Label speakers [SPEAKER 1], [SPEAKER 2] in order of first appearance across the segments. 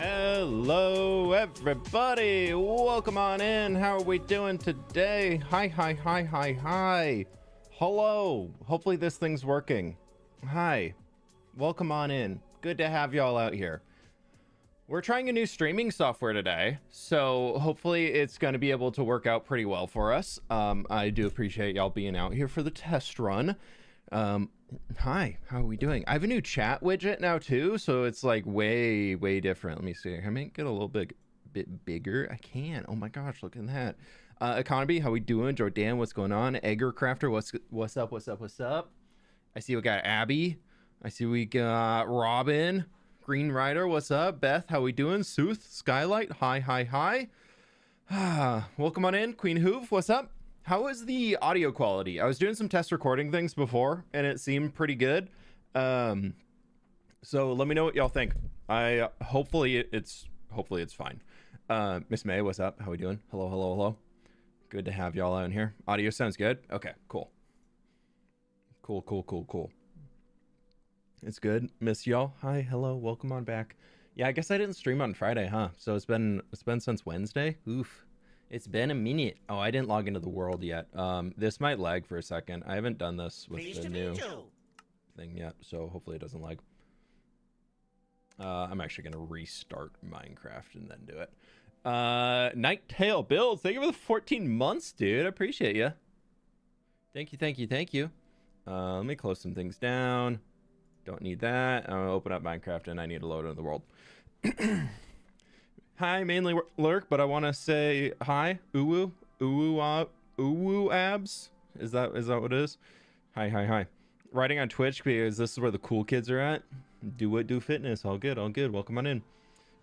[SPEAKER 1] Hello everybody, welcome on in. How are we doing today? Hi. Hello, hopefully this thing's working. Hi, welcome on in. Good to have y'all out here. We're trying a new streaming software today, so hopefully it's going to be able to work out pretty well for us. I do appreciate y'all being out here for the test run. Hi, how are we doing? I have a new chat widget now too, so it's like way different. Let me see. Can I make it a little bit bigger? I can. Oh my gosh, look at that. Economy, how we doing? Jordan, what's going on? Eggercrafter, what's up? I see we got Abby. I see we got Robin. Green Rider, what's up? Beth, how we doing? Sooth, Skylight, hi. Welcome on in. Queen Hoove, what's up? How is the audio quality? I was doing some test recording things before and it seemed pretty good. So let me know what y'all think. Hopefully it's fine. Miss May, what's up? How we doing? Hello. Good to have y'all out in here. Audio sounds good. Okay, cool. Cool. It's good. Miss y'all. Hi, hello, welcome on back. Yeah, I guess I didn't stream on Friday, huh? So it's been since Wednesday. Oof. It's been a minute. Oh, I didn't log into the world yet. This might lag for a second. I haven't done this with the new thing yet, so hopefully it doesn't lag. I'm actually gonna restart Minecraft and then do it. Nighttail Builds, thank you for the 14 months, dude. I appreciate you. Thank you. Let me close some things down. Don't need that. I'm gonna open up Minecraft and I need to load into the world. Hi, mainly lurk, but I want to say hi. Uwu abs. Is that what it is? Hi. Writing on Twitch because this is where the cool kids are at. Do fitness. All good. Welcome on in.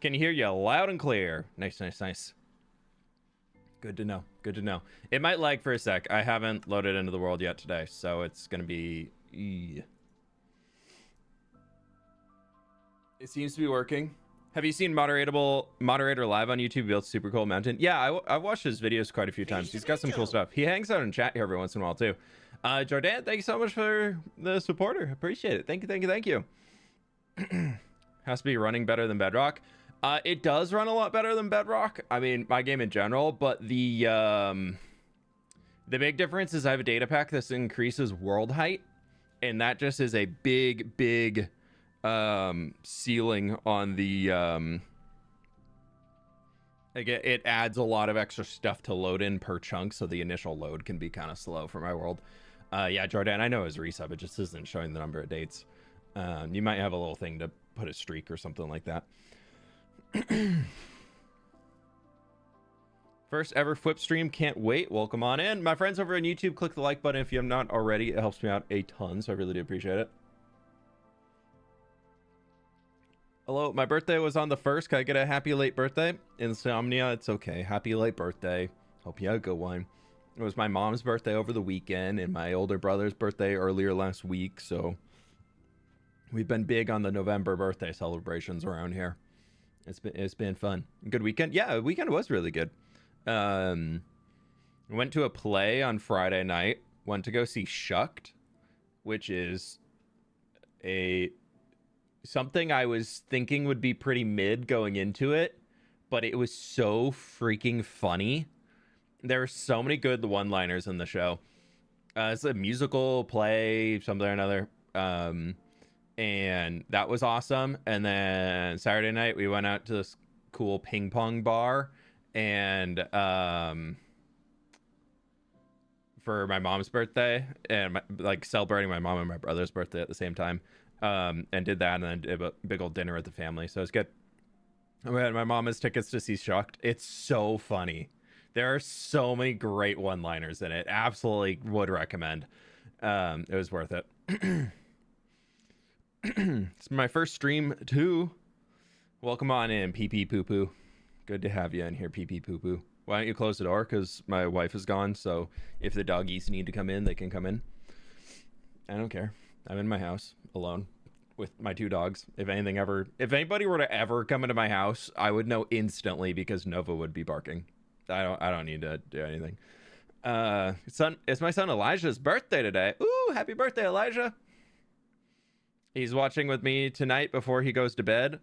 [SPEAKER 1] Can you hear you loud and clear? Nice. Good to know. It might lag for a sec. I haven't loaded into the world yet today, so it's gonna be. It seems to be working. Have you seen Moderator live on YouTube build Super Cool Mountain? Yeah, I've watched his videos quite a few times. He's got some cool stuff. He hangs out in chat here every once in a while too. Jordan, thank you so much for the supporter. Appreciate it. Thank you. Has to be running better than Bedrock. It does run a lot better than Bedrock. I mean, my game in general, but the big difference is I have a data pack that increases world height, and that just is a big ceiling on the it adds a lot of extra stuff to load in per chunk, so the initial load can be kind of slow for my world. Yeah, Jordan, I know his resub, it just isn't showing the number of dates. You might have a little thing to put a streak or something like that. First ever flip stream, can't wait. Welcome on in, my friends over on YouTube. Click the like button if you have not already. It helps me out a ton, so I really do appreciate it. Hello, my birthday was on the 1st. Can I get a happy late birthday? Insomnia, it's okay. Happy late birthday. Hope you had a good one. It was my mom's birthday over the weekend and my older brother's birthday earlier last week. So we've been big on the November birthday celebrations around here. It's been fun. Good weekend. Yeah, the weekend was really good. Went to a play on Friday night. Went to go see Shucked, which is something I was thinking would be pretty mid going into it, but it was so freaking funny. There were so many good one-liners in the show. It's a musical play, something or another, and that was awesome. And then Saturday night we went out to this cool ping pong bar, and for my mom's birthday, and like celebrating my mom and my brother's birthday at the same time. And did that, and then did a big old dinner with the family, so it's good. My mom has tickets to see Shucked. It's so funny. There are so many great one-liners in it. Absolutely would recommend. It was worth it. It's my first stream too. Welcome on in, pee poo poo. Good to have you in here, pee poo poo. Why don't you close the door? Because my wife is gone, so if the doggies need to come in, they can come in. I don't care. I'm in my house alone with my 2 dogs. If anybody were to ever come into my house, I would know instantly because Nova would be barking. I don't need to do anything. It's my son Elijah's birthday today. Ooh, happy birthday, Elijah. He's watching with me tonight before he goes to bed.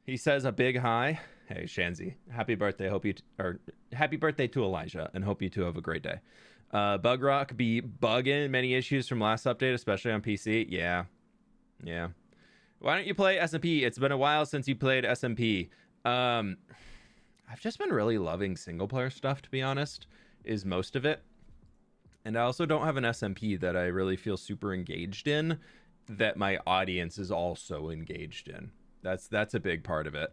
[SPEAKER 1] He says a big hi. Hey, Shanzi, happy birthday. Hope you or happy birthday to Elijah, and hope you two have a great day. Bug Rock be bugging. Many issues from last update, especially on PC. Yeah. Why don't you play SMP? It's been a while since you played SMP. I've just been really loving single player stuff, to be honest, is most of it. And I also don't have an SMP that I really feel super engaged in, that my audience is also engaged in. That's a big part of it.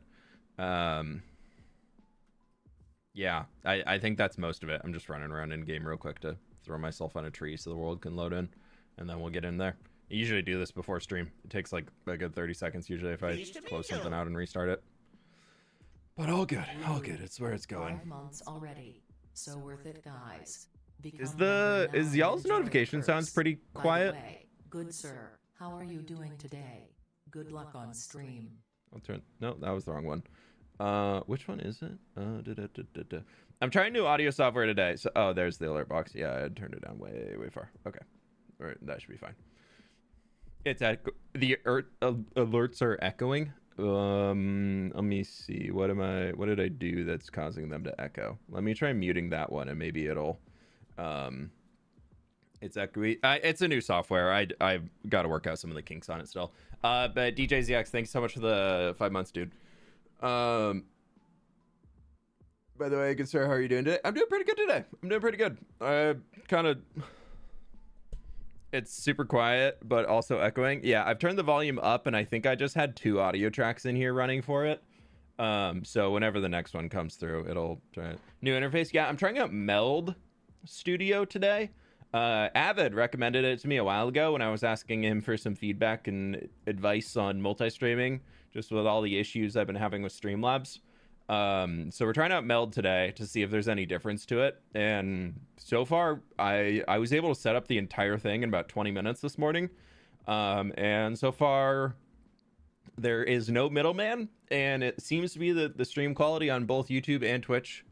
[SPEAKER 1] Yeah, I think that's most of it. I'm just running around in game real quick to throw myself on a tree so the world can load in, and then we'll get in there. I usually do this before stream. It takes like a good 30 seconds usually if I close something out and restart it. But all good, all good. It's where it's going.
[SPEAKER 2] 5 months already, so worth it, guys.
[SPEAKER 1] Is y'all's notification sounds pretty quiet?
[SPEAKER 2] By the way, good sir, how are you doing today? Good luck on stream.
[SPEAKER 1] I'll turn. No, that was the wrong one. Which one is it? I'm trying new audio software today. So, oh, there's the alert box. Yeah, I turned it down way far. Okay, all right, that should be fine. It's the alerts are echoing. Let me see. What did I do that's causing them to echo? Let me try muting that one, and maybe it'll. It's echoey. It's a new software. I've got to work out some of the kinks on it still. But DJ ZX, thanks so much for the 5 months, dude. By the way, good sir, how are you doing today? I'm doing pretty good today. I'm doing pretty good. It's super quiet, but also echoing. Yeah, I've turned the volume up, and I think I just had 2 audio tracks in here running for it. So whenever the next one comes through, it'll try it. New interface. Yeah, I'm trying out Meld Studio today. Avid recommended it to me a while ago when I was asking him for some feedback and advice on multi-streaming, just with all the issues I've been having with Streamlabs. So we're trying out Meld today to see if there's any difference to it. And so far, I was able to set up the entire thing in about 20 minutes this morning. And so far, there is no middleman. And it seems to be the stream quality on both YouTube and Twitch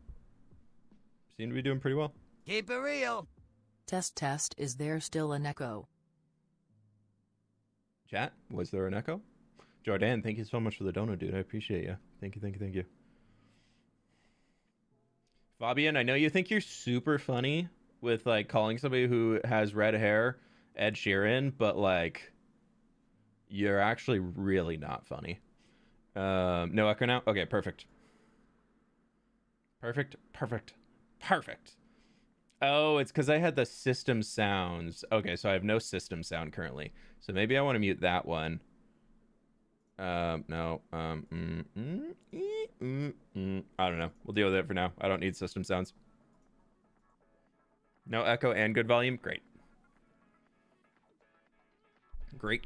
[SPEAKER 1] seem to be doing pretty well.
[SPEAKER 3] Keep it real.
[SPEAKER 2] Test, is there still an echo?
[SPEAKER 1] Chat, was there an echo? Jordan, thank you so much for the donut, dude. I appreciate you. Thank you. Fabian, I know you think you're super funny with like calling somebody who has red hair Ed Sheeran, but like you're actually really not funny. No echo now? Okay, perfect. Oh, it's because I had the system sounds. Okay, so I have no system sound currently. So maybe I want to mute that one. No. I don't know. We'll deal with it for now. I don't need system sounds. No echo and good volume. Great.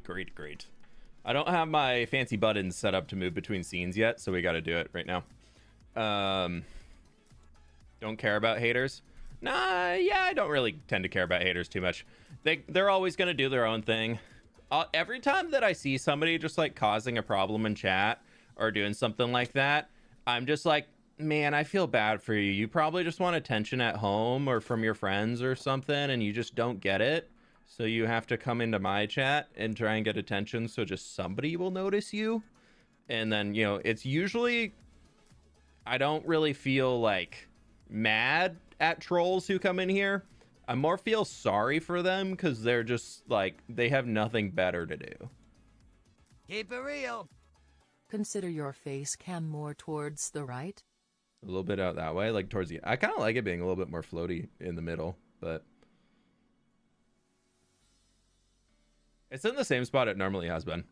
[SPEAKER 1] Great. I don't have my fancy buttons set up to move between scenes yet, so we got to do it right now. Don't care about haters. Nah, yeah, I don't really tend to care about haters too much. They're always going to do their own thing. Every time that I see somebody just like causing a problem in chat or doing something like that, I'm just like, man, I feel bad for you. You probably just want attention at home or from your friends or something, and you just don't get it. So you have to come into my chat and try and get attention so just somebody will notice you. And then, you know, it's usually, I don't really feel like mad at trolls who come in here. I more feel sorry for them because they're just like, they have nothing better to do.
[SPEAKER 3] Keep it real.
[SPEAKER 2] Consider your face cam more towards the right.
[SPEAKER 1] A little bit out that way, like towards the, I kind of like it being a little bit more floaty in the middle, but it's in the same spot it normally has been.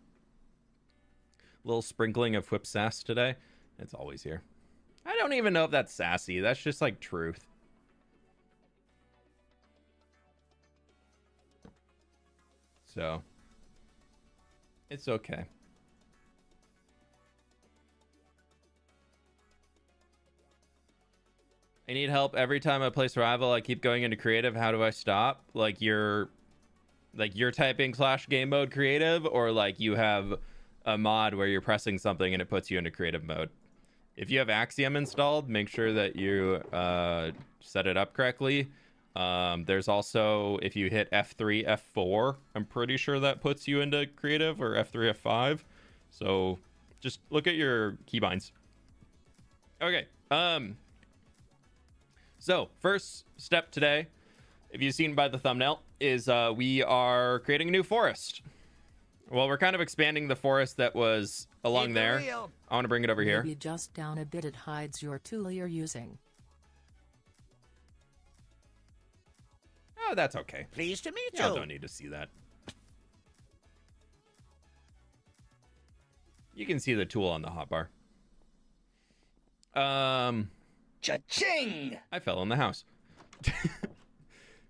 [SPEAKER 1] A little sprinkling of whip sass today. It's always here. I don't even know if that's sassy. That's just like truth. So it's okay. I need help every time I play survival. I keep going into creative. How do I stop? Like you're typing /game mode creative, or like you have a mod where you're pressing something and it puts you into creative mode. If you have Axiom installed, make sure that you set it up correctly. There's also, if you hit F3, F4, I'm pretty sure that puts you into creative, or F3, F5. So Just look at your keybinds. Okay. So first step today, if you've seen by the thumbnail, is we are creating a new forest. Well, we're kind of expanding the forest that was along
[SPEAKER 3] Keep it
[SPEAKER 1] there.
[SPEAKER 3] real.
[SPEAKER 1] I want to bring it over here.
[SPEAKER 2] Maybe just down a bit, it hides your tool you're using.
[SPEAKER 1] Oh, that's okay.
[SPEAKER 3] Pleased to meet
[SPEAKER 1] Y'all
[SPEAKER 3] you.
[SPEAKER 1] don't need to see that. You can see the tool on the hotbar.
[SPEAKER 3] Cha-ching!
[SPEAKER 1] I fell in the house.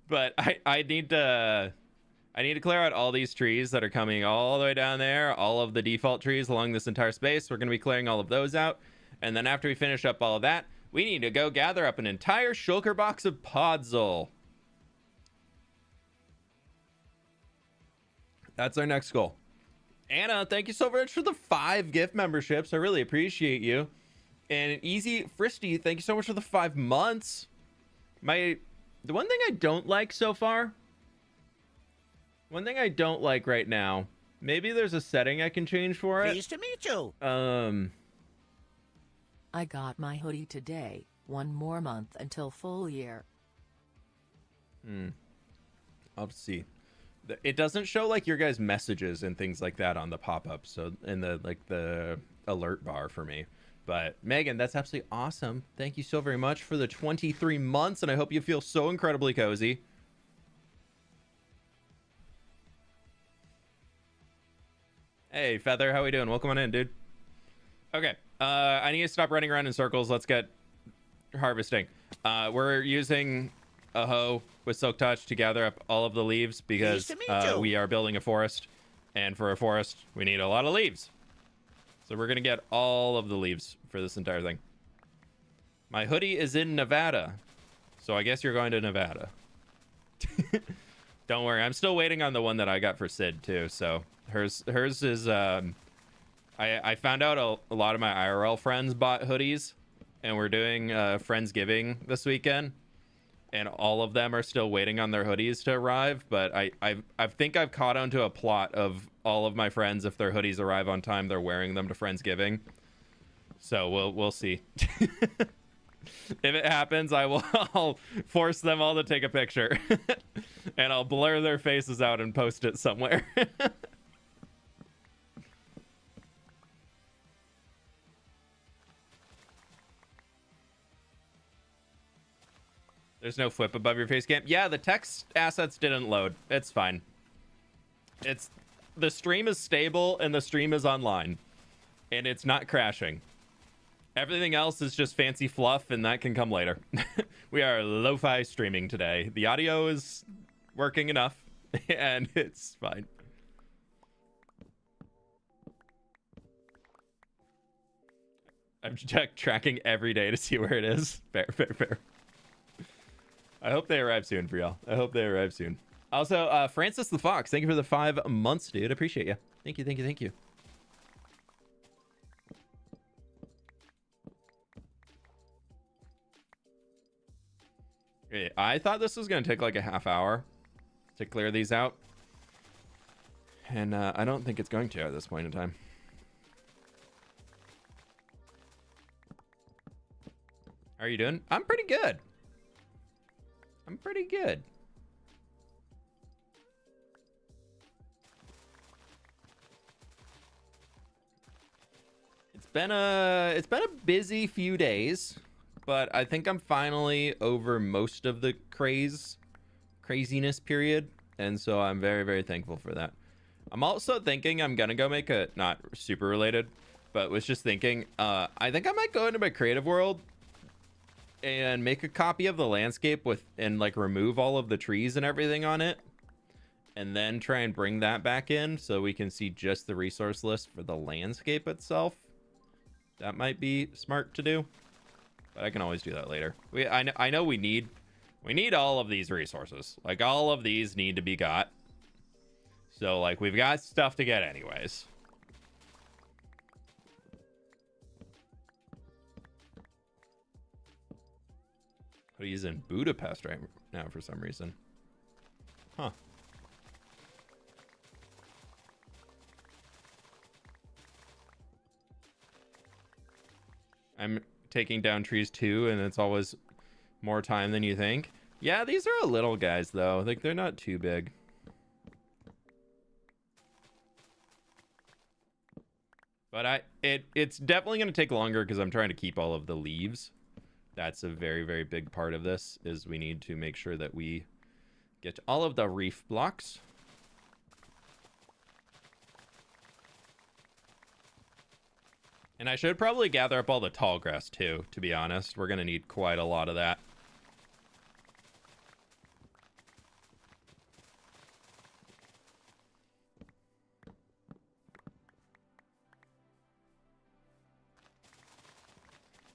[SPEAKER 1] But I need to clear out all these trees that are coming all the way down there, all of the default trees along this entire space. We're going to be clearing all of those out. And then after we finish up all of that, we need to go gather up an entire shulker box of podzol. That's our next goal. Anna, thank you so much for the 5 gift memberships. I really appreciate you. And Easy Fristy, thank you so much for the 5 months. The one thing I don't like so far, one thing I don't like right now, maybe there's a setting I can change for it.
[SPEAKER 3] Pleased to meet you.
[SPEAKER 2] I got my hoodie today. 1 more month until full year.
[SPEAKER 1] I'll see. It doesn't show like your guys' messages and things like that on the pop-up, so in the alert bar for me. But Megan, that's absolutely awesome. Thank you so very much for the 23 months, and I hope you feel so incredibly cozy. Hey, Feather, how we doing? Welcome on in, dude. Okay, I need to stop running around in circles. Let's get harvesting. We're using a hoe with Silk Touch to gather up all of the leaves because
[SPEAKER 3] Nice to meet you.
[SPEAKER 1] we are building a forest, and for a forest, we need a lot of leaves. So we're going to get all of the leaves for this entire thing. My hoodie is in Nevada, so I guess you're going to Nevada. Don't worry, I'm still waiting on the one that I got for Sid, too. So hers is... I found out a lot of my IRL friends bought hoodies, and we're doing Friendsgiving this weekend. And all of them are still waiting on their hoodies to arrive, but I think I've caught on to a plot of all of my friends. If their hoodies arrive on time, they're wearing them to Friendsgiving. So we'll see. If it happens, I'll force them all to take a picture, and I'll blur their faces out and post it somewhere. There's no flip above your face cam. Yeah, the text assets didn't load. It's fine. The stream is stable and the stream is online, and it's not crashing. Everything else is just fancy fluff, and that can come later. We are lo-fi streaming today. The audio is working enough, and it's fine. I'm tracking every day to see where it is. Fair. I hope they arrive soon for y'all. I hope they arrive soon. Also, Francis the Fox, thank you for the 5 months, dude. Appreciate you. Thank you. Okay, I thought this was going to take like a half hour to clear these out. And I don't think it's going to at this point in time. How are you doing? I'm pretty good. It's been a busy few days, but I think I'm finally over most of the craziness period, and so I'm very, very thankful for that. I'm also thinking I'm gonna go make a, not super related, but was just thinking, I think I might go into my creative world and make a copy of the landscape and like remove all of the trees and everything on it, and then try and bring that back in so we can see just the resource list for the landscape itself. That might be smart to do, but I can always do that later. I know we need all of these resources. Like, all of these need to be got, so like we've got stuff to get anyways. But he's in Budapest right now for some reason. Huh. I'm taking down trees too, and it's always more time than you think. Yeah, these are little guys though. Like, they're not too big. But it's definitely going to take longer because I'm trying to keep all of the leaves. That's a very, very big part of this, is we need to make sure that we get all of the reef blocks. And I should probably gather up all the tall grass too, to be honest. We're going to need quite a lot of that.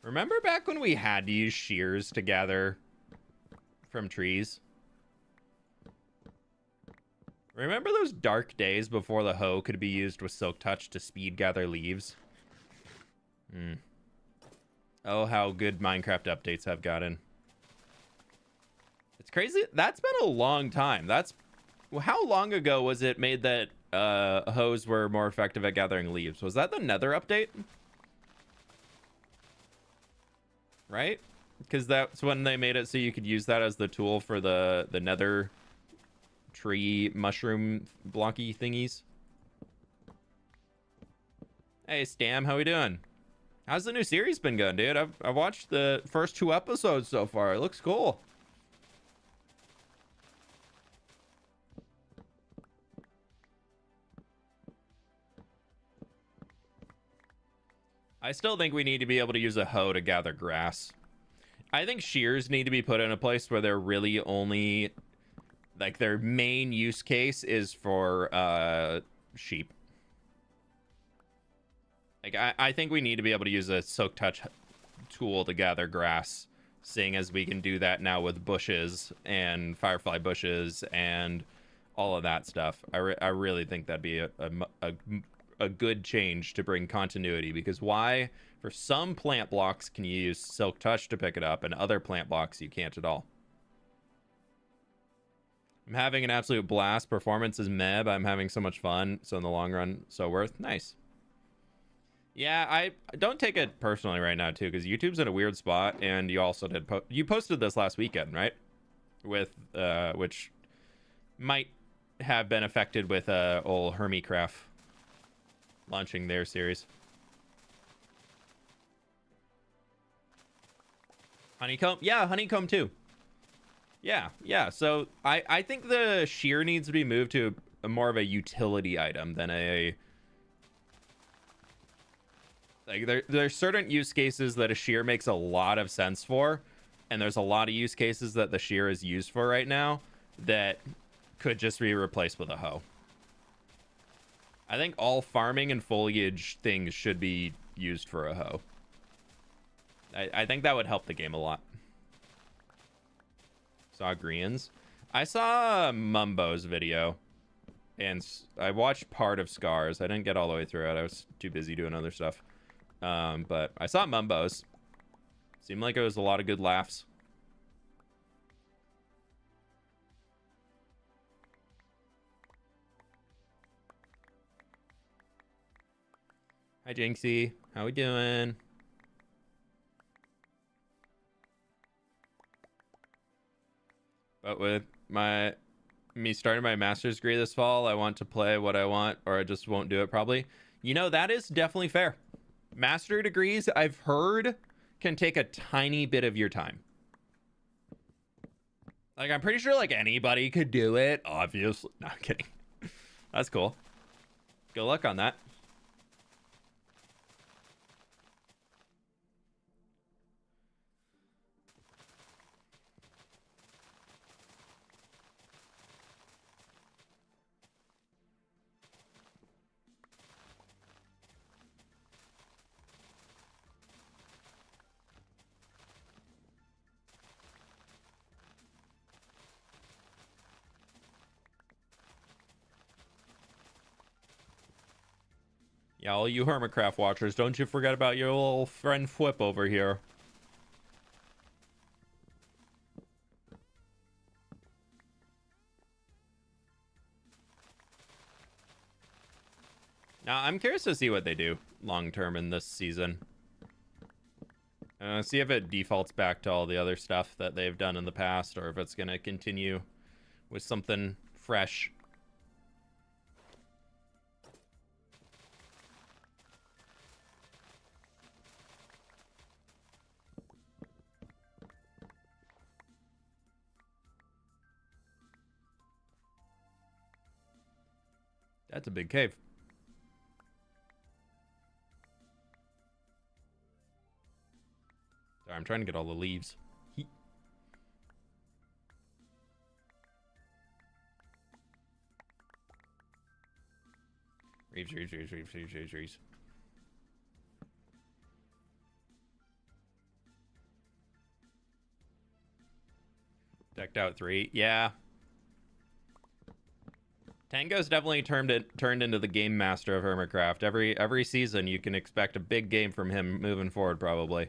[SPEAKER 1] Remember back when we had to use shears to gather from trees? Remember those dark days before the hoe could be used with Silk Touch to speed gather leaves? Oh, how good Minecraft updates have gotten. It's crazy. That's been a long time. How long ago was it made that hoes were more effective at gathering leaves? Was that the Nether update? Right? Because that's when they made it so you could use that as the tool for the Nether tree mushroom blocky thingies. Hey, Stam, how we doing? How's the new series been going, dude? I've watched the first 2 episodes so far. It looks cool. I still think we need to be able to use a hoe to gather grass. I think shears need to be put in a place where they're really only, like, their main use case is for sheep. Like, I think we need to be able to use a Silk Touch tool to gather grass, seeing as we can do that now with bushes and firefly bushes and all of that stuff. I really think that'd be a good change to bring continuity, because why, for some plant blocks, can you use Silk Touch to pick it up, and other plant blocks you can't at all? I'm having an absolute blast. Performance is meh, but I'm having so much fun. So in the long run, so worth. Nice. Yeah, I don't take it personally right now too, because YouTube's in a weird spot, and you also did you posted this last weekend, right? With which might have been affected with old Hermitcraft launching their series. Honeycomb, yeah, honeycomb too. Yeah. So I think the shear needs to be moved to a more of a utility item than a. Like, there's certain use cases that a shear makes a lot of sense for, and there's a lot of use cases that the shear is used for right now that could just be replaced with a hoe. I think all farming and foliage things should be used for a hoe. I think that would help the game a lot. Saw Greens. I saw Mumbo's video, and I watched part of Scars. I didn't get all the way through it. I was too busy doing other stuff. But I saw Mumbo's. Seemed like it was a lot of good laughs. Hi, Jinxie. How we doing? But with me starting my master's degree this fall, I want to play what I want, or I just won't do it probably. You know, that is definitely fair. Master degrees, I've heard, can take a tiny bit of your time. Like, I'm pretty sure, like, anybody could do it, obviously. No, I'm kidding. That's cool. Good luck on that. Yeah, all you Hermitcraft watchers, don't you forget about your little friend Flip over here. Now, I'm curious to see what they do long term in this season. See if it defaults back to all the other stuff that they've done in the past, or if it's going to continue with something fresh. That's a big cave. Sorry, I'm trying to get all the leaves. Reeves. Decked out 3. Yeah. Tango's definitely turned into the game master of Hermitcraft. Every season you can expect a big game from him moving forward, probably.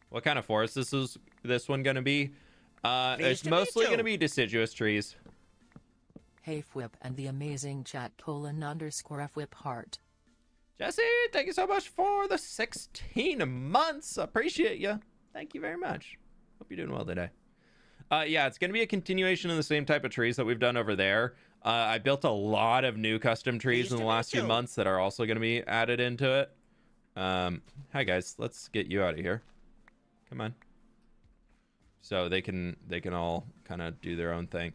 [SPEAKER 1] What kind of forest is this one gonna be? It's mostly gonna be deciduous trees.
[SPEAKER 2] Hey Fwip and the amazing chat _Fwip heart.
[SPEAKER 1] Jesse, thank you so much for the 16 months. Appreciate you. Thank you very much. Hope you're doing well today. Yeah, it's going to be a continuation of the same type of trees that we've done over there. I built a lot of new custom trees in the last few months that are also going to be added into it. Hi guys, let's get you out of here. Come on. So they can all kind of do their own thing.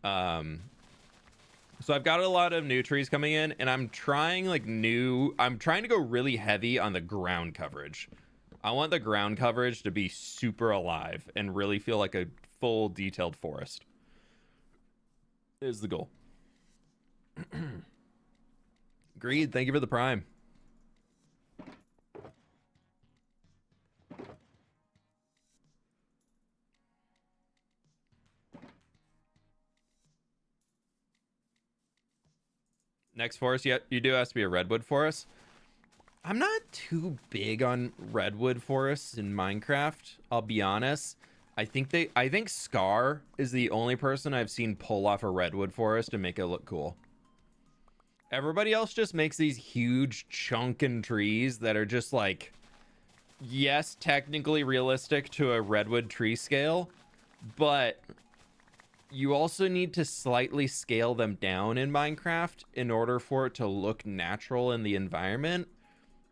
[SPEAKER 1] So I've got a lot of new trees coming in, and I'm trying to go really heavy on the ground coverage. I want the ground coverage to be super alive and really feel like a full detailed forest is the goal. Greed, thank you for the prime. Next forest, you do have to be a redwood forest. I'm not too big on redwood forests in Minecraft, I'll be honest. I think Scar is the only person I've seen pull off a redwood forest and make it look cool. Everybody else just makes these huge chunkin' trees that are just like, yes, technically realistic to a redwood tree scale, but you also need to slightly scale them down in Minecraft in order for it to look natural in the environment.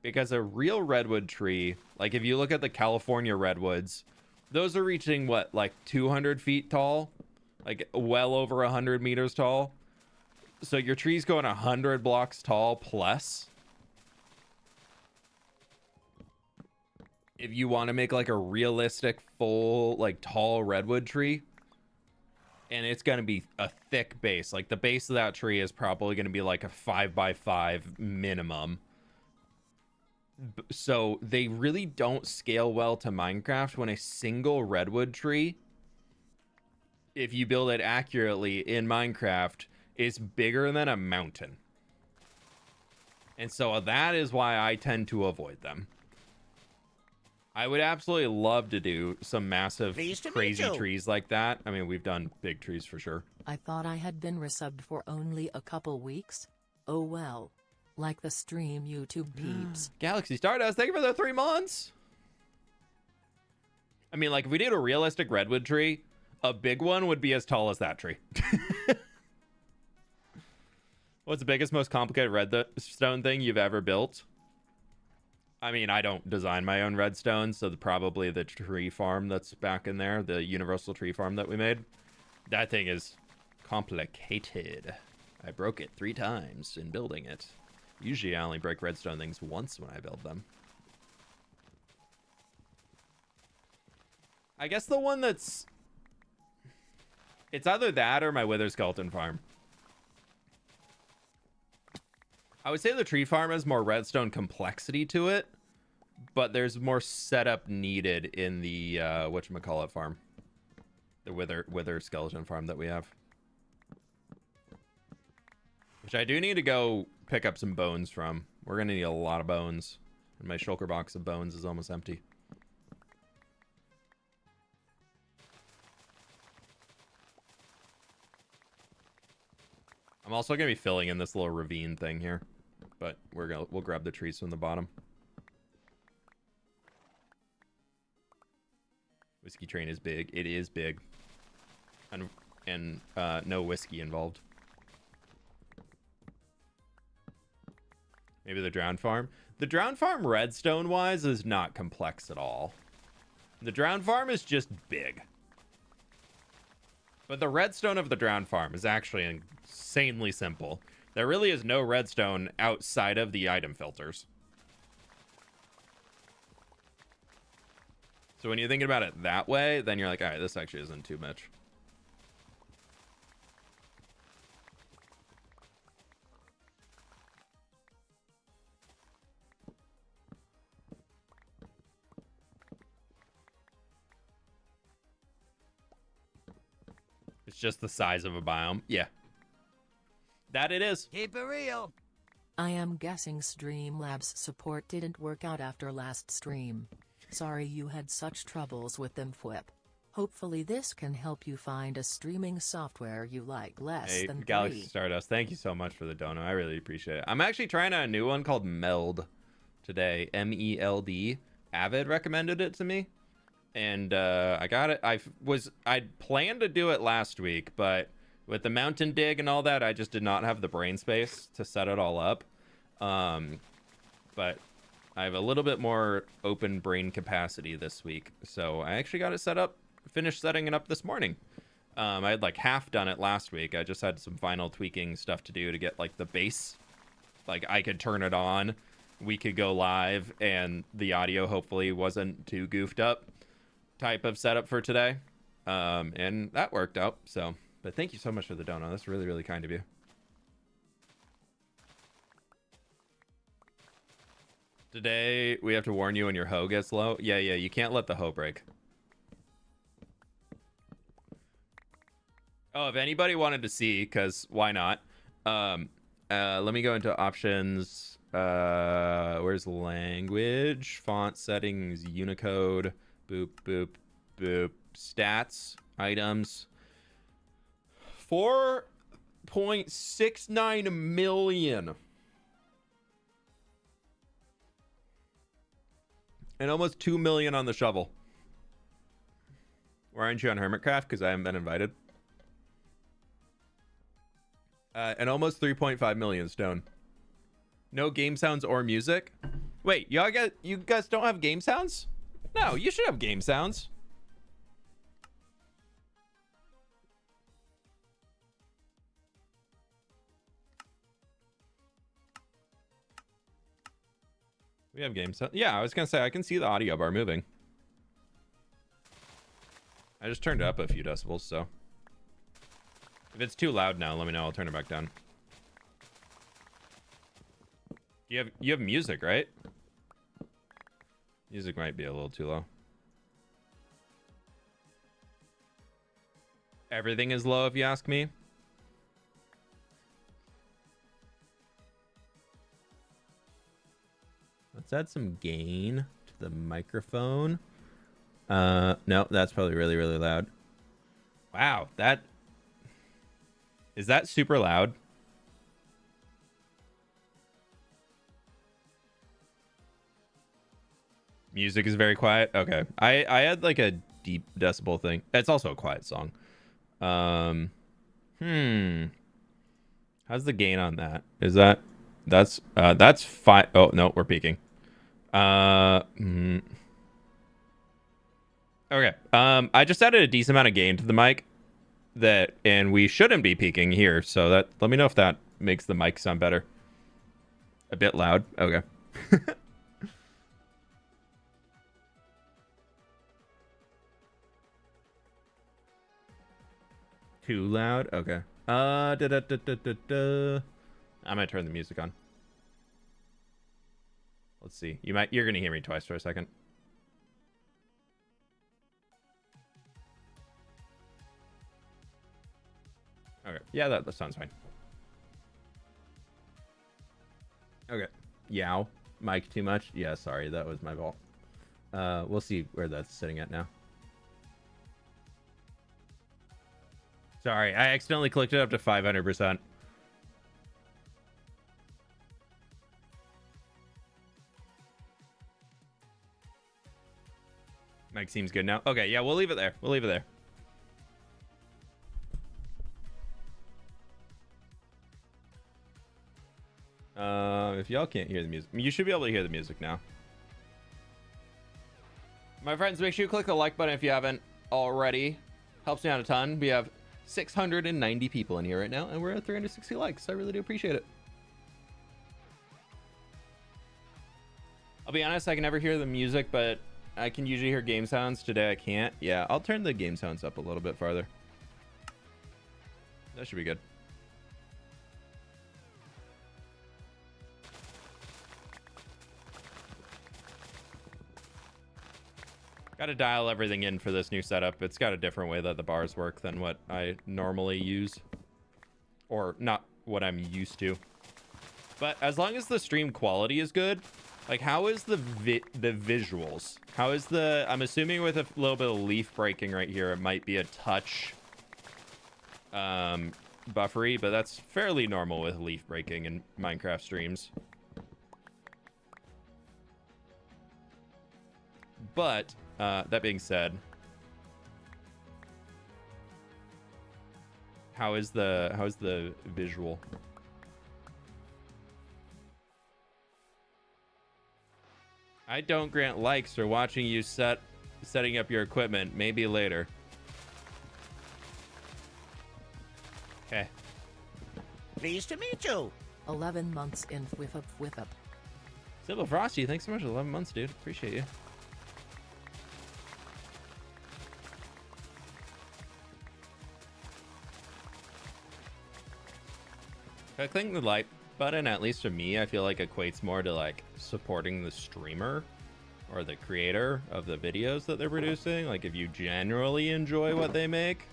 [SPEAKER 1] Because a real redwood tree, like if you look at the California redwoods, those are reaching what, like 200 feet tall, like well over 100 meters tall. So your tree's going 100 blocks tall plus. If you want to make like a realistic full like tall redwood tree, and it's going to be a thick base, like the base of that tree is probably going to be like a 5x5 minimum. So they really don't scale well to Minecraft when a single redwood tree, if you build it accurately in Minecraft, is bigger than a mountain. And so that is why I tend to avoid them. I would absolutely love to do some massive crazy trees like that. I mean, we've done big trees for sure.
[SPEAKER 2] I thought I had been resubbed for only a couple weeks. Oh well. Like the stream YouTube peeps.
[SPEAKER 1] Galaxy Stardust, thank you for the 3 months. I mean, like, if we did a realistic redwood tree, a big one would be as tall as that tree. What's the biggest, most complicated redstone thing you've ever built? I mean, I don't design my own redstone, so probably the tree farm that's back in there, the universal tree farm that we made. That thing is complicated. I broke it 3 times in building it. Usually I only break redstone things once when I build them. I guess the one that's... It's either that or my wither skeleton farm. I would say the tree farm has more redstone complexity to it, but there's more setup needed in the whatchamacallit farm. The wither skeleton farm that we have. Which I do need to go pick up some bones from. We're gonna need a lot of bones. And my shulker box of bones is almost empty. I'm also gonna be filling in this little ravine thing here. but we'll grab the trees from the bottom. Whiskey train is big. It is big. And no whiskey involved. Maybe the drowned farm. The drowned farm redstone wise is not complex at all. The drowned farm is just big. But the redstone of the drowned farm is actually insanely simple. There really is no redstone outside of the item filters. So when you're thinking about it that way, then you're like, all right, this actually isn't too much. It's just the size of a biome. Yeah. That it is.
[SPEAKER 3] Keep it real.
[SPEAKER 2] I am guessing Streamlabs support didn't work out after last stream. Sorry you had such troubles with them, Fwip. Hopefully this can help you find a streaming software you like less than
[SPEAKER 1] Galaxy
[SPEAKER 2] 3.
[SPEAKER 1] Stardust, thank you so much for the dono. I really appreciate it. I'm actually trying out a new one called Meld today. MELD. Avid recommended it to me. And I got it. I'd planned to do it last week, but with the mountain dig and all that, I just did not have the brain space to set it all up. But I have a little bit more open brain capacity this week. So I actually got it set up, finished setting it up this morning. I had like half done it last week. I just had some final tweaking stuff to do to get like the base. Like I could turn it on, we could go live, and the audio hopefully wasn't too goofed up type of setup for today. And that worked out. So, but thank you so much for the dono. That's really, really kind of you. Today, we have to warn you when your hoe gets low. Yeah, you can't let the hoe break. Oh, if anybody wanted to see, because why not? Let me go into options. Where's language? Font settings, Unicode. Boop, boop, boop. Stats, items. 4.69 million. And almost 2 million on the shovel. Why aren't you on Hermitcraft? Because I haven't been invited. And almost 3.5 million stone. No game sounds or music. Wait, you guys don't have game sounds? No, you should have game sounds. We have game sounds. Yeah, I was gonna say I can see the audio bar moving. I just turned it up a few decibels, so if it's too loud now, let me know. I'll turn it back down. You have music, right? Music might be a little too low. Everything is low if you ask me. Let's add some gain to the microphone. No, that's probably really, really loud. Wow, is that super loud? Music is very quiet. Okay. I had like a deep decibel thing. It's also a quiet song. How's the gain on that? That's fine. Oh, no, we're peaking. Okay. I just added a decent amount of gain to the mic and we shouldn't be peaking here. So let me know if that makes the mic sound better. A bit loud. Okay. Too loud? Okay. I'm gonna turn the music on. Let's see. You're gonna hear me twice for a second. Okay. Yeah, that sounds fine. Okay. Yow. Mic too much? Yeah, sorry, that was my fault. We'll see where that's sitting at now. Sorry, I accidentally clicked it up to 500%. Mic seems good now. Okay, yeah, we'll leave it there. We'll leave it there. If y'all can't hear the music, you should be able to hear the music now. My friends, make sure you click the like button if you haven't already. Helps me out a ton. We have 690 people in here right now, and we're at 360 likes. I really do appreciate it. I'll be honest, I can never hear the music, but I can usually hear game sounds. Today I can't. Yeah, I'll turn the game sounds up a little bit farther. That should be good. Got to dial everything in for this new setup. It's got a different way that the bars work than what I normally use. Or not what I'm used to. But as long as the stream quality is good, like how is the visuals? How is the... I'm assuming with a little bit of leaf breaking right here, it might be a touch buffery, but that's fairly normal with leaf breaking in Minecraft streams. But that being said, how's the visual? I don't grant likes for watching you setting up your equipment. Maybe later. Okay.
[SPEAKER 3] Pleased to meet you.
[SPEAKER 2] 11 months in whip up.
[SPEAKER 1] Simple Frosty, thanks so much for 11 months, dude. Appreciate you. Clicking the like button, at least for me, I feel like equates more to like supporting the streamer or the creator of the videos that they're producing. Like if you generally enjoy what they make,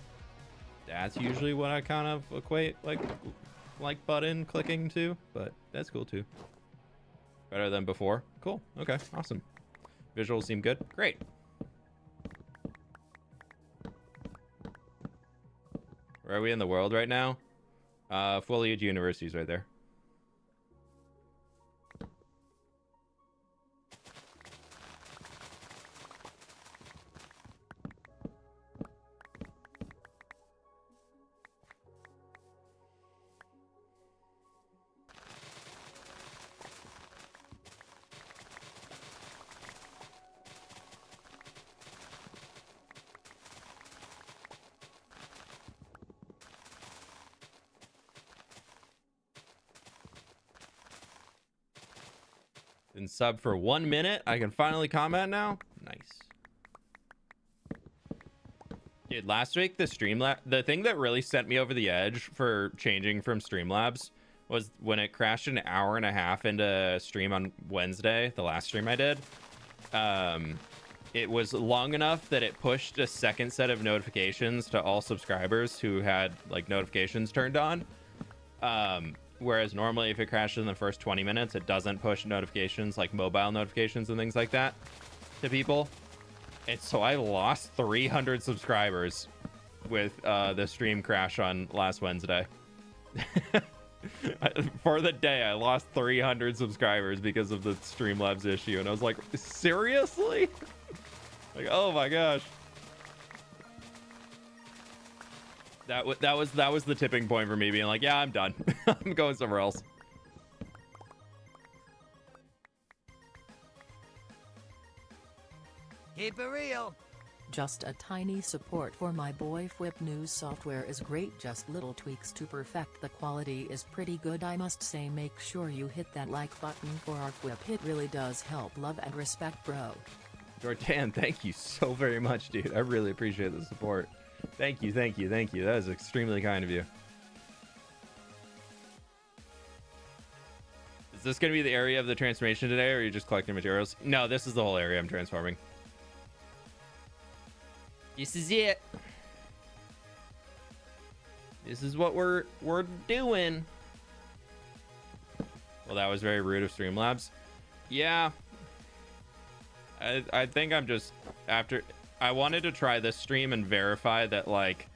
[SPEAKER 1] that's usually what I kind of equate like button clicking to, but that's cool too. Better than before. Cool. Okay, awesome. Visuals seem good. Great. Where are we in the world right now? Foliage University's right there. Been sub for 1 minute. I can finally comment now. Nice. Dude, last week the thing that really sent me over the edge for changing from Streamlabs was when it crashed an hour and a half into stream on Wednesday, the last stream I did. It was long enough that it pushed a second set of notifications to all subscribers who had like notifications turned on. Whereas normally if it crashes in the first 20 minutes, it doesn't push notifications like mobile notifications and things like that to people. And so I lost 300 subscribers with the stream crash on last Wednesday. For the day, I lost 300 subscribers because of the Streamlabs issue. And I was like, seriously? Like, oh my gosh. That was the tipping point for me being like, yeah, I'm done. I'm going somewhere else.
[SPEAKER 3] Keep it real.
[SPEAKER 2] Just a tiny support for my boy Whip. News software is great, just little tweaks to perfect the quality is pretty good, I must say. Make sure you hit that like button for our Whip, it really does help. Love and respect, bro.
[SPEAKER 1] Jordan, thank you so very much, dude. I really appreciate the support. Thank you, thank you, thank you. That is extremely kind of you. Is this going to be the area of the transformation today, or are you just collecting materials? No, this is the whole area I'm transforming. This is it. This is what we're doing. Well, that was very rude of Streamlabs. Yeah. I think I'm just after... I wanted to try this stream and verify that like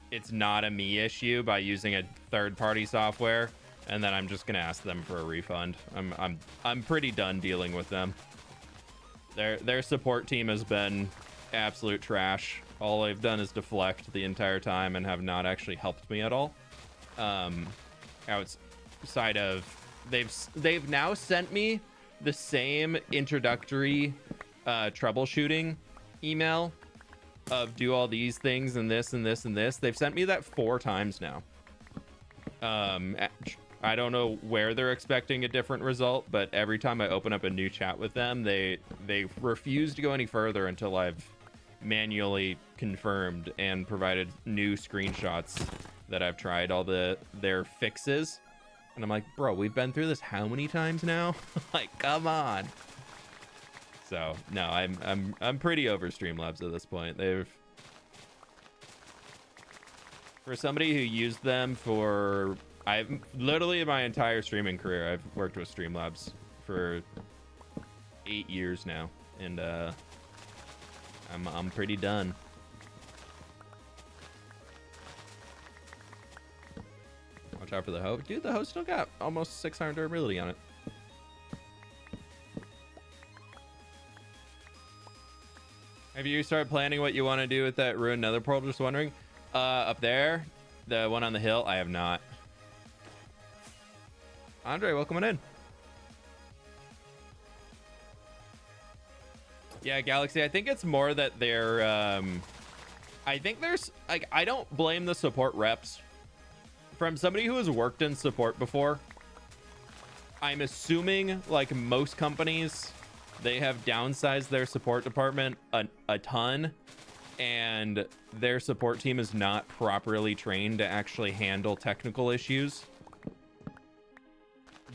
[SPEAKER 1] it's not a me issue by using a third-party software, and then I'm just gonna ask them for a refund. I'm pretty done dealing with them. Their support team has been absolute trash. All they've done is deflect the entire time and have not actually helped me at all. Outside of they've now sent me the same introductory troubleshooting email of do all these things and this and this and this. They've sent me that 4 times now. I don't know where they're expecting a different result, but every time I open up a new chat with them, they refuse to go any further until I've manually confirmed and provided new screenshots that I've tried all their fixes. And I'm like, bro, we've been through this how many times now? Like, come on. So no, I'm pretty over Streamlabs at this point. For somebody who used them for, I've literally my entire streaming career, I've worked with Streamlabs for 8 years now, and I'm pretty done. Watch out for the hoe. Dude, the hoe still got almost 600 durability on it. Have you started planning what you want to do with that ruined nether portal? Just wondering. Up there, the one on the hill, I have not. Andre, welcome on in. Yeah, Galaxy, I think it's more that they're I think there's like, I don't blame the support reps. From somebody who has worked in support before, I'm assuming like most companies, they have downsized their support department a ton, and their support team is not properly trained to actually handle technical issues.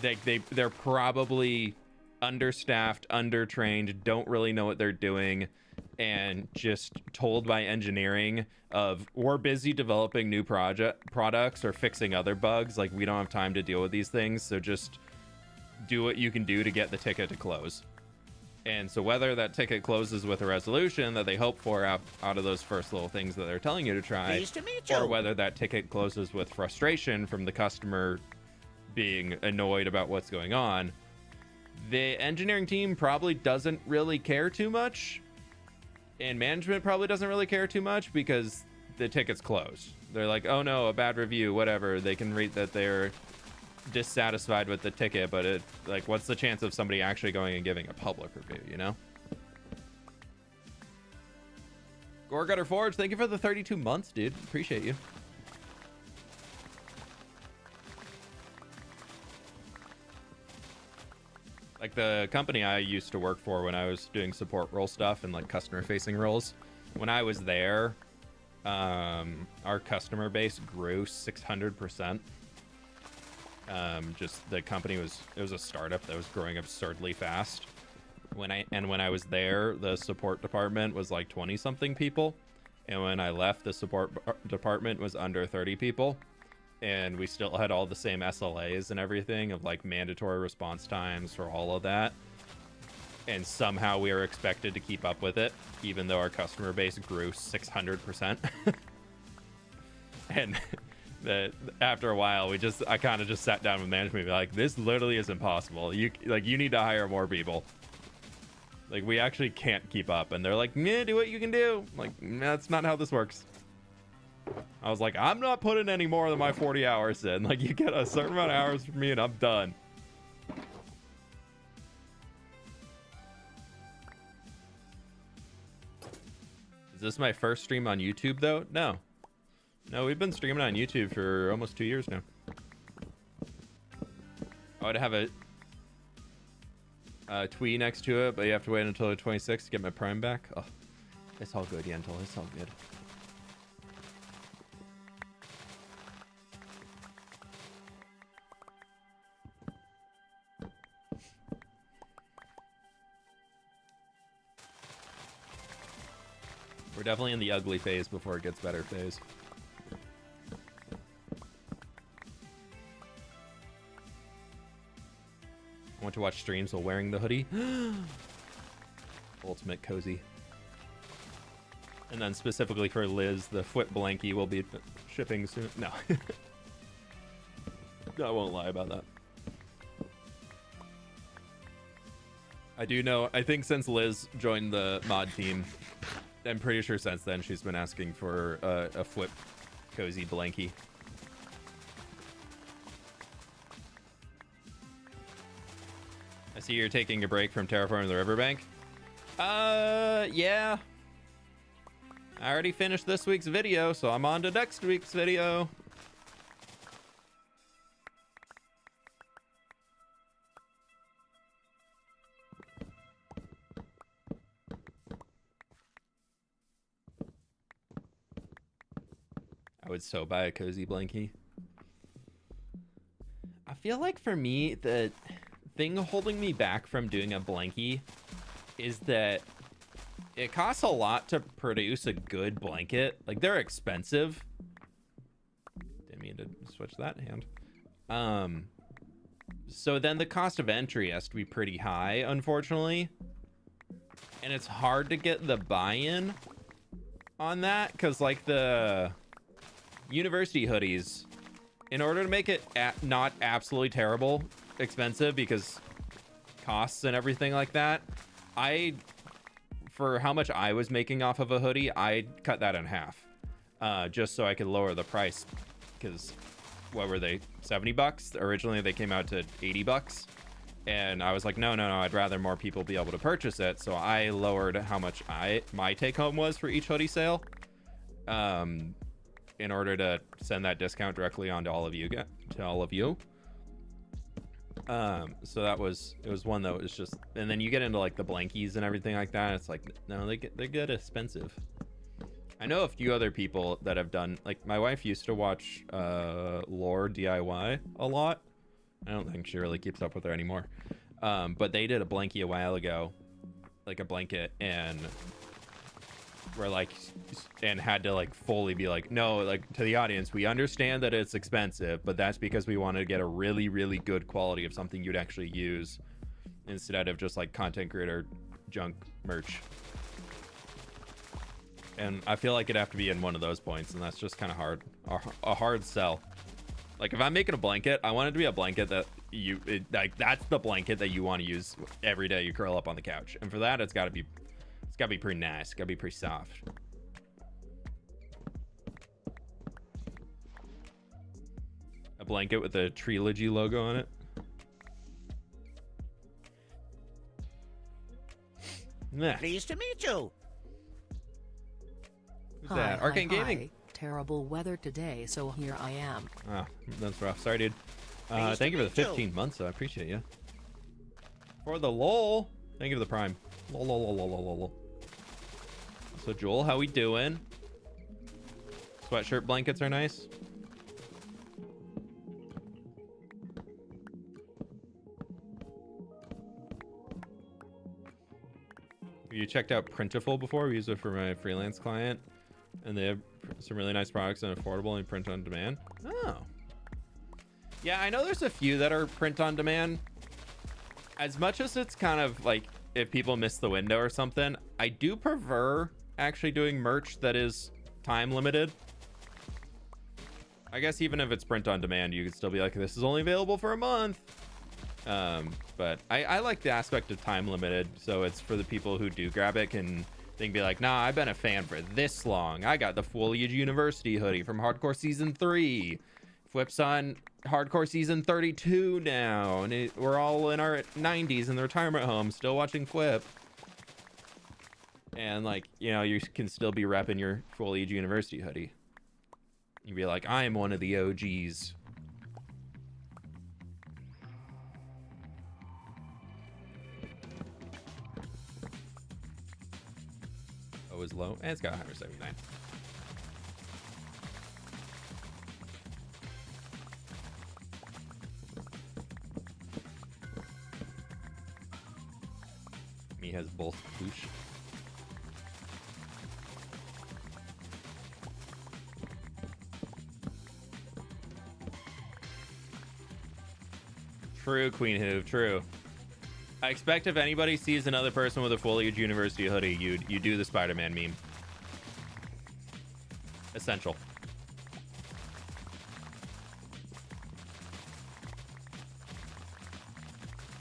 [SPEAKER 1] They're probably understaffed, undertrained, don't really know what they're doing, and just told by engineering of, we're busy developing new products or fixing other bugs, like we don't have time to deal with these things, so just do what you can do to get the ticket to close. And so whether that ticket closes with a resolution that they hope for out of those first little things that they're telling you to try,
[SPEAKER 3] Pleased to meet you.
[SPEAKER 1] or whether that ticket closes with frustration from the customer being annoyed about what's going on, the engineering team probably doesn't really care too much, and management probably doesn't really care too much because the ticket's closed. They're like, oh no, a bad review, whatever. They can read that they're dissatisfied with the ticket, but it, like, what's the chance of somebody actually going and giving a public review, you know? Goregutter Forge, thank you for the 32 months, dude. Appreciate you. Like the company I used to work for when I was doing support role stuff and like customer facing roles, when I was there, our customer base grew 600%. Just the company it was a startup that was growing absurdly fast. When I was there, the support department was like 20 something people, and when I left, the support department was under 30 people, and we still had all the same SLAs and everything of like mandatory response times for all of that, and somehow we were expected to keep up with it even though our customer base grew 600%. And after a while, I kind of just sat down with management and be like, this literally is impossible. You need to hire more people. Like, we actually can't keep up. And they're like, yeah, do what you can do. I'm like, that's not how this works. I was like, I'm not putting any more than my 40 hours in. Like, you get a certain amount of hours from me and I'm done. Is this my first stream on YouTube, though? No. No, we've been streaming on YouTube for almost 2 years now. I would have a tweet next to it, but you have to wait until the 26th to get my Prime back. Oh, it's all good, Yentl. It's all good. We're definitely in the ugly phase before it gets better phase. I want to watch streams while wearing the hoodie. Ultimate cozy. And then specifically for Liz, the foot blankie will be shipping soon. No. I won't lie about that. I do know. I think since Liz joined the mod team, I'm pretty sure since then she's been asking for a flip cozy blankie. I see you're taking a break from terraforming the riverbank. Yeah. I already finished this week's video, so I'm on to next week's video. I would so buy a cozy blankie. I feel like for me, the thing holding me back from doing a blankie is that it costs a lot to produce a good blanket. Like, they're expensive. Didn't mean to switch that hand. So then the cost of entry has to be pretty high, unfortunately. And it's hard to get the buy-in on that, because like the university hoodies, in order to make it not absolutely terrible expensive, because costs and everything like that, for how much I was making off of a hoodie, I cut that in half, just so I could lower the price, because what were they, 70 bucks? Originally they came out to 80 bucks, and I was like, no, I'd rather more people be able to purchase it, so I lowered how much my take home was for each hoodie sale, in order to send that discount directly on to all of you. So it was one that was just, and then you get into like the blankies and everything like that. It's like, no, they get expensive. I know a few other people that have done, like my wife used to watch Lore DIY a lot. I don't think she really keeps up with her anymore. But they did a blankie a while ago, like a blanket, and were like, and had to like fully be like, no, like to the audience, we understand that it's expensive, but that's because we wanted to get a really, really good quality of something you'd actually use instead of just like content creator junk merch. And I feel like it'd have to be in one of those points, and that's just kind of hard, a hard sell. Like if I'm making a blanket, I want it to be a blanket that like that's the blanket that you want to use every day you curl up on the couch, and for that it's got to be pretty nice. It's got to be pretty soft. A blanket with a Trilogy logo on it. Nah.
[SPEAKER 3] Pleased to meet you.
[SPEAKER 1] Who's that? Arcane Gaming.
[SPEAKER 2] Terrible weather today, so here I am.
[SPEAKER 1] Oh, that's rough. Sorry, dude. Thank you for the 15 months, though. I appreciate you. For the lol. Thank you for the prime. Lol. So, Joel, how we doing? Sweatshirt blankets are nice. Have you checked out Printful before? We use it for my freelance client, and they have some really nice products and affordable and print on demand. Oh. Yeah, I know there's a few that are print on demand. As much as it's kind of like if people miss the window or something, I do prefer actually doing merch that is time limited. I guess even if it's print on demand, you could still be like, this is only available for a month. But I like the aspect of time limited, so it's for the people who do grab it and they can be like, nah, I've been a fan for this long. I got the Foliage University hoodie from Hardcore Season 3. Flip's on Hardcore Season 32 now, and we're all in our 90s in the retirement home still watching Flip. And like, you know, you can still be repping your Foliage University hoodie. You'd be like, I am one of the OGs. Oh, is low? And it's got 179. Me has both push. True, Queen Hoove, true. I expect if anybody sees another person with a Foliage University hoodie, you do the Spider-Man meme. Essential.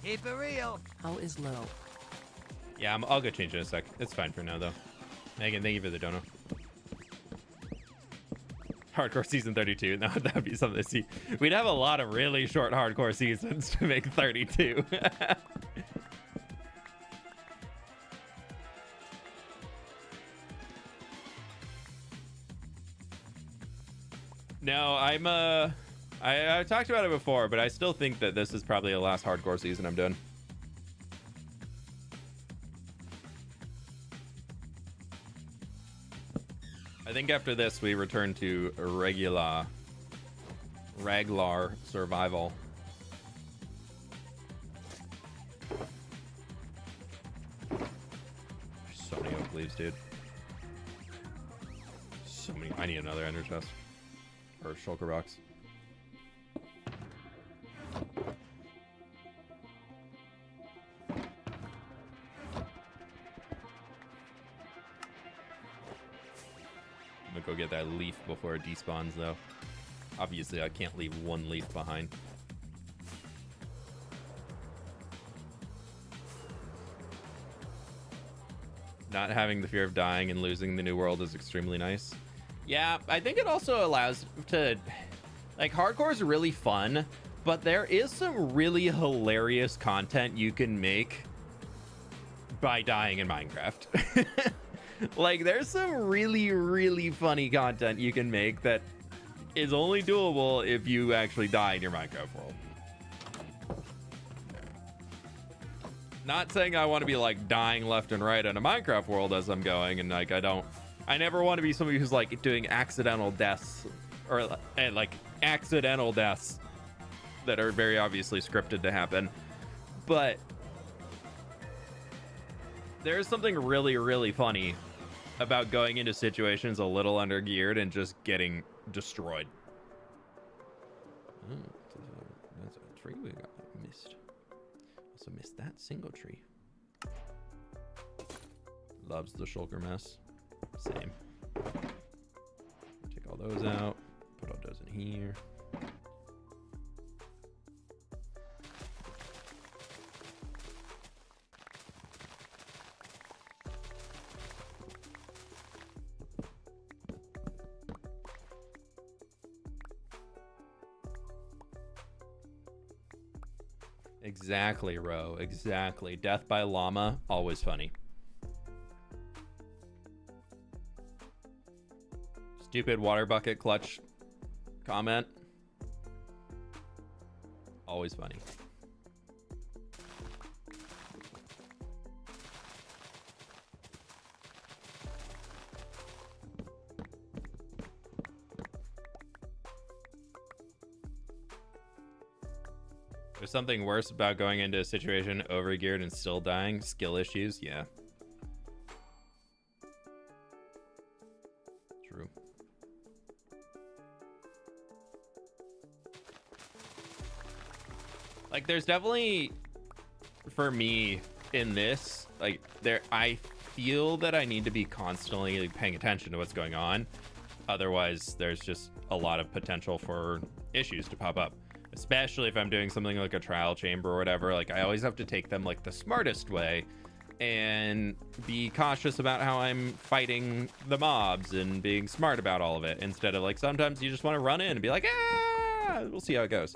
[SPEAKER 3] Keep it real.
[SPEAKER 2] How is low?
[SPEAKER 1] Yeah, I'll go change it in a sec. It's fine for now, though. Megan, thank you for the dono. Hardcore season 32. No, that would be something to see. We'd have a lot of really short hardcore seasons to make 32. No, I talked about it before, but I still think that this is probably the last hardcore season I'm doing. I think after this we return to regular survival. There's so many oak leaves, dude. So many. I need another ender chest. Or shulker box. I'm gonna go get that leaf before it despawns, though. Obviously, I can't leave one leaf behind. Not having the fear of dying and losing the new world is extremely nice. Yeah, I think it also allows to... Like, hardcore is really fun, but there is some really hilarious content you can make by dying in Minecraft. Like, there's some really, really funny content you can make that is only doable if you actually die in your Minecraft world. Not saying I want to be, like, dying left and right in a Minecraft world as I'm going, and, like, I never want to be somebody who's, like, doing accidental deaths, or, like, accidental deaths that are very obviously scripted to happen. But there's something really, really funny about going into situations a little undergeared and just getting destroyed. Oh, that's a tree we got missed. Also missed that single tree. Loves the shulker mess. Same. Take all those out. Put all those in here. Exactly, Ro. Exactly. Death by llama, always funny. Stupid water bucket clutch comment. Always funny. There's something worse about going into a situation overgeared and still dying. Skill issues, yeah. True. Like, there's definitely, for me, in this, like, I feel that I need to be constantly paying attention to what's going on. Otherwise, there's just a lot of potential for issues to pop up. Especially if I'm doing something like a trial chamber or whatever. Like, I always have to take them, like, the smartest way and be cautious about how I'm fighting the mobs and being smart about all of it. Instead of, like, sometimes you just want to run in and be like, ah, we'll see how it goes.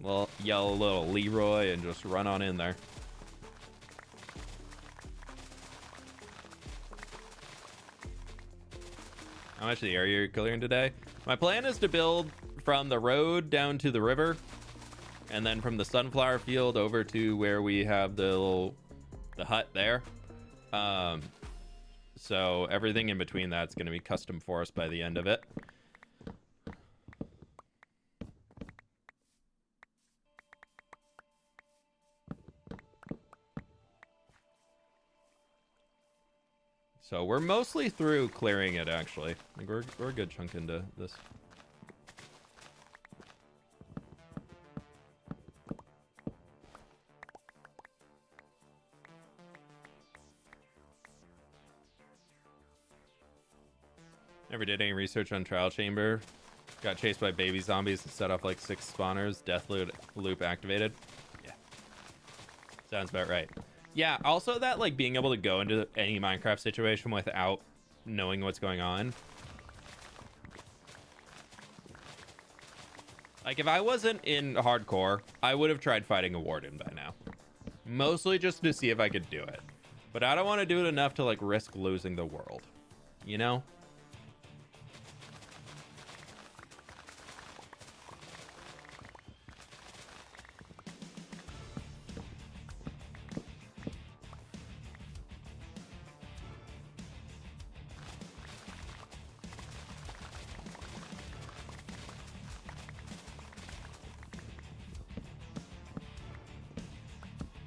[SPEAKER 1] Well, yell a little Leroy and just run on in there. How much of the area are you clearing today? My plan is to build from the road down to the river, and then from the sunflower field over to where we have the hut there. So everything in between that's going to be custom forest by the end of it. So we're mostly through clearing it, actually. Like, we're a good chunk into this. Never did any research on Trial Chamber. Got chased by baby zombies and set off like 6 spawners. Death loop activated. Yeah. Sounds about right. Yeah, also that like being able to go into any Minecraft situation without knowing what's going on. Like if I wasn't in hardcore, I would have tried fighting a warden by now. Mostly just to see if I could do it. But I don't want to do it enough to like risk losing the world, you know?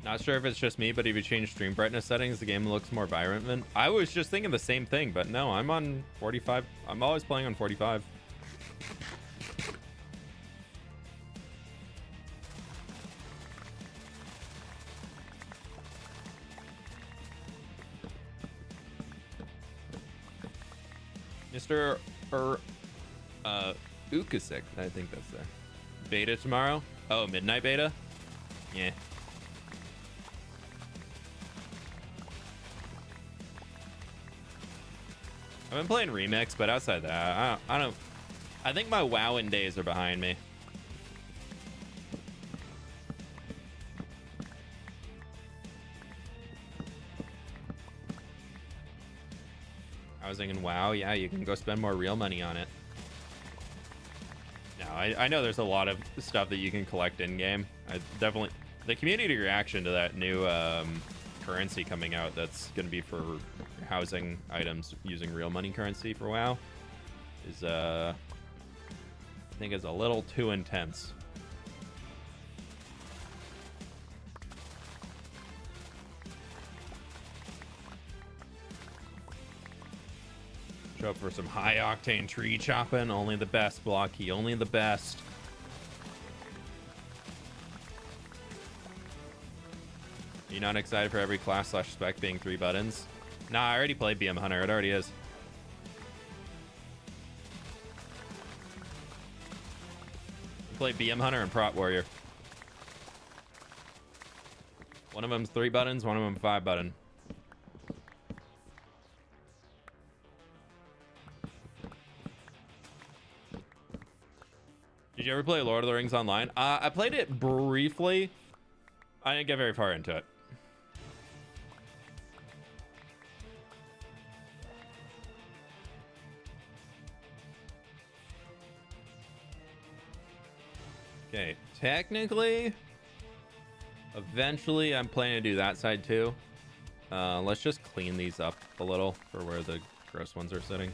[SPEAKER 1] Not sure if it's just me, but if you change stream brightness settings, the game looks more vibrant. I was just thinking the same thing, but no, I'm on 45. I'm always playing on 45. Mr. Ukasik, I think that's there. Beta tomorrow? Oh, midnight beta? Yeah. I've been playing Remix, but outside that, I think my WoWing days are behind me. I was thinking, WoW, yeah, you can go spend more real money on it. No, I know there's a lot of stuff that you can collect in-game. I definitely... The community reaction to that new currency coming out that's going to be for housing items using real money currency for WoW is I think is a little too intense. Show up for some high octane tree chopping. Only the best, Blocky. Only the best. You not excited for every class / spec being 3 buttons? Nah, I already played BM Hunter. It already is. Play BM Hunter and Prot Warrior. One of them's 3 buttons, one of them 5 button. Did you ever play Lord of the Rings online? I played it briefly. I didn't get very far into it. Okay, technically, eventually I'm planning to do that side too. Let's just clean these up a little for where the gross ones are sitting.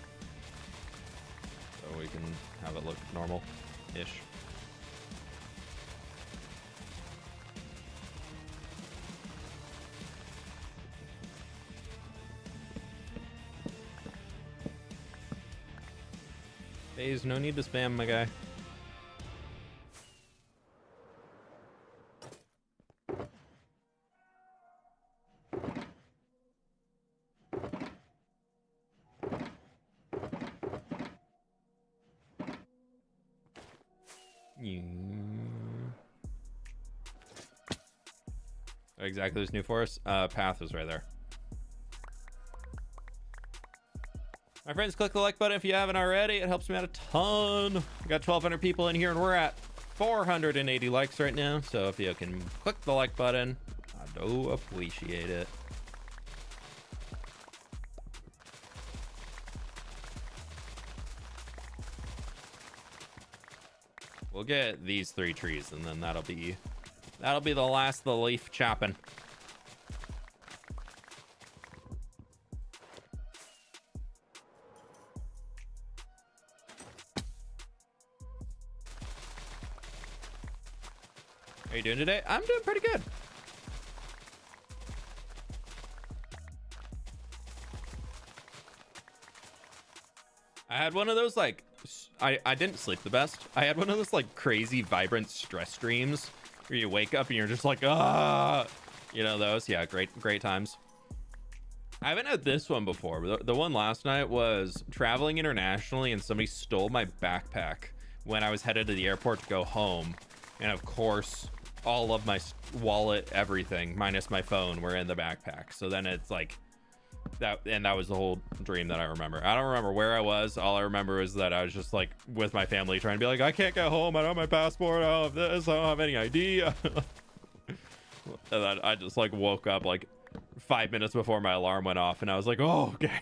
[SPEAKER 1] So we can have it look normal-ish. Phase, no need to spam, my guy. Exactly, there's New Forest. Path is right there. My friends, click the like button if you haven't already. It helps me out a ton. We got 1,200 people in here, and we're at 480 likes right now. So if you can click the like button, I do appreciate it. We'll get these 3 trees, and then that'll be the last of the leaf chopping. How you doing today? I'm doing pretty good. I had one of those like I didn't sleep the best. I had one of those like crazy vibrant stress dreams where you wake up and you're just like, ah, you know those? Yeah, great times. I haven't had this one before. The one last night was traveling internationally and somebody stole my backpack when I was headed to the airport to go home. And of course, all of my wallet, everything minus my phone were in the backpack. So then it's like that, and that was the whole dream that I remember. I don't remember where I was. All I remember is that I was just like with my family trying to be like, I can't get home, I don't have my passport, I don't have this, I don't have any ID. And then I just like woke up like 5 minutes before my alarm went off, and I was like, oh, okay.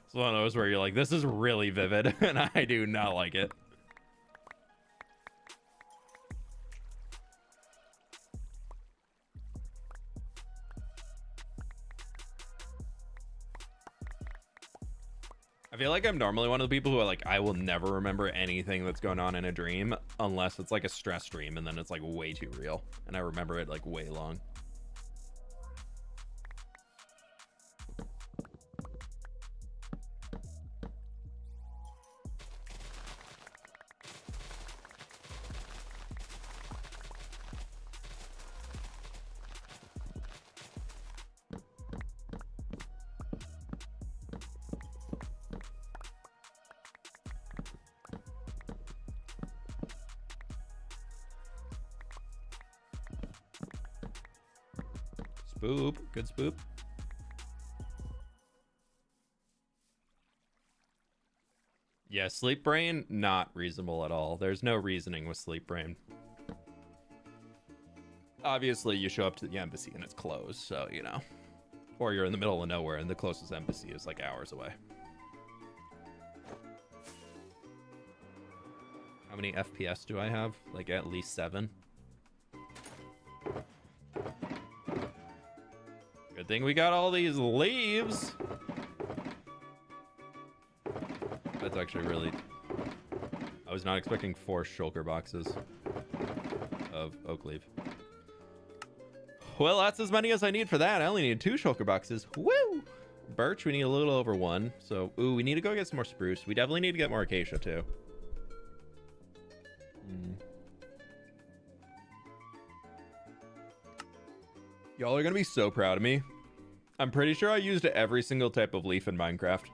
[SPEAKER 1] It's one of those where you're like, this is really vivid and I do not like it. I feel like I'm normally one of the people who are like, I will never remember anything that's going on in a dream unless it's like a stress dream, and then it's like way too real and I remember it like way long. Spoop, good spoop. Yeah, sleep brain, not reasonable at all. There's no reasoning with sleep brain. Obviously, you show up to the embassy and it's closed, so, you know. Or you're in the middle of nowhere and the closest embassy is like hours away. How many FPS do I have? Like at least 7. Good thing we got all these leaves. That's actually really... I was not expecting 4 shulker boxes of oak leaf. Well, that's as many as I need for that. I only need 2 shulker boxes. Woo! Birch, we need a little over 1. So, ooh, we need to go get some more spruce. We definitely need to get more acacia, too. Y'all are gonna be so proud of me. I'm pretty sure I used every single type of leaf in Minecraft.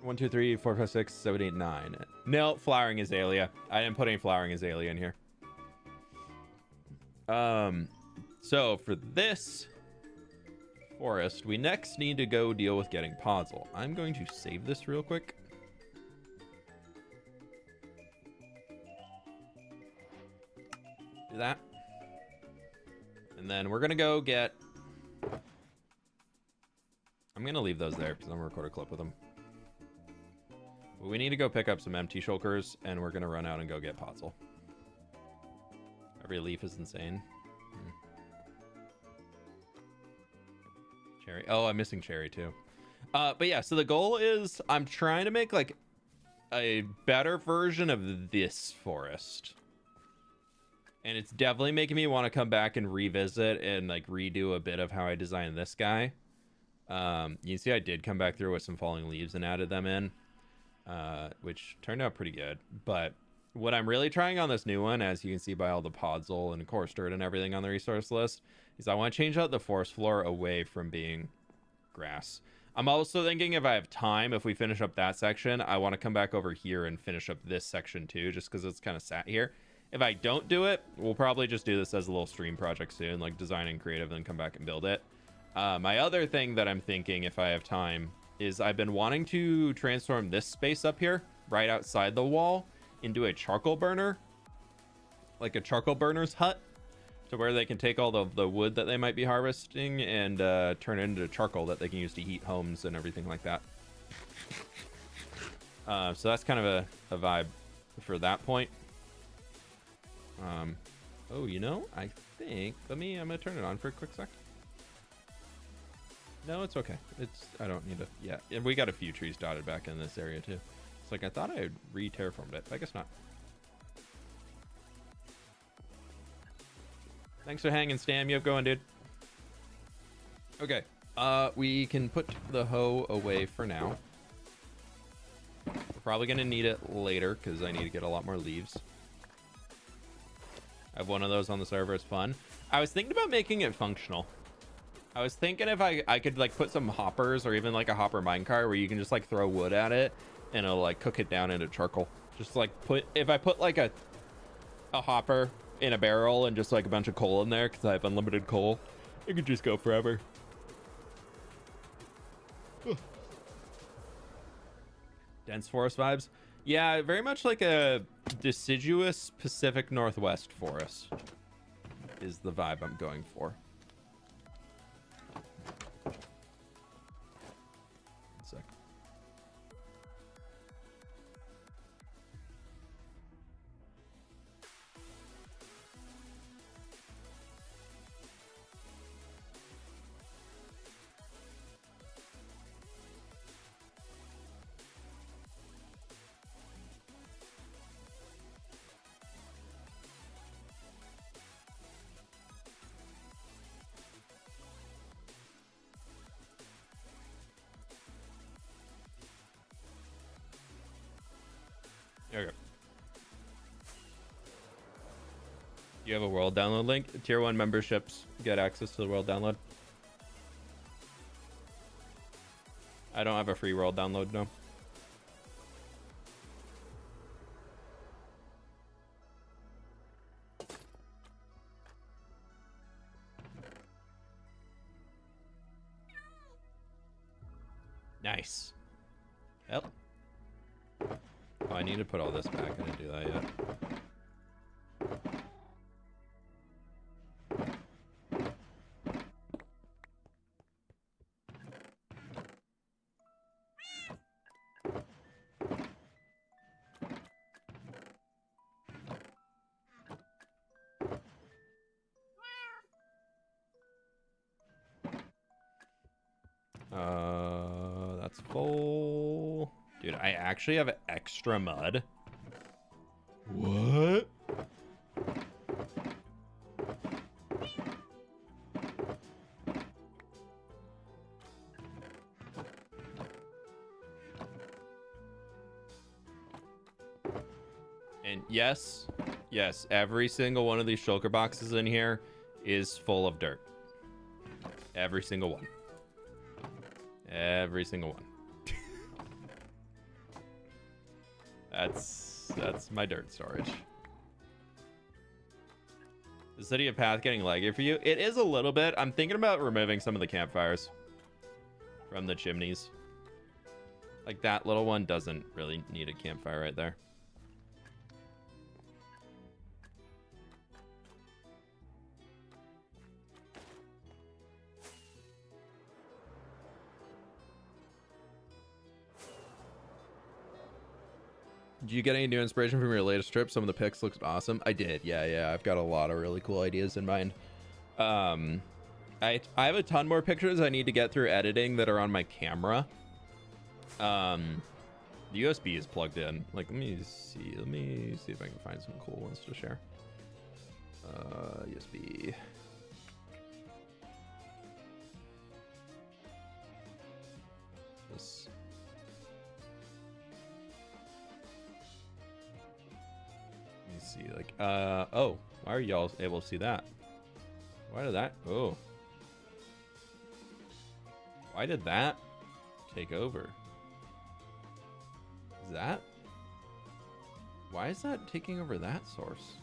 [SPEAKER 1] 1, 2, 3, 4, 5, 6, 7, 8, 9. No, flowering azalea. I didn't put any flowering azalea in here. So for this forest, we next need to go deal with getting podzol. I'm going to save this real quick. Do that. And then we're gonna go get... I'm gonna leave those there because I'm gonna record a clip with them. But we need to go pick up some empty shulkers, and we're gonna run out and go get podzol. Every leaf is insane. Cherry. Oh, I'm missing cherry too. But yeah, so the goal is I'm trying to make like a better version of this forest. And it's definitely making me want to come back and revisit and like redo a bit of how I designed this guy. You can see I did come back through with some falling leaves and added them in, which turned out pretty good. But what I'm really trying on this new one, as you can see by all the podzol and coarse dirt and everything on the resource list, is I want to change out the forest floor away from being grass. I'm also thinking if I have time, if we finish up that section, I want to come back over here and finish up this section too, just because it's kind of sat here. If I don't do it, we'll probably just do this as a little stream project soon, like design and creative, and then come back and build it. My other thing that I'm thinking, if I have time, is I've been wanting to transform this space up here, right outside the wall, into a charcoal burner. Like a charcoal burner's hut, to where they can take all the wood that they might be harvesting and turn it into charcoal that they can use to heat homes and everything like that. So that's kind of a vibe for that point. Oh, you know, I think, I'm gonna turn it on for a quick sec. No, it's okay. I don't need to, yeah. And we got a few trees dotted back in this area too. It's like, I thought I had re-terraformed it, but I guess not. Thanks for hanging, Stam. You have going, dude. Okay, we can put the hoe away for now. We're probably gonna need it later because I need to get a lot more leaves. I have one of those on the server. It's fun. I was thinking about making it functional. I was thinking if I could like put some hoppers or even like a hopper minecart where you can just like throw wood at it and it'll like cook it down into charcoal. Just like if I put like a a hopper in a barrel and just like a bunch of coal in there because I have unlimited coal. It could just go forever. Dense forest vibes. Yeah, very much like a deciduous Pacific Northwest forest is the vibe I'm going for. One sec. Okay. You have a world download link? Tier 1 memberships get access to the world download. I don't have a free world download, no. Nice. Yep. Oh, I need to put all this back. I didn't do that yet. That's full. Dude, I actually have extra mud. What? And yes, every single one of these shulker boxes in here is full of dirt. Every single one. Every single one. That's my dirt storage. The city of Path getting laggy for you? It is a little bit. I'm thinking about removing some of the campfires from the chimneys. Like that little one doesn't really need a campfire right there. Did you get any new inspiration from your latest trip? Some of the pics looked awesome. I did. Yeah. I've got a lot of really cool ideas in mind. I have a ton more pictures I need to get through editing that are on my camera. The USB is plugged in. Like, let me see if I can find some cool ones to share. USB. This. Let me see, like, oh, why are y'all able to see that? Why did that? Oh. Why did that take over? Is that? Why is that taking over that source?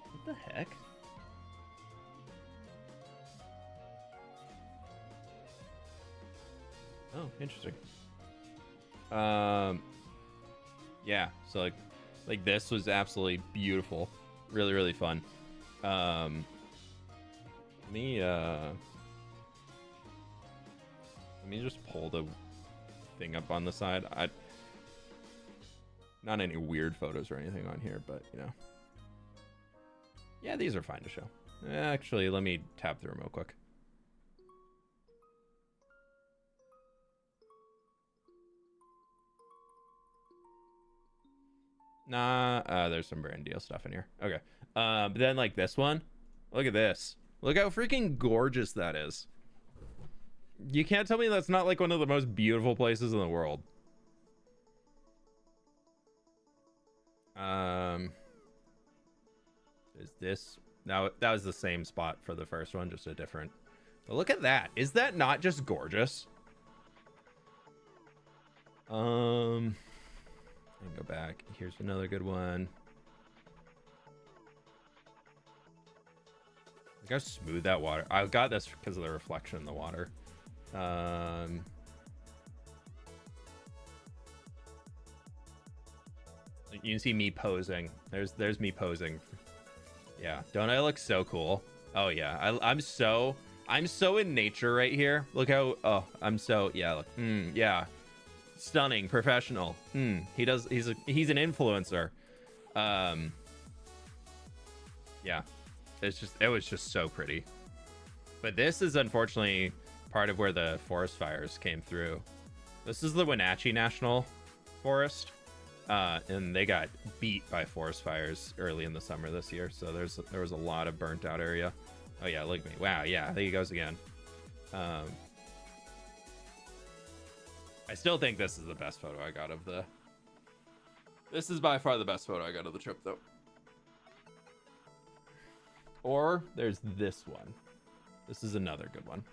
[SPEAKER 1] What the heck? Oh, interesting. Yeah, so like this was absolutely beautiful. Really, really fun. Let me just pull the thing up on the side. Not any weird photos or anything on here, but you know. Yeah, these are fine to show. Actually, let me tab through them real quick. Nah, there's some brand deal stuff in here. Okay. But then like this one, look at this. Look how freaking gorgeous that is. You can't tell me that's not like one of the most beautiful places in the world. Is this now? That was the same spot for the first one, just a different. But look at that. Is that not just gorgeous? I can go back. Here's another good one. Gotta smooth that water. I got this because of the reflection in the water. You can see me posing. There's me posing. Yeah, don't I look so cool? Oh yeah, I'm so in nature right here. Look how I'm so yeah. Look, yeah, stunning, professional. He's an influencer. Yeah, it was just so pretty. But this is unfortunately part of where the forest fires came through. This is the Wenatchee National Forest. And they got beat by forest fires early in the summer this year, so there was a lot of burnt out area. Oh yeah, look at me. Wow, yeah, there he goes again. I still think this is the best photo I got of the... This is by far the best photo I got of the trip, though. Or there's this one. This is another good one.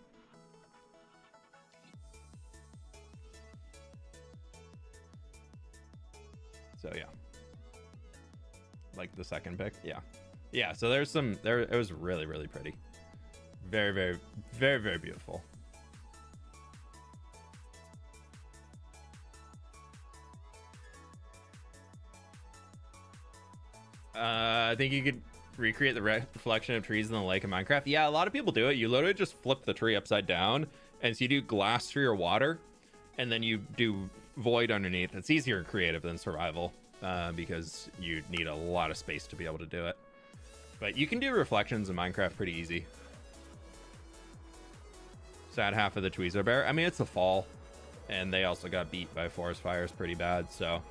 [SPEAKER 1] So yeah, like the second pick. Yeah, so there's some there. It was really pretty. Very beautiful. I think you could recreate the reflection of trees in the lake in Minecraft. Yeah, a lot of people do it. You literally just flip the tree upside down, and so you do glass for your water, and then you do void underneath. It's easier and creative than survival because you need a lot of space to be able to do it. But you can do reflections in Minecraft pretty easy. Sad half of the trees are bare. I mean, it's the fall, and they also got beat by forest fires pretty bad, so...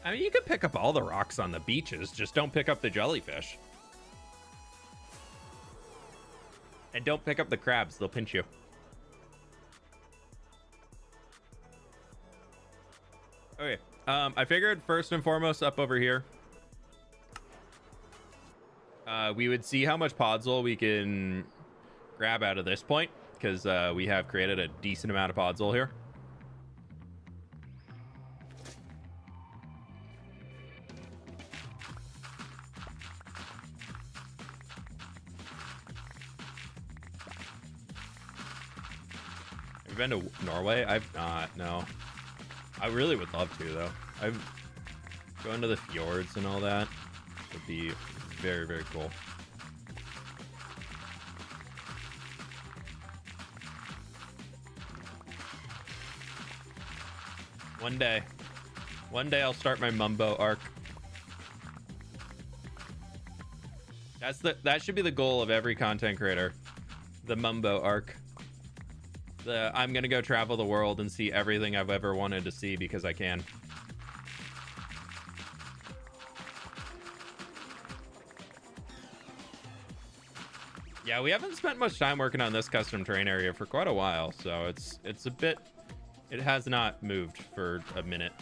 [SPEAKER 1] I mean, you can pick up all the rocks on the beaches, just don't pick up the jellyfish. And don't pick up the crabs, they'll pinch you. Okay, I figured first and foremost up over here, we would see how much podzol we can grab out of this point, because we have created a decent amount of podzol here. Been to Norway? I've not, no. I really would love to though. I've gone to the fjords and all that. Would be very cool. One day I'll start my Mumbo arc. That should be the goal of every content creator. The Mumbo arc. I'm gonna go travel the world and see everything I've ever wanted to see because I can. Yeah, we haven't spent much time working on this custom terrain area for quite a while, so it's a bit... It has not moved for a minute.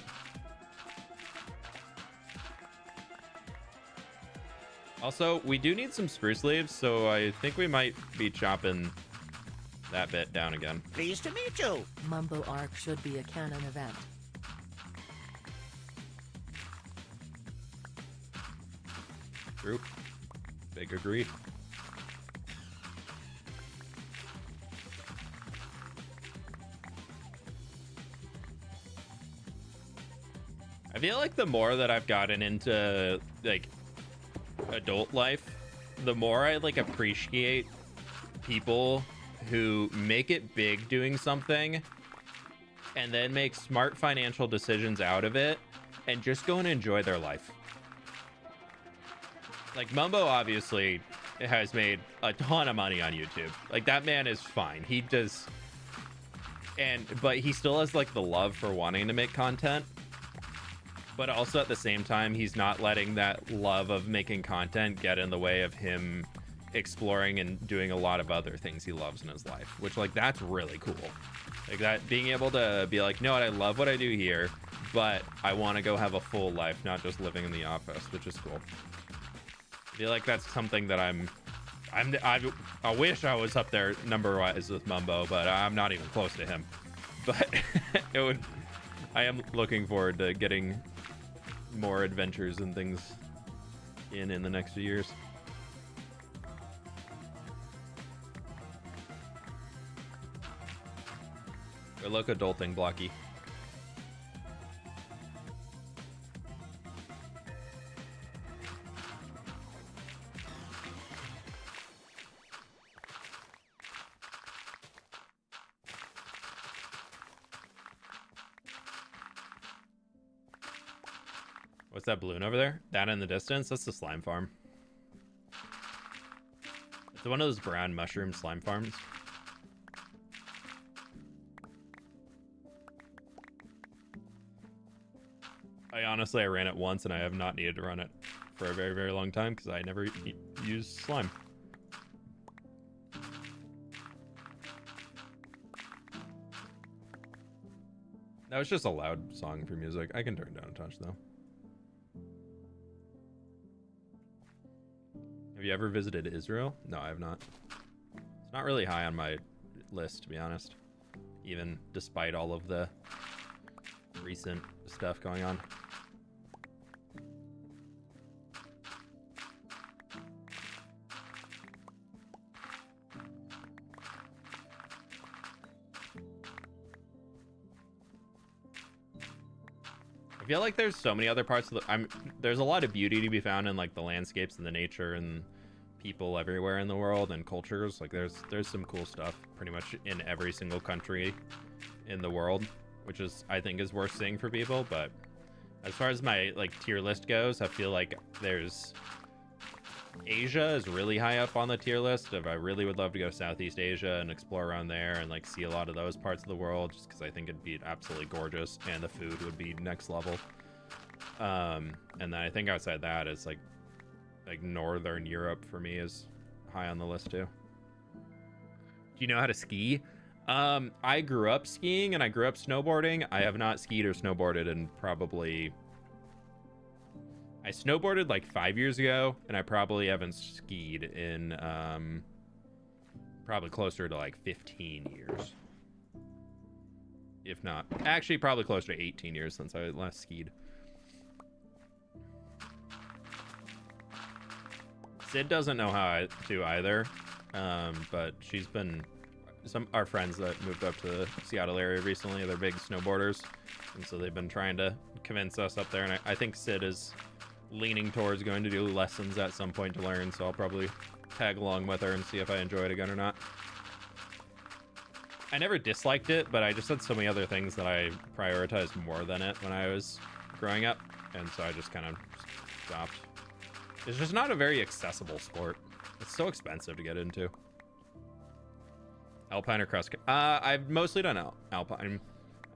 [SPEAKER 1] Also, we do need some spruce leaves, so I think we might be chopping that bit down again.
[SPEAKER 3] Pleased to meet you.
[SPEAKER 2] Mumbo Arc should be a canon event.
[SPEAKER 1] True. Big agree. I feel like the more that I've gotten into like adult life, the more I like appreciate people who make it big doing something and then make smart financial decisions out of it and just go and enjoy their life. Like Mumbo obviously has made a ton of money on YouTube. Like that man is fine. He does, but he still has like the love for wanting to make content. But also at the same time, he's not letting that love of making content get in the way of him exploring and doing a lot of other things he loves in his life, which like that's really cool. Like that, being able to be like, no, I love what I do here, but I want to go have a full life, not just living in the office, which is cool. I feel like that's something that I wish I was up there number wise with Mumbo, but I'm not even close to him. But I am looking forward to getting more adventures and things in the next few years. Good luck adulting, Blocky. What's that balloon over there? That in the distance? That's the slime farm. It's one of those brown mushroom slime farms. I ran it once and I have not needed to run it for a very, very long time because I never use slime. That was just a loud song for music. I can turn it down a touch though. Have you ever visited Israel? No, I have not. It's not really high on my list, to be honest. Even despite all of the recent stuff going on. I feel like there's so many other parts of the there's a lot of beauty to be found in like the landscapes and the nature and people everywhere in the world and cultures. Like there's some cool stuff pretty much in every single country in the world, which is I think is worth seeing for people. But as far as my like tier list goes, I feel like there's Asia is really high up on the tier list of I really would love to go to Southeast Asia and explore around there and like see a lot of those parts of the world just because I think it'd be absolutely gorgeous and the food would be next level. And then I think outside that is like Northern Europe for me is high on the list too. Do you know how to ski? I grew up skiing and I grew up snowboarding. I have not skied or snowboarded in probably... I snowboarded like 5 years ago, and I probably haven't skied in probably closer to like 15 years. If not, actually probably closer to 18 years since I last skied. Sid doesn't know how to either, but she's been... our friends that moved up to the Seattle area recently, they're big snowboarders, and so they've been trying to convince us up there, and I think Sid is leaning towards going to do lessons at some point to learn, so I'll probably tag along with her and see if I enjoy it again or not. I never disliked it, but I just had so many other things that I prioritized more than it when I was growing up, and so I just kind of stopped. It's just not a very accessible sport. It's so expensive to get into. Alpine or cross? I've mostly done alpine.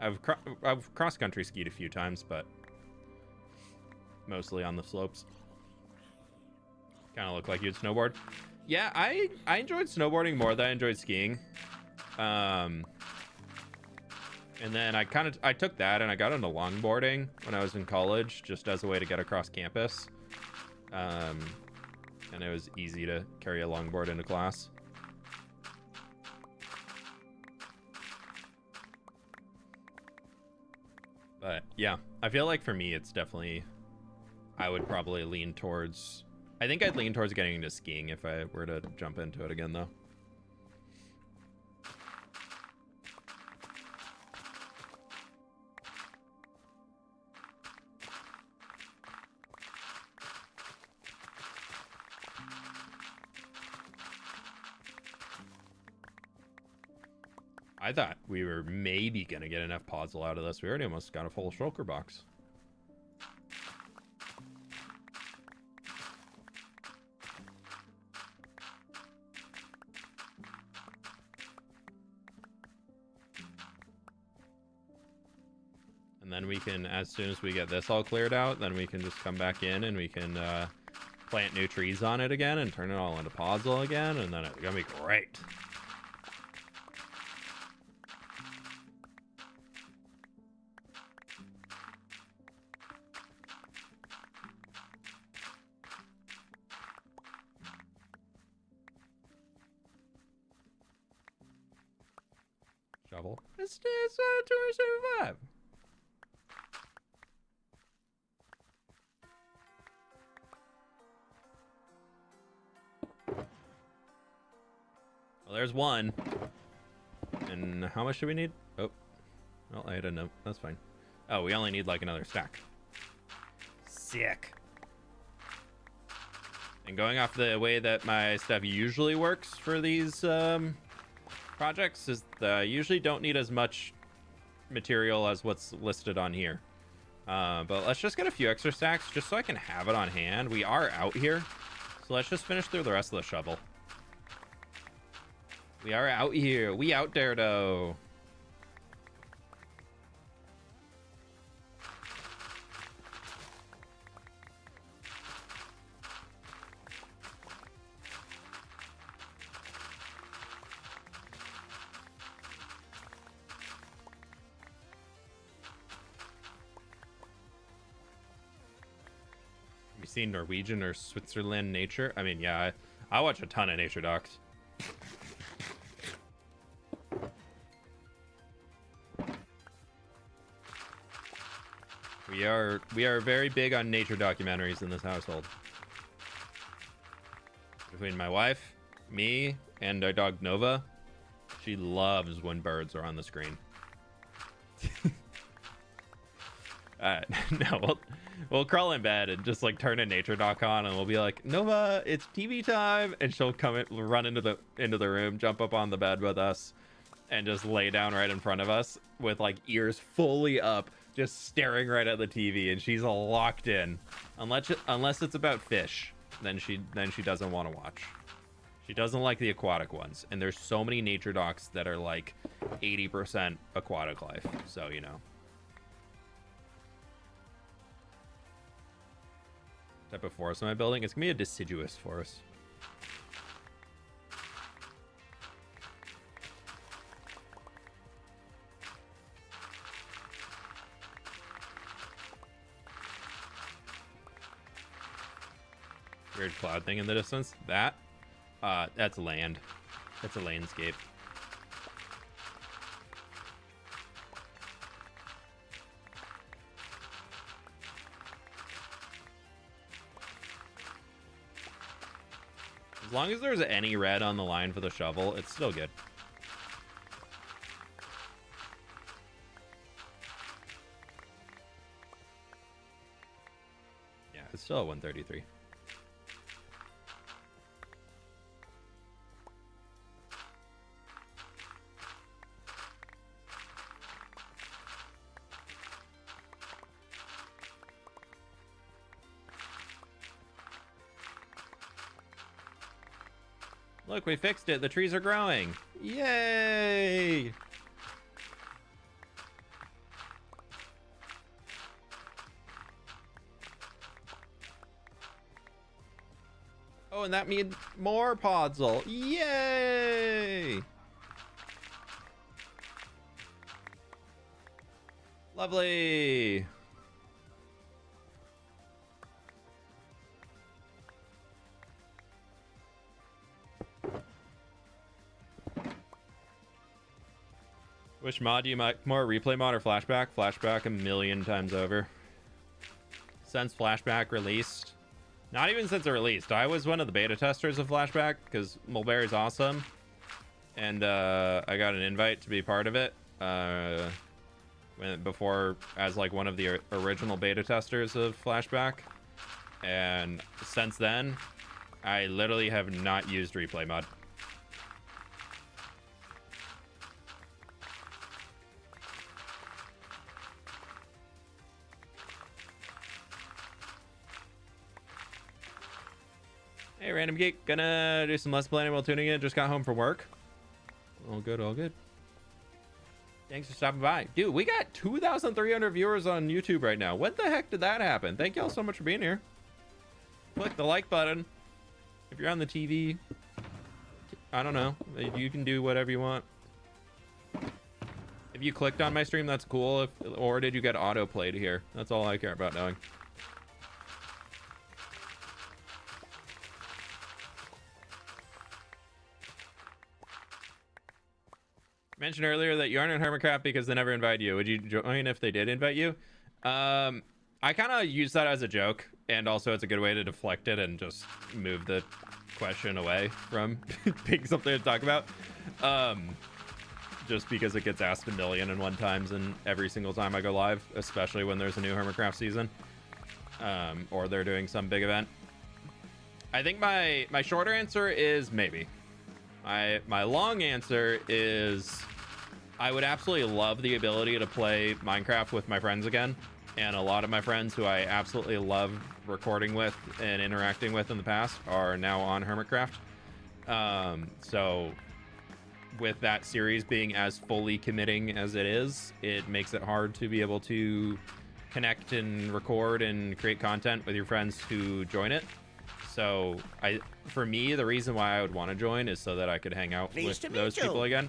[SPEAKER 1] I've cross country skied a few times, but mostly on the slopes. Kind of look like you'd snowboard. Yeah, I enjoyed snowboarding more than I enjoyed skiing. And then I took that and I got into longboarding when I was in college, just as a way to get across campus. And it was easy to carry a longboard into class. But yeah, I feel like for me, it's definitely, I would probably lean towards, I think I'd lean towards getting into skiing if I were to jump into it again, though. I thought we were maybe going to get enough puzzle out of this. We already almost got a full shulker box. And then we can, as soon as we get this all cleared out, then we can just come back in and we can plant new trees on it again and turn it all into puzzle again. And then it's going to be great. Shovel. It's 275. there's one. And how much do we need? Oh, well, I had a note. That's fine. Oh, we only need like another stack. Sick. And going off the way that my stuff usually works for these projects is that I usually don't need as much material as what's listed on here. But let's just get a few extra stacks just so I can have it on hand. We are out here, so let's just finish through the rest of the shovel. We are out here. We out there, though. Seen Norwegian or Switzerland nature? I mean, yeah, I watch a ton of nature docs. We are very big on nature documentaries in this household. Between my wife, me, and our dog Nova, she loves when birds are on the screen. No, we'll crawl in bed and just like turn a nature doc on, and we'll be like, Nova, it's TV time, and she'll run into the room, jump up on the bed with us, and just lay down right in front of us with like ears fully up, just staring right at the TV, and she's locked in. Unless it's about fish, then she doesn't want to watch. She doesn't like the aquatic ones, and there's so many nature docs that are like 80% aquatic life, so you know. Type of forest am I building? It's gonna be a deciduous forest. Weird cloud thing in the distance. That's land. That's a landscape. As long as there's any red on the line for the shovel, it's still good. Yeah, it's still at 133. Look, we fixed it. The trees are growing. Yay! Oh, and that means more podzol. Yay! Lovely. Which mod do you like more, replay mod or flashback? Flashback a million times over. Since flashback released, not even since it released. I was one of the beta testers of flashback because Mulberry's awesome, and I got an invite to be part of it before as like one of the original beta testers of flashback, and since then, I literally have not used replay mod. Hey, Random Geek, gonna do some less planning while tuning in. Just got home from work. All good, all good. Thanks for stopping by. Dude, we got 2,300 viewers on YouTube right now. What the heck did that happen? Thank y'all so much for being here. Click the like button. If you're on the TV, I don't know. You can do whatever you want. If you clicked on my stream, that's cool. Or did you get auto-played here? That's all I care about knowing. Mentioned earlier that you aren't in Hermitcraft because they never invited you. Would you join if they did invite you? I kind of use that as a joke, and also it's a good way to deflect it and just move the question away from picking something to talk about. Just because it gets asked 1,000,001 times and every single time I go live, especially when there's a new Hermitcraft season, or they're doing some big event. I think my shorter answer is maybe. My long answer is I would absolutely love the ability to play Minecraft with my friends again. And a lot of my friends who I absolutely love recording with and interacting with in the past are now on Hermitcraft. So with that series being as fully committing as it is, it makes it hard to be able to connect and record and create content with your friends who join it. So for me, the reason why I would want to join is so that I could hang out with those people again.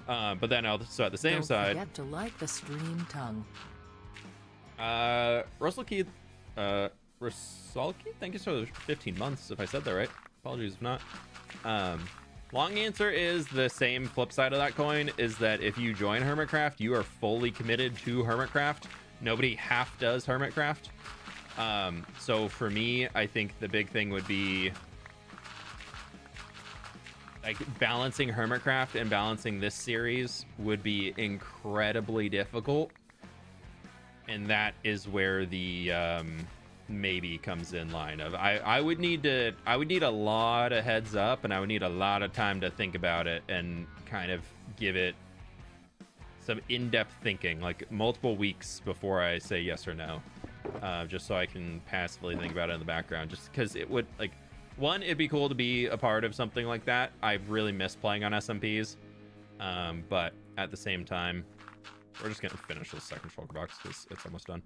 [SPEAKER 1] But then also at the same side,
[SPEAKER 2] don't forget to like the stream tongue.
[SPEAKER 1] Rusalki, thank you for the 15 months, if I said that right. Apologies if not. Long answer is the same flip side of that coin, is that if you join Hermitcraft, you are fully committed to Hermitcraft. Nobody half does Hermitcraft. So for me, I think the big thing would be like balancing Hermitcraft and balancing this series would be incredibly difficult. And that is where the maybe comes in line of I would need a lot of heads up, and I would need a lot of time to think about it and kind of give it some in-depth thinking, like multiple weeks before I say yes or no, just so I can passively think about it in the background, just because it would, like, one, it'd be cool to be a part of something like that. I really miss playing on SMPs, but at the same time, we're just gonna finish this second shulker box because it's almost done.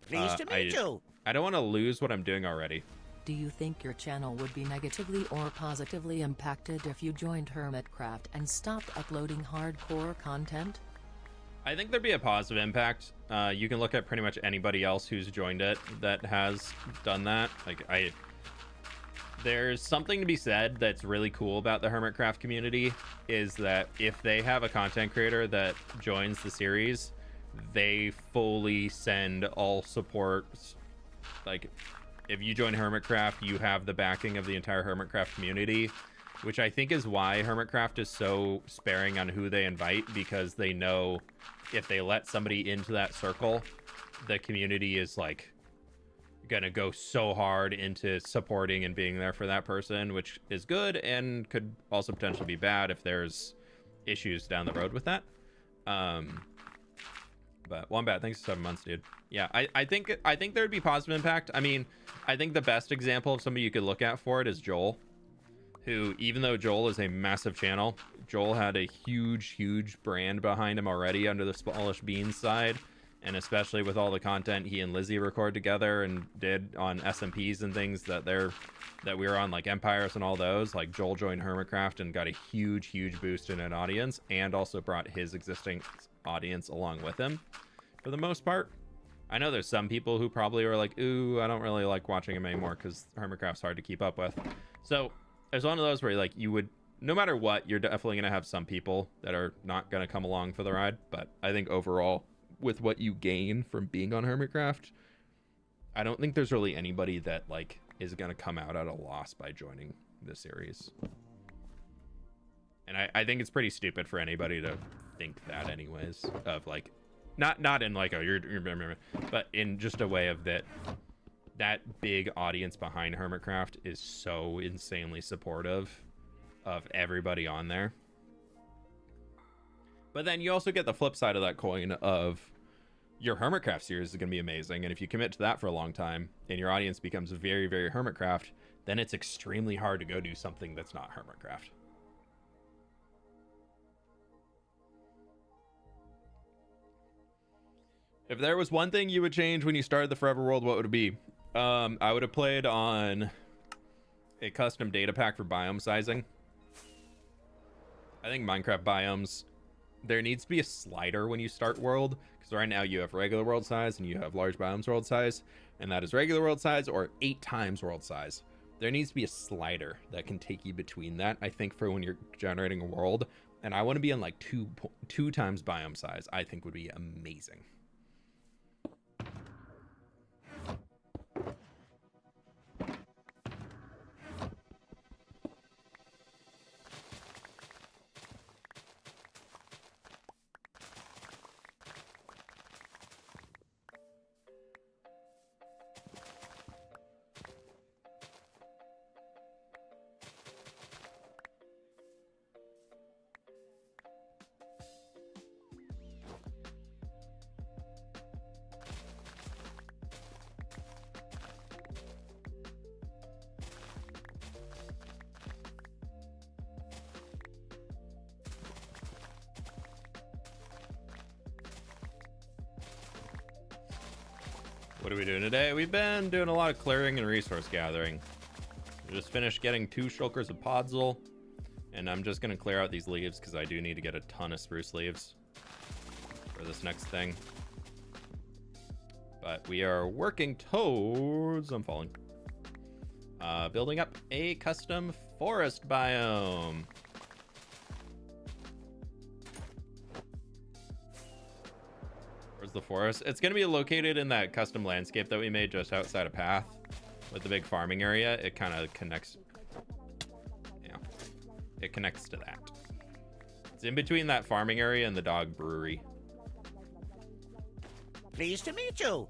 [SPEAKER 3] Pleased to meet you.
[SPEAKER 1] I don't want to lose what I'm doing already.
[SPEAKER 2] Do you think your channel would be negatively or positively impacted if you joined Hermitcraft and stopped uploading hardcore content?
[SPEAKER 1] I think there'd be a positive impact. You can look at pretty much anybody else who's joined it that has done that. Like, there's something to be said that's really cool about the Hermitcraft community, is that if they have a content creator that joins the series, they fully send all support. Like, if you join Hermitcraft, you have the backing of the entire Hermitcraft community, which I think is why Hermitcraft is so sparing on who they invite, because they know if they let somebody into that circle, the community is like gonna go so hard into supporting and being there for that person, which is good and could also potentially be bad if there's issues down the road with that. But Wombat, thanks for 7 months, dude. Yeah, I think there'd be positive impact. I mean, I think the best example of somebody you could look at for it is Joel, who, even though Joel is a massive channel, Joel had a huge brand behind him already under the Smallish Beans side. And especially with all the content he and Lizzie record together and did on SMPs and things that we were on, like Empires and all those, like Joel joined Hermitcraft and got a huge boost in an audience, and also brought his existing audience along with him for the most part. I know there's some people who probably are like, ooh, I don't really like watching him anymore because Hermitcraft's hard to keep up with. So there's one of those where like you would, no matter what, you're definitely going to have some people that are not going to come along for the ride. But I think overall, with what you gain from being on Hermitcraft, I don't think there's really anybody that like is going to come out at a loss by joining the series. And I think it's pretty stupid for anybody to think that anyways, of like, not in like, oh, you're but in just a way of that big audience behind Hermitcraft is so insanely supportive of everybody on there. But then you also get the flip side of that coin of your Hermitcraft series is going to be amazing. And if you commit to that for a long time and your audience becomes very Hermitcraft, then it's extremely hard to go do something that's not Hermitcraft. If there was one thing you would change when you started the Forever World, what would it be? I would have played on a custom data pack for biome sizing. I think Minecraft biomes, there needs to be a slider when you start world, because right now you have regular world size and you have large biomes world size, and that is regular world size or 8 times world size. There needs to be a slider that can take you between that, I think, for when you're generating a world. And I want to be on like 2 times biome size. I think would be amazing. What are we doing today? We've been doing a lot of clearing and resource gathering. We just finished getting 2 shulkers of podzol, and I'm just gonna clear out these leaves because I do need to get a ton of spruce leaves for this next thing. But we are working towards, I'm falling, building up a custom forest biome. Where's the forest? It's going to be located in that custom landscape that we made just outside of Path with the big farming area. It kind of connects, yeah, it connects to that. It's in between that farming area and the dog brewery.
[SPEAKER 3] Pleased to meet you.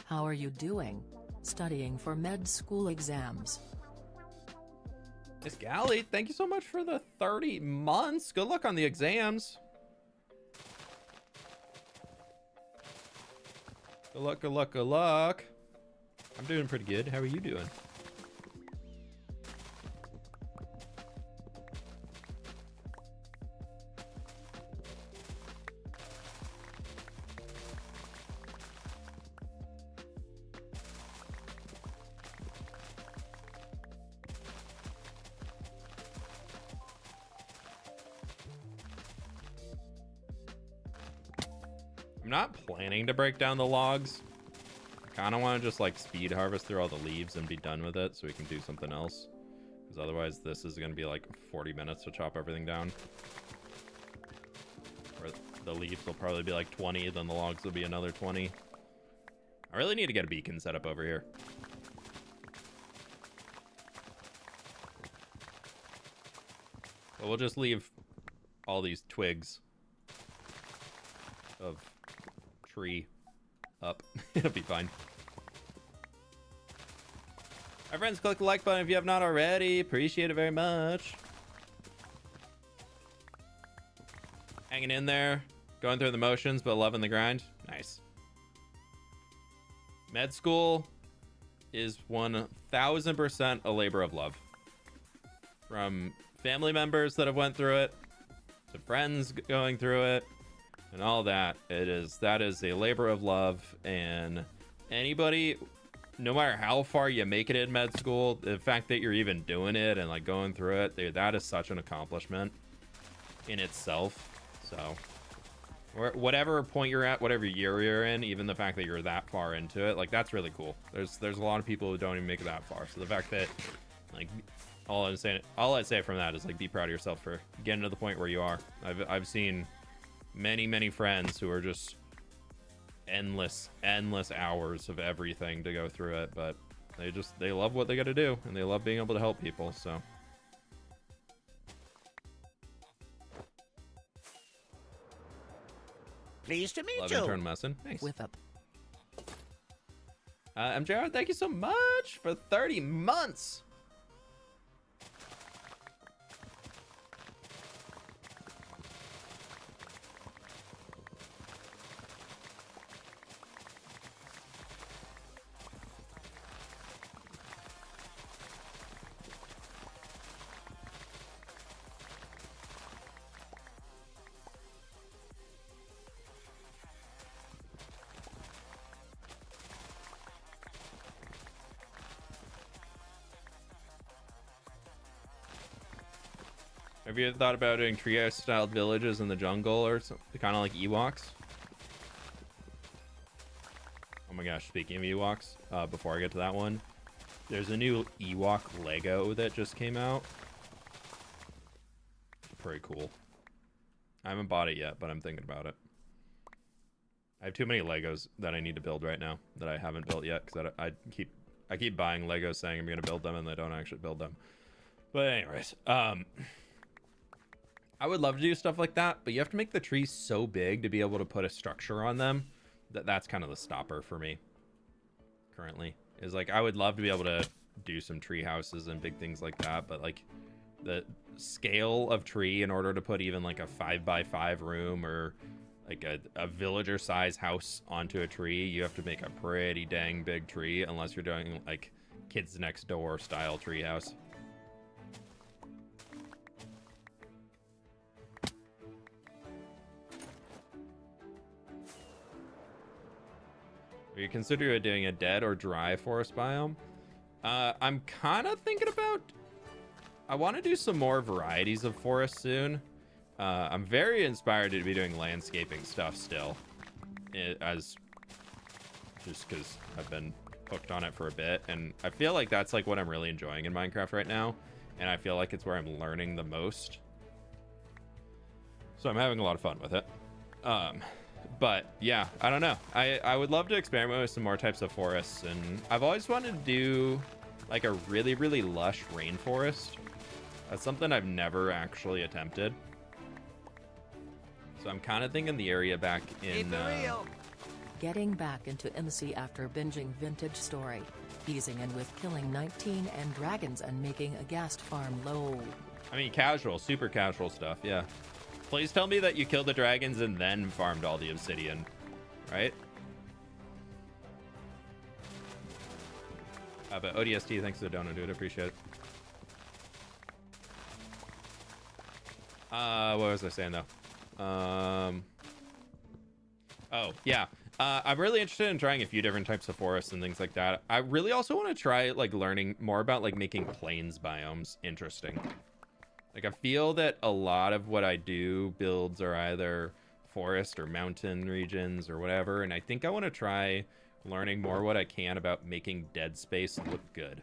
[SPEAKER 2] How are you doing? Studying for med school exams.
[SPEAKER 1] Miss Galley, thank you so much for the 30 months. Good luck on the exams. Good luck, good luck, good luck. I'm doing pretty good. How are you doing? I'm not planning to break down the logs. I kind of want to just like speed harvest through all the leaves and be done with it so we can do something else. Because otherwise this is going to be like 40 minutes to chop everything down. Or the leaves will probably be like 20, then the logs will be another 20. I really need to get a beacon set up over here. But we'll just leave all these twigs of tree up. It'll be fine. My friends, click the like button if you have not already. Appreciate it very much. Hanging in there, going through the motions, but loving the grind. Nice. Med school is 1000% a labor of love. From family members that have went through it, to friends going through it, and all that. That is a labor of love, and anybody, no matter how far you make it in med school, the fact that you're even doing it and like going through it, dude, that is such an accomplishment in itself. So whatever point you're at, whatever year you're in, even the fact that you're that far into it, like that's really cool. There's a lot of people who don't even make it that far. So the fact that like all I'd say from that is like be proud of yourself for getting to the point where you are. I've seen many friends who are just endless hours of everything to go through it, but they love what they got to do, and they love being able to help people. So
[SPEAKER 3] Pleased to meet
[SPEAKER 1] love
[SPEAKER 3] you.
[SPEAKER 1] intern messin. Nice.
[SPEAKER 2] With up.
[SPEAKER 1] MJR, thank you so much for 30 months. Have you ever thought about doing trio-styled villages in the jungle or something, kind of like Ewoks? Oh my gosh, speaking of Ewoks, before I get to that one, there's a new Ewok Lego that just came out. Pretty cool. I haven't bought it yet, but I'm thinking about it. I have too many Legos that I need to build right now that I haven't built yet, because I keep buying Legos saying I'm going to build them, and I don't actually build them. But anyways, I would love to do stuff like that, but you have to make the trees so big to be able to put a structure on them that's kind of the stopper for me currently. Is like I would love to be able to do some tree houses and big things like that, but like the scale of tree in order to put even like a 5x5 room or like a villager size house onto a tree, you have to make a pretty dang big tree unless you're doing like kids next door style tree house. Are you considering doing a dead or dry forest biome? I'm kind of thinking about... I want to do some more varieties of forest soon. I'm very inspired to be doing landscaping stuff still. Just because I've been hooked on it for a bit. And I feel like that's like what I'm really enjoying in Minecraft right now. And I feel like it's where I'm learning the most. So I'm having a lot of fun with it. But yeah, I don't know. I would love to experiment with some more types of forests, and I've always wanted to do like a really, really lush rainforest. That's something I've never actually attempted. So I'm kind of thinking the area back in...
[SPEAKER 2] Getting back into MC after binging Vintage Story. Easing in with killing 19 end dragons and making a ghast farm lol.
[SPEAKER 1] I mean, casual, super casual stuff, yeah. Please tell me that you killed the dragons and then farmed all the obsidian, right? But ODST, thanks for the donut, dude. I appreciate it. What was I saying, though? Oh, yeah. I'm really interested in trying a few different types of forests and things like that. I really also want to try, like, learning more about, like, making plains biomes interesting. Like, I feel that a lot of what I do builds are either forest or mountain regions or whatever, and I think I want to try learning more what I can about making dead space look good.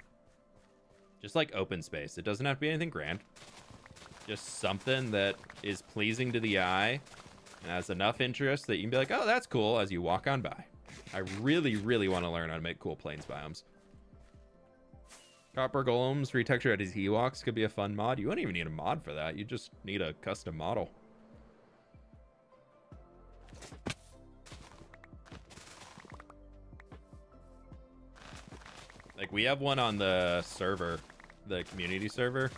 [SPEAKER 1] Just like open space. It doesn't have to be anything grand. Just something that is pleasing to the eye and has enough interest that you can be like, oh, that's cool, as you walk on by. I really, really want to learn how to make cool plains biomes. Copper golems retexture at his Ewoks could be a fun mod. You wouldn't even need a mod for that. You just need a custom model. Like, we have one on the server, the community server,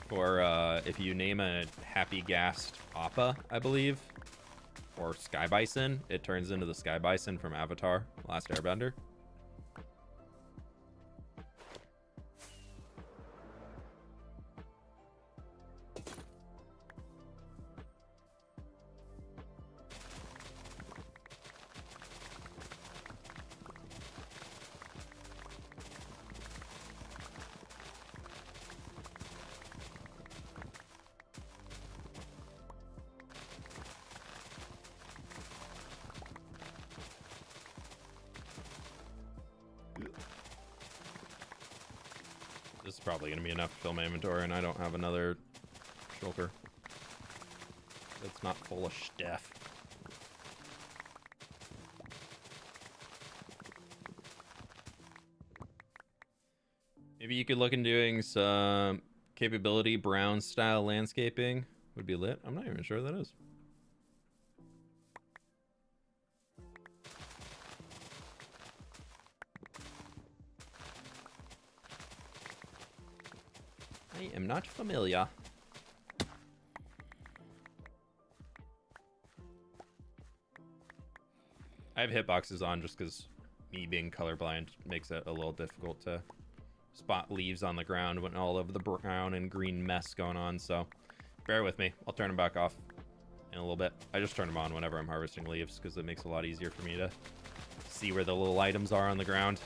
[SPEAKER 1] for if you name a Happy Ghast Appa, I believe, or Sky Bison, it turns into the Sky Bison from Avatar: Last Airbender. This is probably gonna be enough to fill my inventory, and I don't have another shulker that's not full of stuff. Maybe you could look into doing some capability brown style landscaping. Would be lit. I'm not even sure what that is. I am not familiar. I have hitboxes on just because me being colorblind makes it a little difficult to spot leaves on the ground when all of the brown and green mess going on, so bear with me. I'll turn them back off in a little bit. I just turn them on whenever I'm harvesting leaves because it makes it a lot easier for me to see where the little items are on the ground.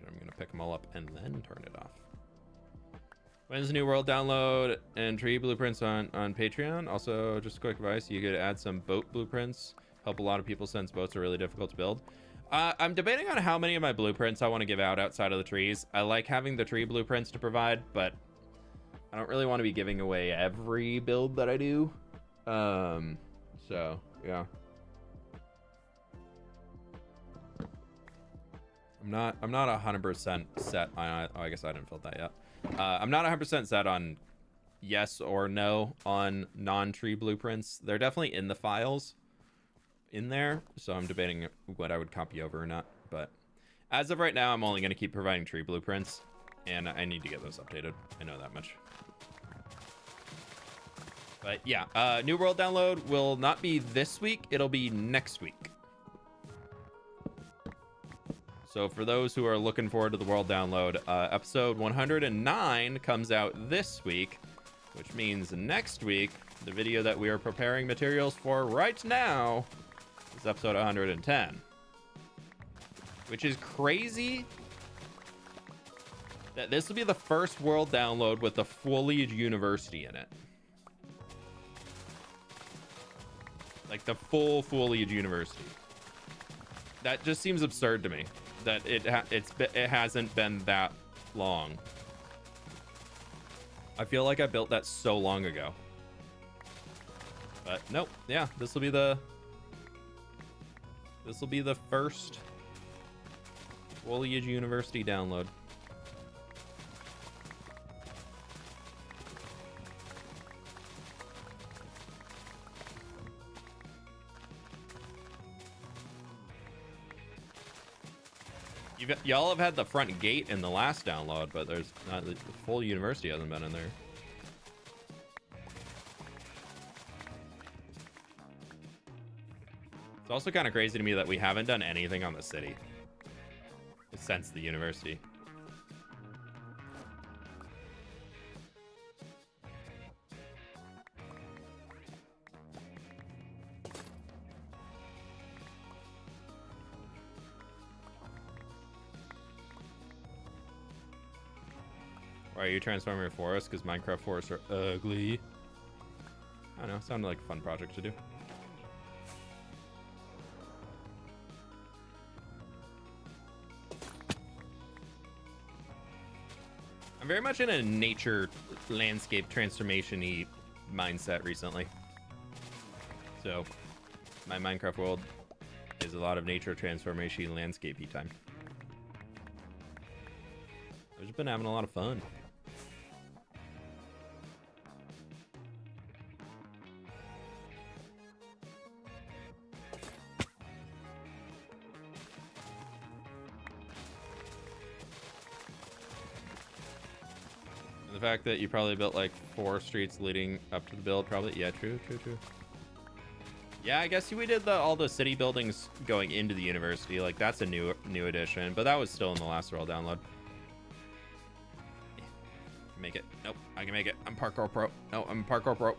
[SPEAKER 1] I'm gonna pick them all up and then turn it off. When's the New World download and tree blueprints on Patreon? Also, just a quick advice, you could add some boat blueprints. Help a lot of people since boats are really difficult to build. I'm debating on how many of my blueprints I want to give out outside of the trees. I like having the tree blueprints to provide, but I don't really want to be giving away every build that I do. So, yeah. I'm not 100% set on, oh, I guess I didn't fill that yet. I'm not 100% set on yes or no on non-tree blueprints. They're definitely in the files in there, so I'm debating what I would copy over or not. But as of right now, I'm only going to keep providing tree blueprints, and I need to get those updated. I know that much. But yeah, New World download will not be this week. It'll be next week. So for those who are looking forward to the world download, episode 109 comes out this week, which means next week, the video that we are preparing materials for right now is episode 110. Which is crazy that this will be the first world download with the Foliage University in it. Like the full Foliage University. That just seems absurd to me. That it hasn't been that long. I feel like I built that so long ago. But nope, yeah, this will be the first Foliage University download. Y'all have had the front gate in the last download, but there's not, the full university hasn't been in there. It's also kind of crazy to me that we haven't done anything on the city since the university. Why are you transforming your forest? Because Minecraft forests are ugly. I don't know, sounded like a fun project to do. I'm very much in a nature landscape transformation-y mindset recently. So my Minecraft world is a lot of nature transformation landscape-y time. I've just been having a lot of fun. The fact that you probably built like 4 streets leading up to the build, probably. Yeah, true. Yeah, I guess we did all the city buildings going into the university. Like that's a new addition, but that was still in the last world download. Make it. Nope, I can make it. I'm parkour pro. No, I'm parkour pro.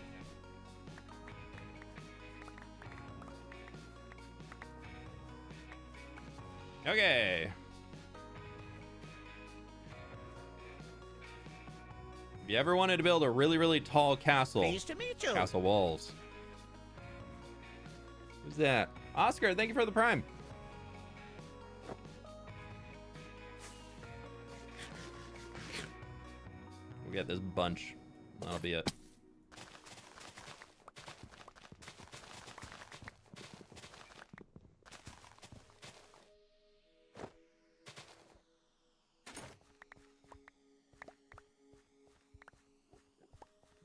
[SPEAKER 1] Okay. If you ever wanted to build a really, really tall castle,
[SPEAKER 3] Pleased to meet you.
[SPEAKER 1] castle walls. Who's that? Oscar, thank you for the prime. We'll get this bunch. That'll be it.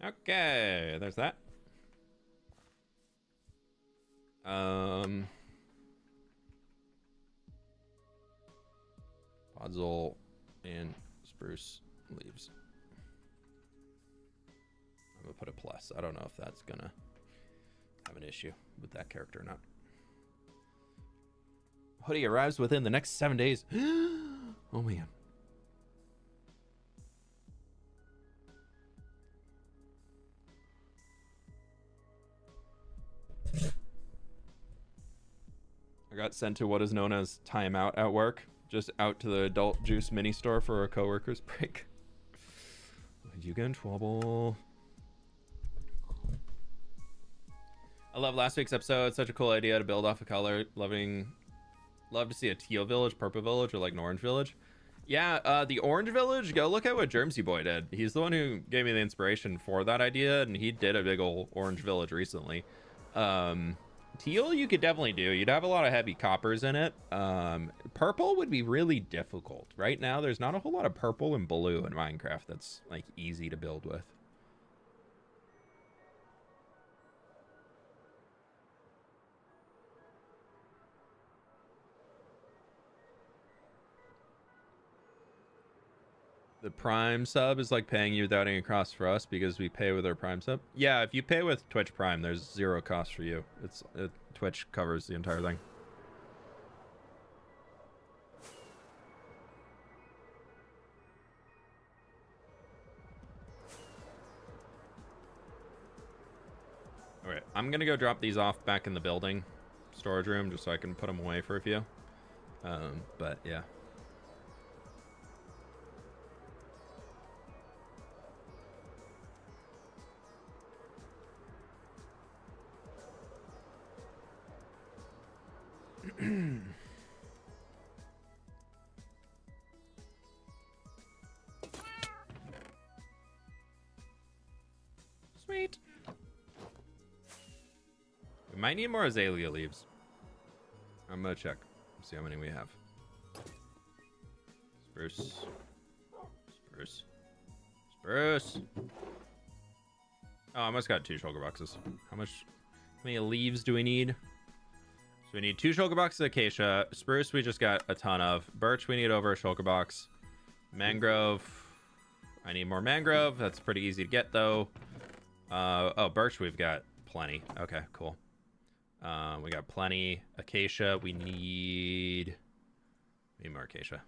[SPEAKER 1] Okay, there's that. Podzol and spruce leaves. I'm gonna put a plus. I don't know if that's gonna have an issue with that character or not. Hoodie arrives within the next 7 days. Oh man. I got sent to what is known as timeout at work. Just out to the adult juice mini store for a coworker's break. You get in trouble. I love last week's episode. Such a cool idea to build off a color. Love to see a teal village, purple village, or like an orange village. Yeah, the orange village, go look at what Germsy Boy did. He's the one who gave me the inspiration for that idea, and he did a big old orange village recently. Teal you could definitely do. You'd have a lot of heavy coppers in it. Purple would be really difficult. Right now, there's not a whole lot of purple and blue in Minecraft that's like easy to build with. The Prime sub is like paying you without any cost for us because we pay with our Prime sub. Yeah, if you pay with Twitch Prime, there's 0 cost for you. Twitch covers the entire thing. All right, I'm gonna go drop these off back in the building storage room just so I can put them away for a few. But yeah. Sweet. We might need more azalea leaves. I'm gonna check. See how many we have. Spruce. Spruce. Spruce. Oh, I almost got 2 shulker boxes. How many leaves do we need? So we need 2 shulker boxes of acacia. Spruce we just got a ton of. Birch we need over a shulker box. Mangrove. I need more mangrove. That's pretty easy to get though. Oh, birch we've got plenty. Okay, cool. We got plenty. Acacia, we need more acacia.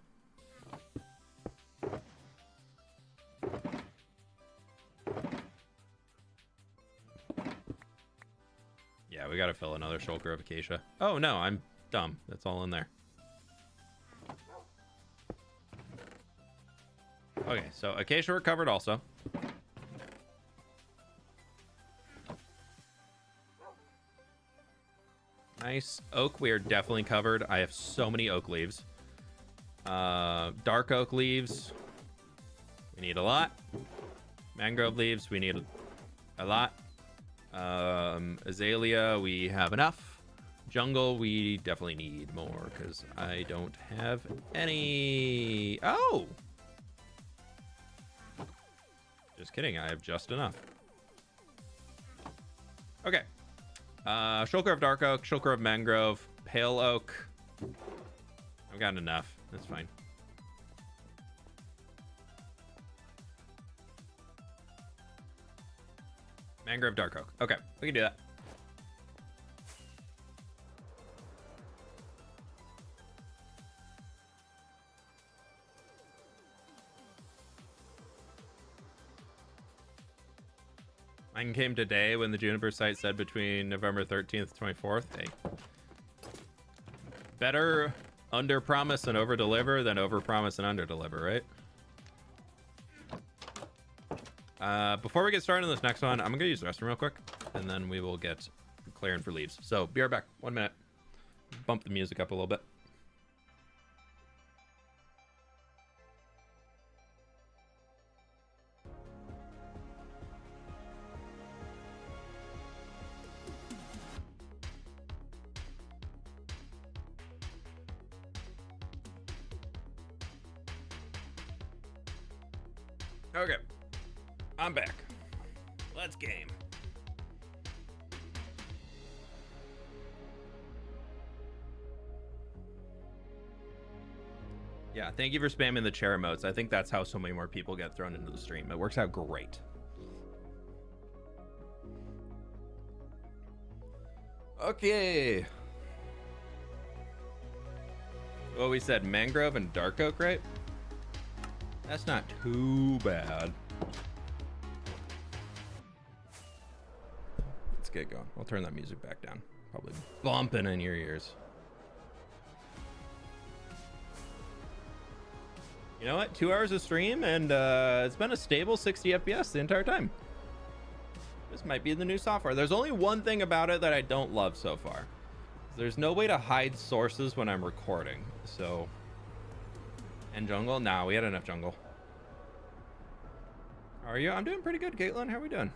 [SPEAKER 1] Yeah, we gotta fill another shulker of acacia. Oh no, I'm dumb. That's all in there. Okay, so acacia we're covered also. Nice. Oak, we are definitely covered. I have so many oak leaves. Dark oak leaves, we need a lot. Mangrove leaves, we need a lot. Azalea, we have enough. Jungle, we definitely need more because I don't have any. Oh! Just kidding, I have just enough. Okay. Shulker of dark oak, shulker of mangrove, pale oak. I've got enough. That's fine. Mangrove dark oak. Okay, we can do that. Mine came today when the Juniper site said between November 13th and 24th. Hey. Better under promise and over deliver than over promise and under deliver, right? Before we get started on this next one, I'm gonna use the restroom real quick and then we will get clearing for leaves. So be right back. 1 minute. Bump the music up a little bit. Okay, I'm back. Let's game. Yeah, thank you for spamming the chair emotes. I think that's how so many more people get thrown into the stream. It works out great. Okay. Well, we said mangrove and dark oak, right? That's not too bad. Let's get going. I'll turn that music back down. Probably bumping in your ears. You know what? 2 hours of stream and it's been a stable 60 FPS the entire time. This might be the new software. There's only one thing about it that I don't love so far. There's no way to hide sources when I'm recording. So... And jungle? Nah, we had enough jungle. How are you? I'm doing pretty good, Caitlin. How are we doing?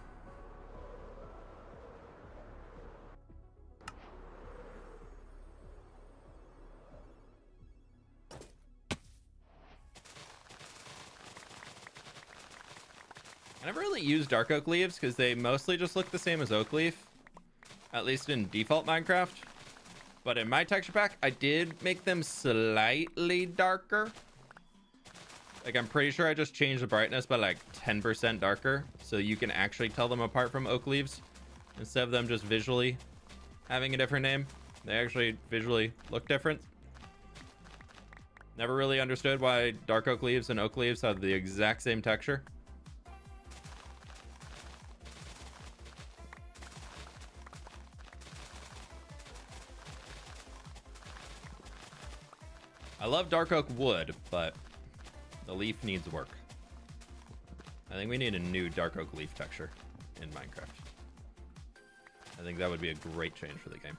[SPEAKER 1] I never really use dark oak leaves because they mostly just look the same as oak leaf. At least in default Minecraft. But in my texture pack, I did make them slightly darker. Like, I'm pretty sure I just changed the brightness by like 10% darker. So you can actually tell them apart from oak leaves. Instead of them just visually having a different name. They actually visually look different. Never really understood why dark oak leaves and oak leaves have the exact same texture. I love dark oak wood, but the leaf needs work. I think we need a new dark oak leaf texture in Minecraft. I think that would be a great change for the game.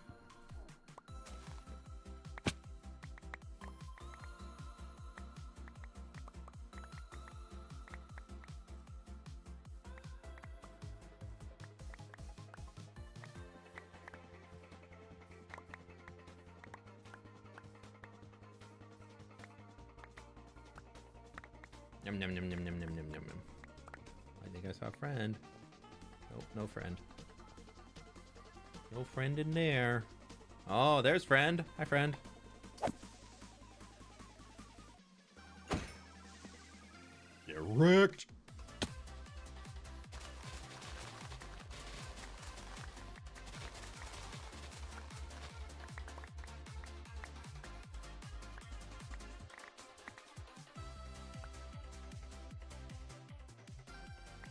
[SPEAKER 1] Yum, yum, yum, yum, yum, yum, yum, yum. I think I saw a friend. Nope, no friend. No friend in there. Oh, there's friend. Hi, friend. Get wrecked.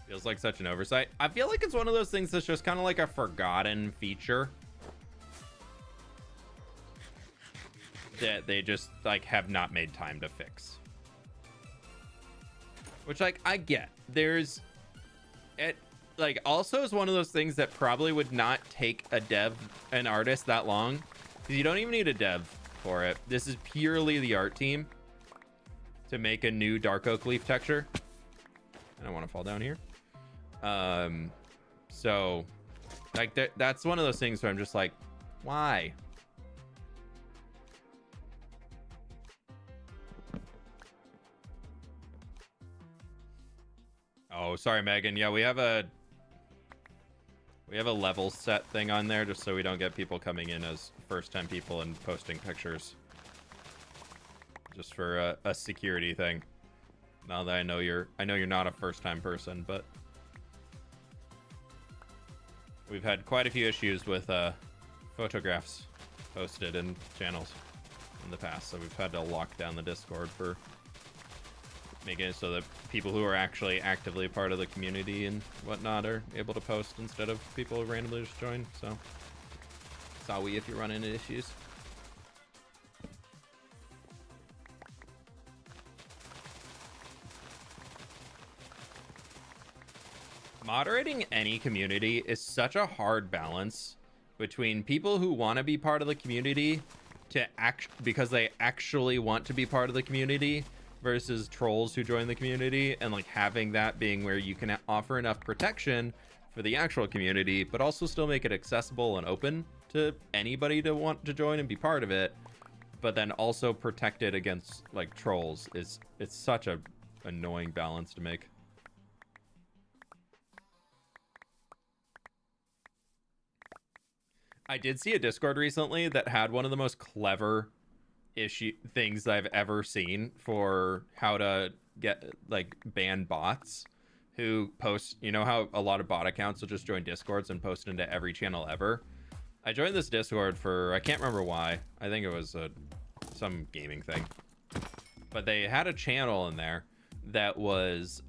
[SPEAKER 1] Feels like such an oversight. I feel like it's one of those things that's just kind of like a forgotten feature that they just like have not made time to fix. Which like I get. There's it like also is one of those things that probably would not take an artist that long, because you don't even need a dev for it. This is purely the art team to make a new dark oak leaf texture. I don't want to fall down here. So like that's one of those things where I'm just like, why? Oh, sorry, Megan. Yeah, we have a level set thing on there just so we don't get people coming in as first time people and posting pictures, just for a security thing. Now that I know you're not a first time person, but we've had quite a few issues with photographs posted in channels in the past, so we've had to lock down the Discord for making it so that people who are actually actively part of the community and whatnot are able to post instead of people who randomly just join. So sorry if you run into issues. Moderating any community is such a hard balance between people who want to be part of the community because they actually want to be part of the community versus trolls who join the community, and like having that being where you can offer enough protection for the actual community but also still make it accessible and open to anybody to want to join and be part of it, but then also protect it against like trolls. It's such a annoying balance to make. I did see a Discord recently that had one of the most clever things I've ever seen for how to get like ban bots who post. You know how a lot of bot accounts will just join Discords and post into every channel ever? I joined this Discord for, I can't remember why. I think it was some gaming thing, but they had a channel in there that was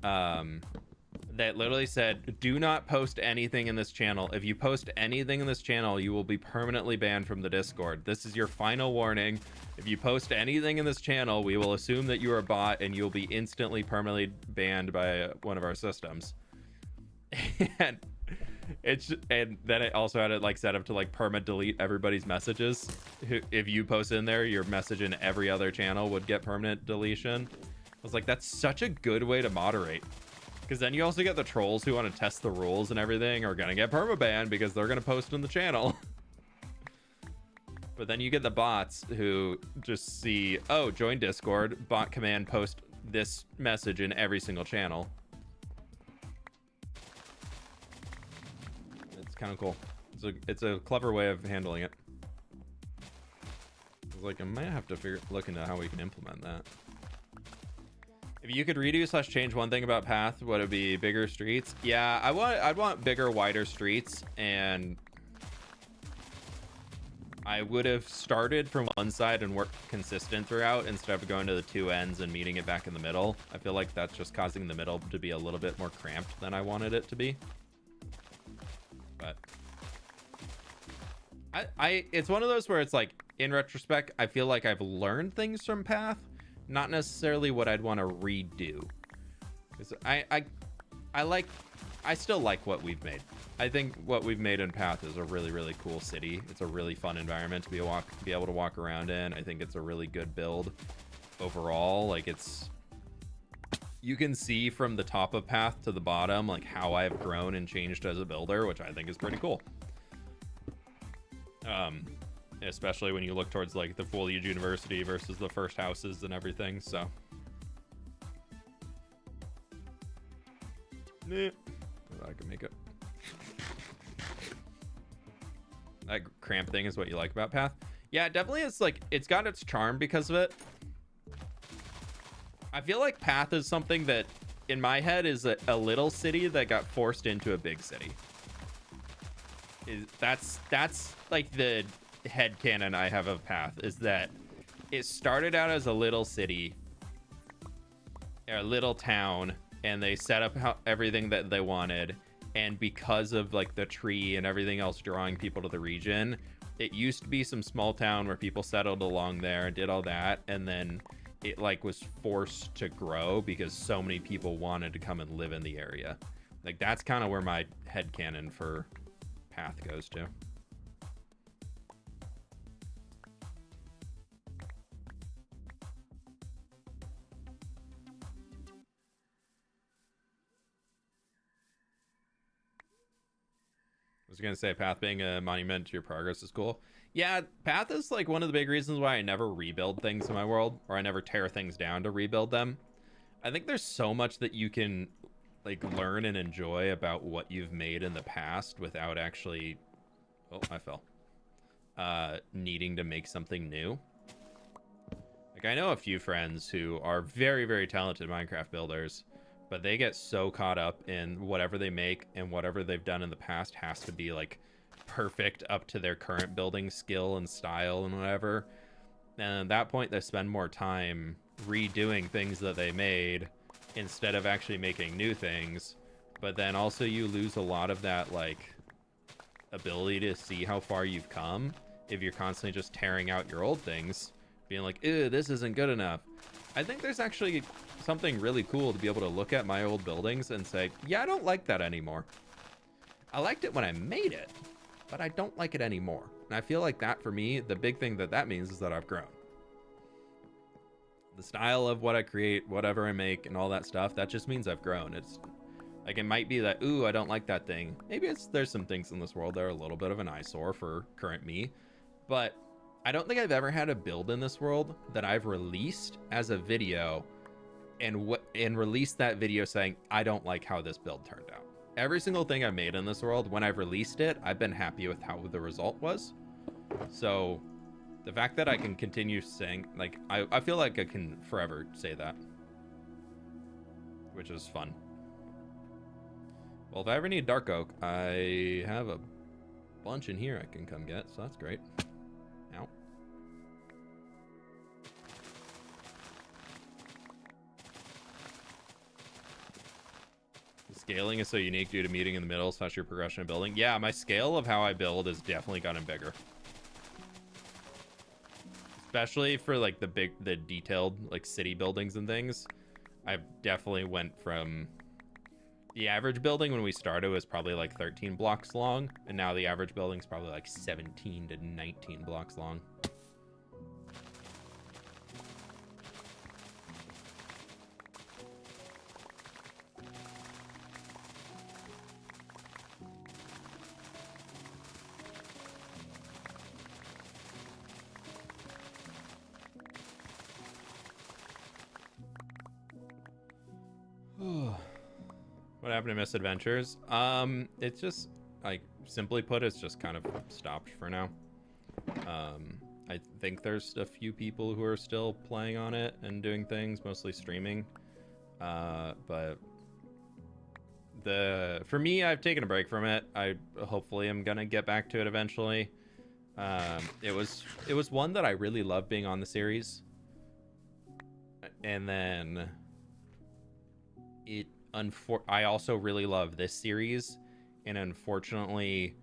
[SPEAKER 1] that literally said, do not post anything in this channel. If you post anything in this channel, you will be permanently banned from the Discord. This is your final warning. If you post anything in this channel, we will assume that you are a bot and you'll be instantly permanently banned by one of our systems. And then it also had it like set up to like perma delete everybody's messages. If you post in there, your message in every other channel would get permanent deletion. I was like, that's such a good way to moderate. Because then you also get the trolls who want to test the rules and everything are going to get permabanned because they're going to post in the channel. But then you get the bots who just see, oh, join Discord, bot command, post this message in every single channel. It's kind of cool. It's a clever way of handling it. I was like, I might have to look into how we can implement that. If you could redo / change one thing about Path, would it be bigger streets? Yeah, I'd want bigger, wider streets, and I would have started from one side and worked consistent throughout instead of going to the two ends and meeting it back in the middle. I feel like that's just causing the middle to be a little bit more cramped than I wanted it to be. But It's one of those where it's like, in retrospect, I feel like I've learned things from Path, not necessarily what I'd want to redo. 'Cause I still like what we've made. I think what we've made in Path is a really, really cool city. It's a really fun environment to be able to walk around in. I think it's a really good build overall. Like, you can see from the top of Path to the bottom, like, how I've grown and changed as a builder, which I think is pretty cool. Especially when you look towards like the foliage university versus the first houses and everything. So I can make it. That cramp thing is what you like about Path. Yeah, it definitely is. Like, it's got its charm because of it. I feel like Path is something that in my head is a little city that got forced into a big city. That's like the headcanon I have of Path, is that it started out as a little city, a little town, and they set up everything that they wanted, and because of like the tree and everything else drawing people to the region, it used to be some small town where people settled along there and did all that, and then it like was forced to grow because so many people wanted to come and live in the area. Like, that's kind of where my headcanon for Path goes to. I was gonna say, Path being a monument to your progress is cool. Yeah, Path is like one of the big reasons why I never rebuild things in my world, or I never tear things down to rebuild them. I think there's so much that you can like learn and enjoy about what you've made in the past without actually, oh, I fell, needing to make something new. Like, I know a few friends who are very, very talented Minecraft builders, but they get so caught up in whatever they make, and whatever they've done in the past has to be like perfect up to their current building skill and style and whatever. And at that point, they spend more time redoing things that they made instead of actually making new things. But then also you lose a lot of that like ability to see how far you've come if you're constantly just tearing out your old things, being like, ew, this isn't good enough. I think there's actually something really cool to be able to look at my old buildings and say, yeah, I don't like that anymore. I liked it when I made it, but I don't like it anymore. And I feel like that, for me, the big thing that means is that I've grown. The style of what I create, whatever I make, and all that stuff, that just means I've grown. It's like, it might be that, ooh, I don't like that thing. Maybe there's some things in this world that are a little bit of an eyesore for current me, but I don't think I've ever had a build in this world that I've released as a video and released that video saying, I don't like how this build turned out. Every single thing I've made in this world, when I've released it, I've been happy with how the result was. So the fact that I can continue saying, like, I feel like I can forever say that, which is fun. Well, if I ever need dark oak, I have a bunch in here I can come get, so that's great. Ow. Scaling is so unique due to meeting in the middle / your progression of building. Yeah, my scale of how I build has definitely gotten bigger. Especially for like the detailed like city buildings and things. I've definitely went from the average building when we started was probably like 13 blocks long, and now the average building is probably like 17 to 19 blocks long. What happened to Misadventures? It's just, like, simply put, it's just kind of stopped for now. I think there's a few people who are still playing on it and doing things, mostly streaming. But for me, I've taken a break from it. I hopefully am gonna get back to it eventually. It was one that I really loved being on the series, and then I also really love this series, and unfortunately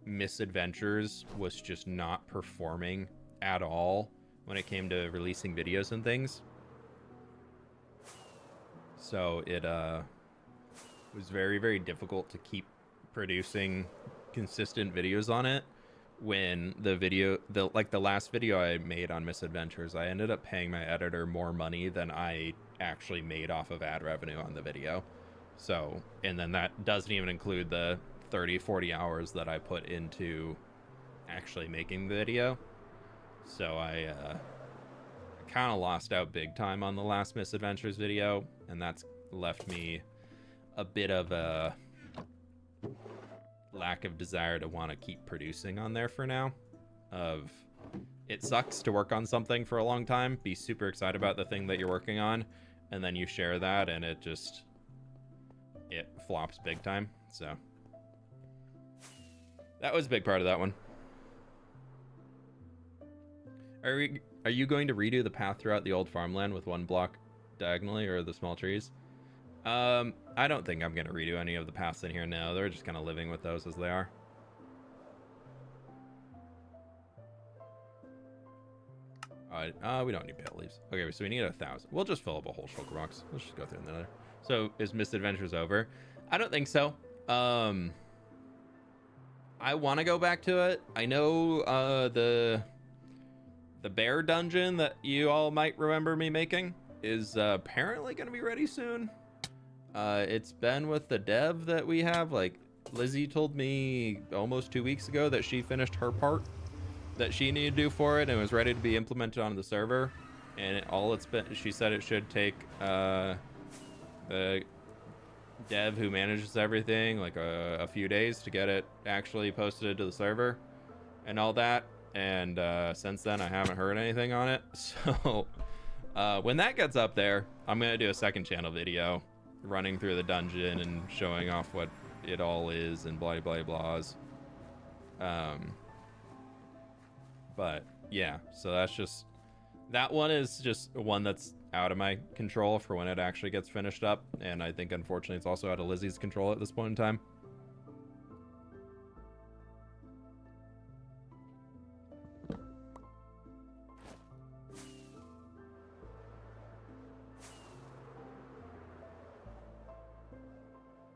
[SPEAKER 1] Misadventures was just not performing at all when it came to releasing videos and things. So it was very, very difficult to keep producing consistent videos on it. When the last video I made on Misadventures, I ended up paying my editor more money than I actually made off of ad revenue on the video. So, and then that doesn't even include the 30-40 hours that I put into actually making the video. So I kind of lost out big time on the last Misadventures video, and that's left me a bit of a lack of desire to want to keep producing on there for now. It sucks to work on something for a long time, be super excited about the thing that you're working on, and then you share that and it flops big time. So that was a big part of that one. Are you going to redo the path throughout the old farmland with one block diagonally, or the small trees? I don't think I'm going to redo any of the paths in here now. They're just kind of living with those as they are. We don't need pale leaves. Okay, so we need 1,000. We'll just fill up a whole shulker box. Let's just go through the Nether. So is Misadventures over? I don't think so. I want to go back to it. I know the bear dungeon that you all might remember me making is apparently going to be ready soon. It's been with the dev that we have. Like, Lizzie told me almost 2 weeks ago that she finished her part that she needed to do for it and was ready to be implemented on the server. And she said it should take the dev who manages everything like a few days to get it actually posted to the server and all that. And since then, I haven't heard anything on it. So when that gets up there, I'm going to do a second channel video running through the dungeon and showing off what it all is and blah, blah, blahs. But yeah, so that one is just one that's out of my control for when it actually gets finished up. And I think, unfortunately, it's also out of Lizzie's control at this point in time.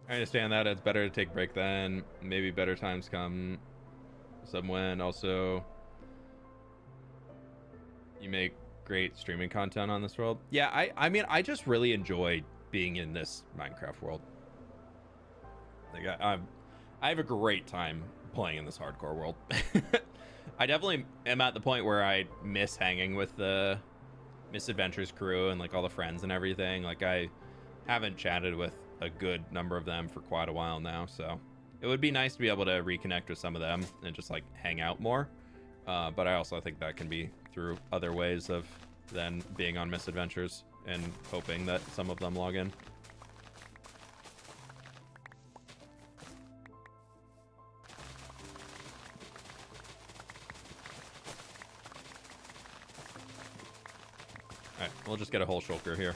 [SPEAKER 1] I understand that it's better to take a break then. Maybe better times come some when. Also, you make great streaming content on this world. Yeah, I mean, I just really enjoy being in this Minecraft world. Like, I have a great time playing in this hardcore world. I definitely am at the point where I miss hanging with the Misadventures crew and like all the friends and everything. Like, I haven't chatted with a good number of them for quite a while now, so it would be nice to be able to reconnect with some of them and just like hang out more. But I also think that can be through other ways of than being on Misadventures and hoping that some of them log in. All right, we'll just get a whole shulker here.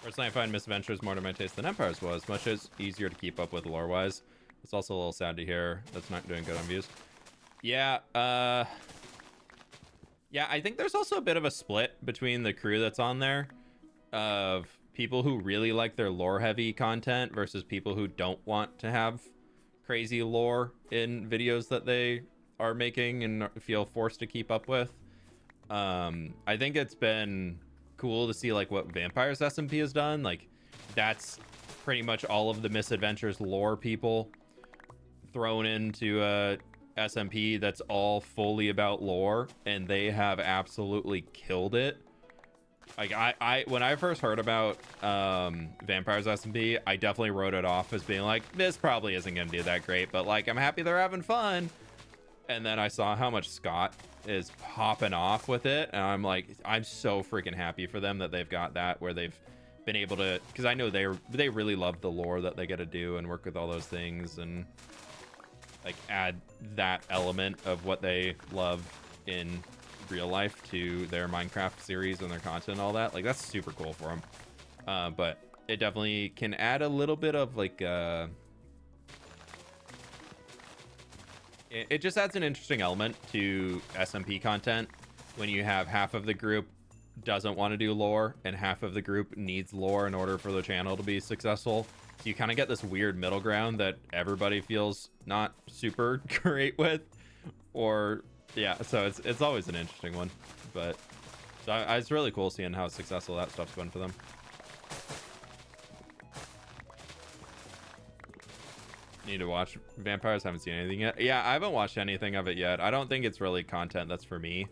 [SPEAKER 1] Personally, I find Misadventures more to my taste than Empires was. Much as easier to keep up with lore-wise. It's also a little sad to hear that's not doing good on views. Yeah, yeah, I think there's also a bit of a split between the crew that's on there of people who really like their lore-heavy content versus people who don't want to have crazy lore in videos that they are making and feel forced to keep up with. I think it's been cool to see like what Vampires SMP has done. Like, that's pretty much all of the Misadventures lore people thrown into a SMP that's all fully about lore, and they have absolutely killed it. Like, I when I first heard about Vampires SMP, I definitely wrote it off as being like, this probably isn't gonna do that great, but like, I'm happy they're having fun. And then I saw how much Scott is popping off with it, and I'm like, I'm so freaking happy for them that they've got that where they've been able to, because I know they really love the lore that they get to do and work with all those things. And like add that element of what they love in real life to their Minecraft series and their content and all that. Like, that's super cool for them. But it definitely can add a little bit of like it just adds an interesting element to SMP content when you have half of the group doesn't want to do lore and half of the group needs lore in order for the channel to be successful. So you kind of get this weird middle ground that everybody feels not super great with, or yeah, so it's always an interesting one. But so it's really cool seeing how successful that stuff's been for them. Need to watch Vampires. Haven't seen anything yet. Yeah, I haven't watched anything of it yet. I don't think it's really content that's for me,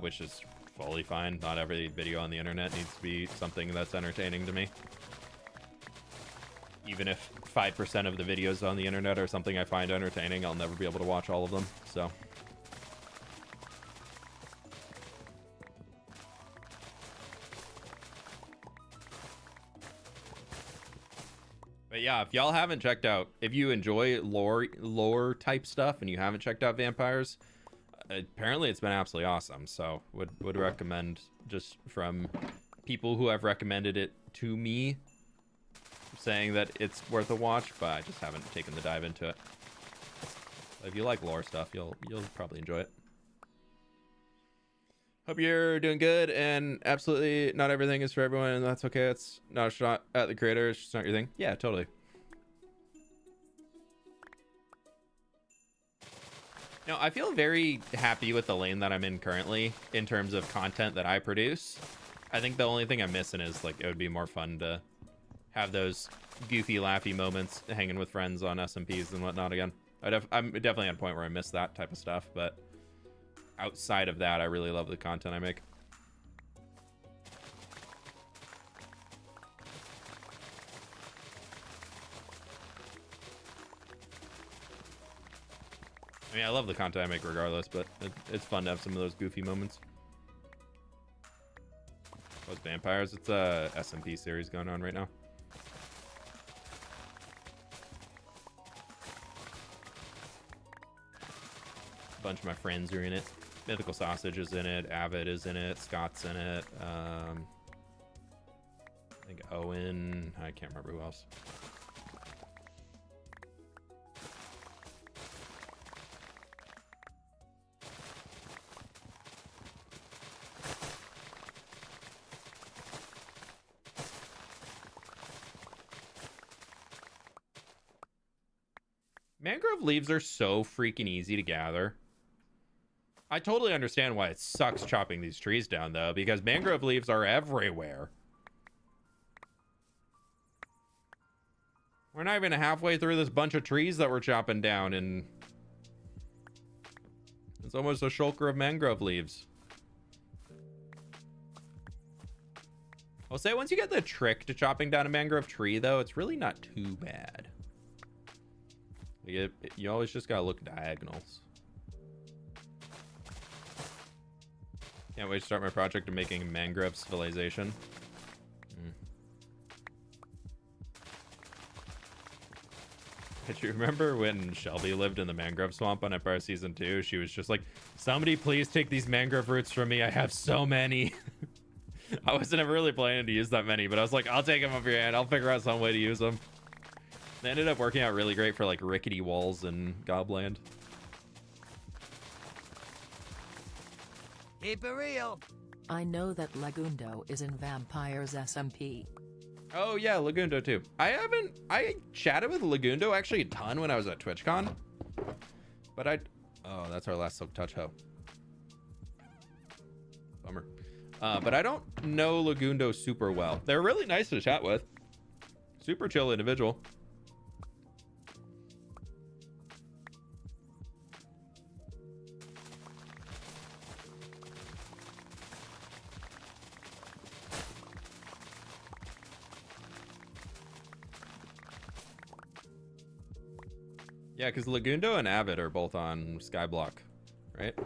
[SPEAKER 1] which is fully fine. Not every video on the internet needs to be something that's entertaining to me. Even if 5% of the videos on the internet are something I find entertaining, I'll never be able to watch all of them. So but yeah, if y'all haven't checked out, if you enjoy lore type stuff and you haven't checked out Vampires, apparently it's been absolutely awesome. So would recommend, just from people who have recommended it to me, saying that it's worth a watch, but I just haven't taken the dive into it. If you like lore stuff, you'll probably enjoy it. Hope you're doing good, and absolutely not everything is for everyone, and that's okay. It's not a shot at the creator. It's just not your thing. Yeah, totally. No, I feel very happy with the lane that I'm in currently in terms of content that I produce. I think the only thing I'm missing is, like, it would be more fun to have those goofy, laughy moments hanging with friends on SMPs and whatnot again. I'm definitely at a point where I miss that type of stuff, but outside of that, I really love the content I make. I mean, I love the content I make regardless, but it's fun to have some of those goofy moments. Those Vampires, it's a SMP series going on right now. A bunch of my friends are in it. Mythical Sausage is in it. Avid is in it. Scott's in it. I think Owen. I can't remember who else. Mangrove leaves are so freaking easy to gather. I totally understand why it sucks chopping these trees down, though, because mangrove leaves are everywhere. We're not even halfway through this bunch of trees that we're chopping down, and it's almost a shulker of mangrove leaves. I'll say once you get the trick to chopping down a mangrove tree, though, it's really not too bad. You always just gotta look diagonals. Can't wait to start my project of making mangrove civilization. Do you remember when Shelby lived in the mangrove swamp on Empire Season 2? She was just like, somebody please take these mangrove roots from me. I have so many. I wasn't ever really planning to use that many, but I was like, I'll take them off your hand. I'll figure out some way to use them. They ended up working out really great for like rickety walls in Gobland.
[SPEAKER 3] Keep it real.
[SPEAKER 2] I know that Lagundo is in Vampires SMP.
[SPEAKER 1] Oh yeah, Lagundo too. I chatted with Lagundo actually a ton when I was at TwitchCon. But oh, that's our last Silk Touch hoe. Bummer. But I don't know Lagundo super well. They're really nice to chat with. Super chill individual. Yeah, because Lagundo and Avid are both on Skyblock, right? All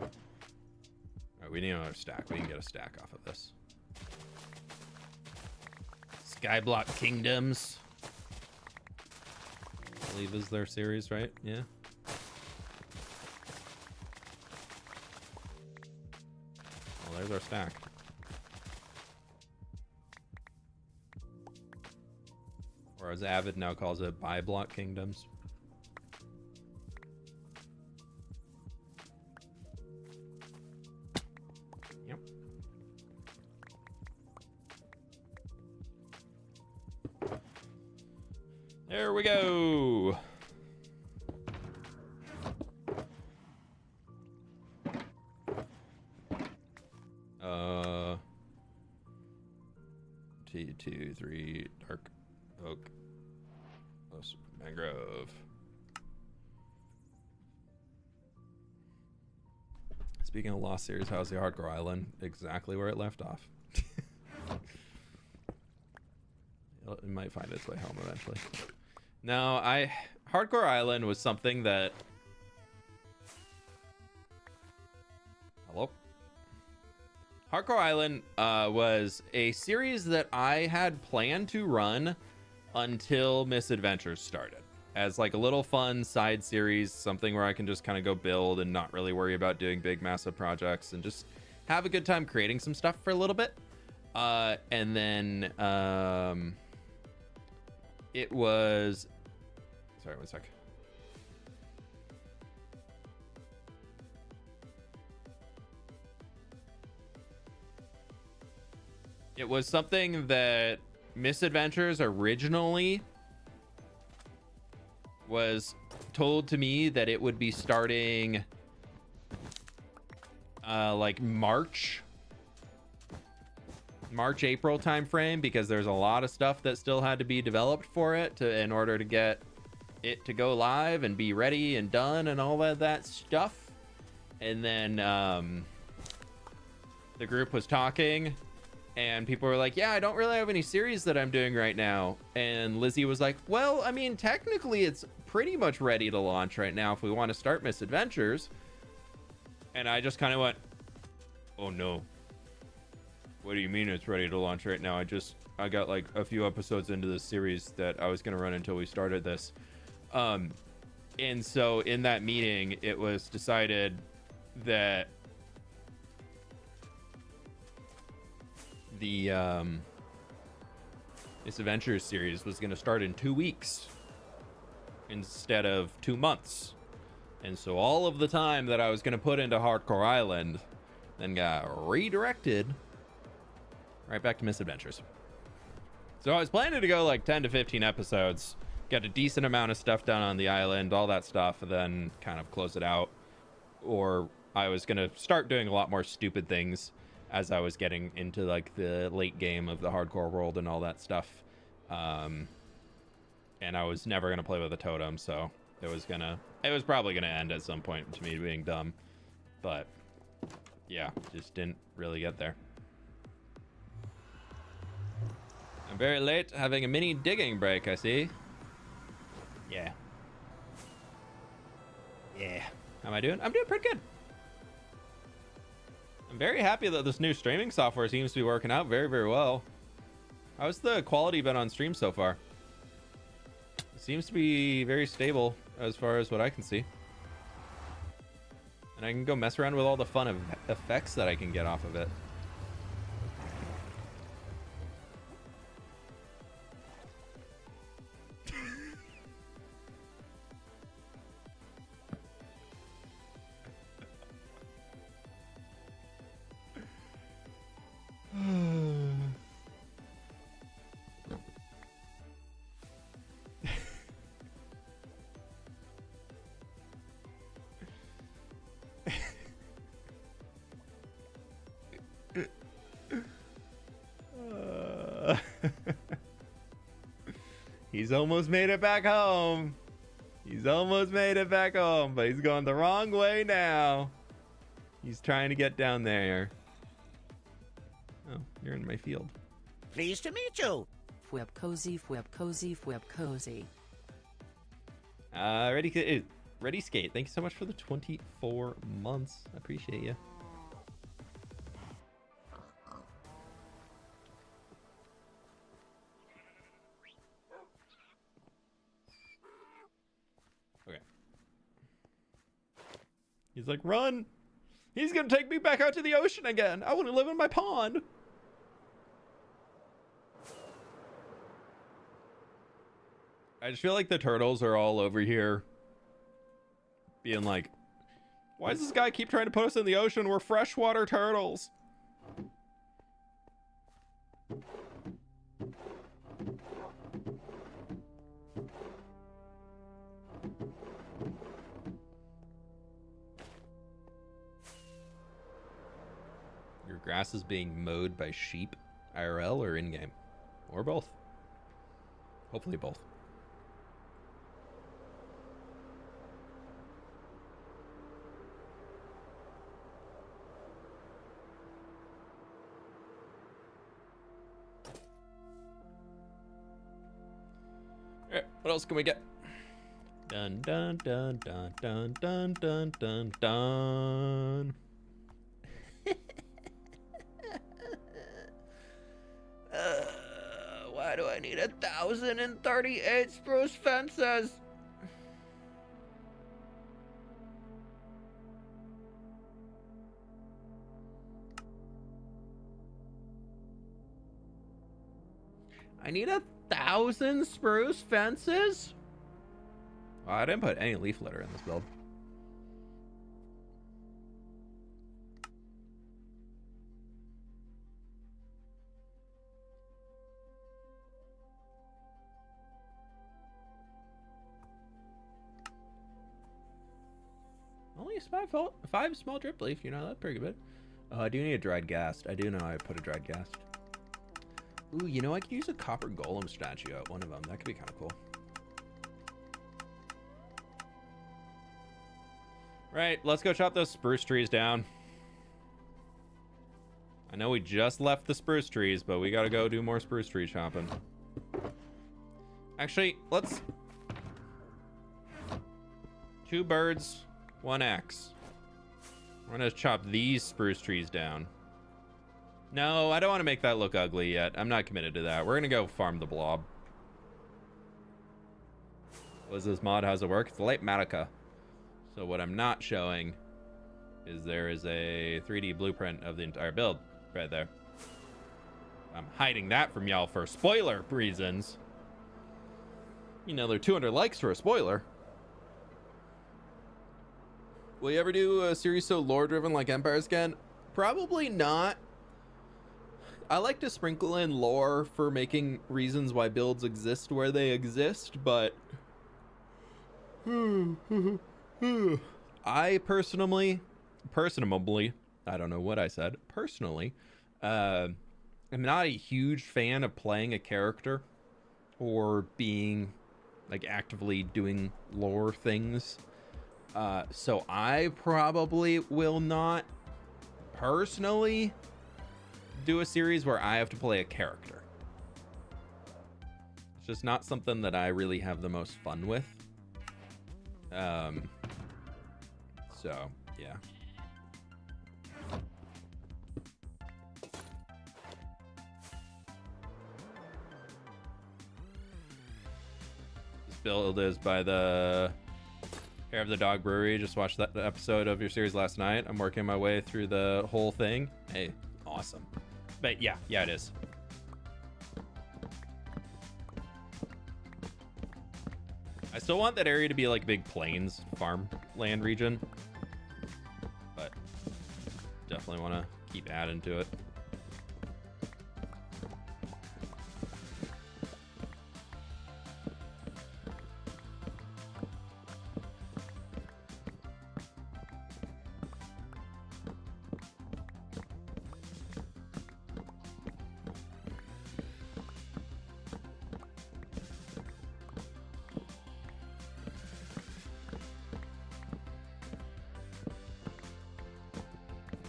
[SPEAKER 1] right, we need another stack. We can get a stack off of this. Skyblock Kingdoms, I believe is their series, right? Yeah. Well, there's our stack. Or as Avid now calls it, buy block kingdoms. Yep. There we go. T2-3 dark oak plus mangrove. Speaking of Lost Series, how's the Hardcore Island? Exactly where it left off. It might find its way home eventually. No, Hardcore Island was something that... Hello? Hardcore Island was a series that I had planned to run until Misadventures started. As like a little fun side series, something where I can just kind of go build and not really worry about doing big, massive projects and just have a good time creating some stuff for a little bit. And then it was... Sorry, one sec. It was something that Misadventures originally was told to me that it would be starting like March, April timeframe, because there's a lot of stuff that still had to be developed for it in order to get it to go live and be ready and done and all of that stuff. And then the group was talking and people were like, yeah, I don't really have any series that I'm doing right now. And Lizzie was like, well, I mean, technically it's pretty much ready to launch right now if we want to start Misadventures. And I just kind of went, oh no. What do you mean it's ready to launch right now? I got like a few episodes into this series that I was going to run until we started this. And so in that meeting, it was decided that the Misadventures series was going to start in 2 weeks instead of 2 months. And so all of the time that I was going to put into Hardcore Island then got redirected right back to Misadventures. So I was planning to go like 10 to 15 episodes, get a decent amount of stuff done on the island, all that stuff, and then kind of close it out. Or I was going to start doing a lot more stupid things as I was getting into like the late game of the hardcore world and all that stuff. And I was never going to play with a totem, so it was probably going to end at some point to me being dumb. But yeah, just didn't really get there. I'm very late, having a mini digging break, I see. Yeah. How am I doing? I'm doing pretty good. I'm very happy that this new streaming software seems to be working out very, very well. How's the quality been on stream so far? It seems to be very stable as far as what I can see. And I can go mess around with all the fun effects that I can get off of it. He's almost made it back home. He's almost made it back home, but he's going the wrong way now. He's trying to get down there. Oh, you're in my field.
[SPEAKER 3] Pleased to meet you.
[SPEAKER 2] Fwip cozy, fwip cozy, fwip cozy.
[SPEAKER 1] Ready skate. Thank you so much for the 24 months. I appreciate you. Okay. He's like, run. He's gonna take me back out to the ocean again. I want to live in my pond. I just feel like the turtles are all over here being like, why does this guy keep trying to put us in the ocean? We're freshwater turtles. Your grass is being mowed by sheep, IRL or in-game? Or both. Hopefully both. Alright, what else can we get? Dun dun dun dun dun dun dun dun dun.
[SPEAKER 3] Why do I need 1,038 spruce fences?
[SPEAKER 1] I need 1,000 spruce fences? Well, I didn't put any leaf litter in this build. Only five small drip leaf, you know, that's pretty good. I do need a dried ghast. I do know I put a dried ghast. Ooh, you know, I could use a copper golem statue at one of them. That could be kind of cool. Right, let's go chop those spruce trees down. I know we just left the spruce trees, but we gotta go do more spruce tree chopping. Actually, let's... 2 birds, 1 axe. We're gonna chop these spruce trees down. No, I don't want to make that look ugly yet. I'm not committed to that. We're gonna go farm the blob. What is this mod? How's it work? It's late Matica. So what I'm not showing is there is a 3D blueprint of the entire build right there. I'm hiding that from y'all for spoiler reasons. You know, there are 200 likes for a spoiler. Will you ever do a series so lore-driven like Empires can? Probably not. I like to sprinkle in lore for making reasons why builds exist where they exist, but... I personally, I don't know what I said, personally, I'm not a huge fan of playing a character or being, like, actively doing lore things. So I probably will not personally do a series where I have to play a character. It's just not something that I really have the most fun with. So yeah. This build is by the Hair of the Dog Brewery. Just watched that episode of your series last night. I'm working my way through the whole thing. Hey, awesome. But yeah, it is. I still want that area to be like a big plains farmland region, but definitely want to keep adding to it.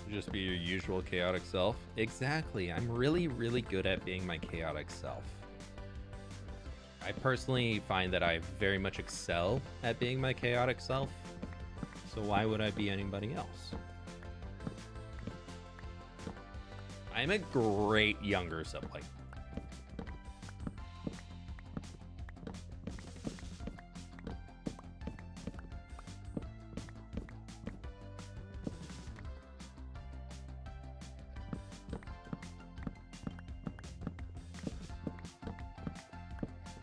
[SPEAKER 1] Just be your usual chaotic self. Exactly. I'm really, really good at being my chaotic self. I personally find that I very much excel at being my chaotic self. So why would I be anybody else? I'm a great younger sibling.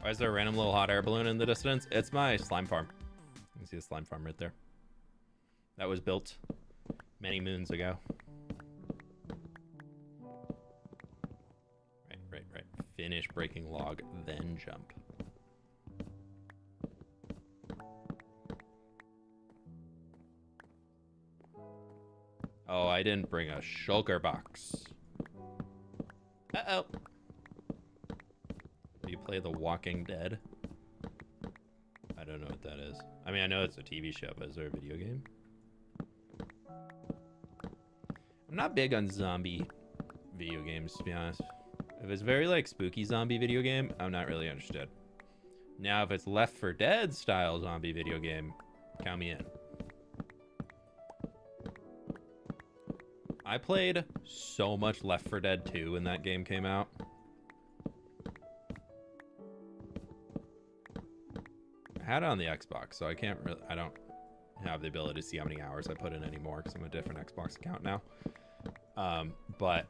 [SPEAKER 1] Why is there a random little hot air balloon in the distance? It's my slime farm. You can see the slime farm right there. That was built many moons ago. Right. Finish breaking log, then jump. Oh, I didn't bring a shulker box. Uh-oh. Do you play The Walking Dead? I don't know what that is. I mean, I know it's a TV show, but is there a video game? I'm not big on zombie video games, to be honest. If it's very, like, spooky zombie video game, I'm not really interested. Now, if it's Left 4 Dead style zombie video game, count me in. I played so much Left 4 Dead 2 when that game came out. I had it on the Xbox, so I don't have the ability to see how many hours I put in anymore because I'm a different Xbox account now. But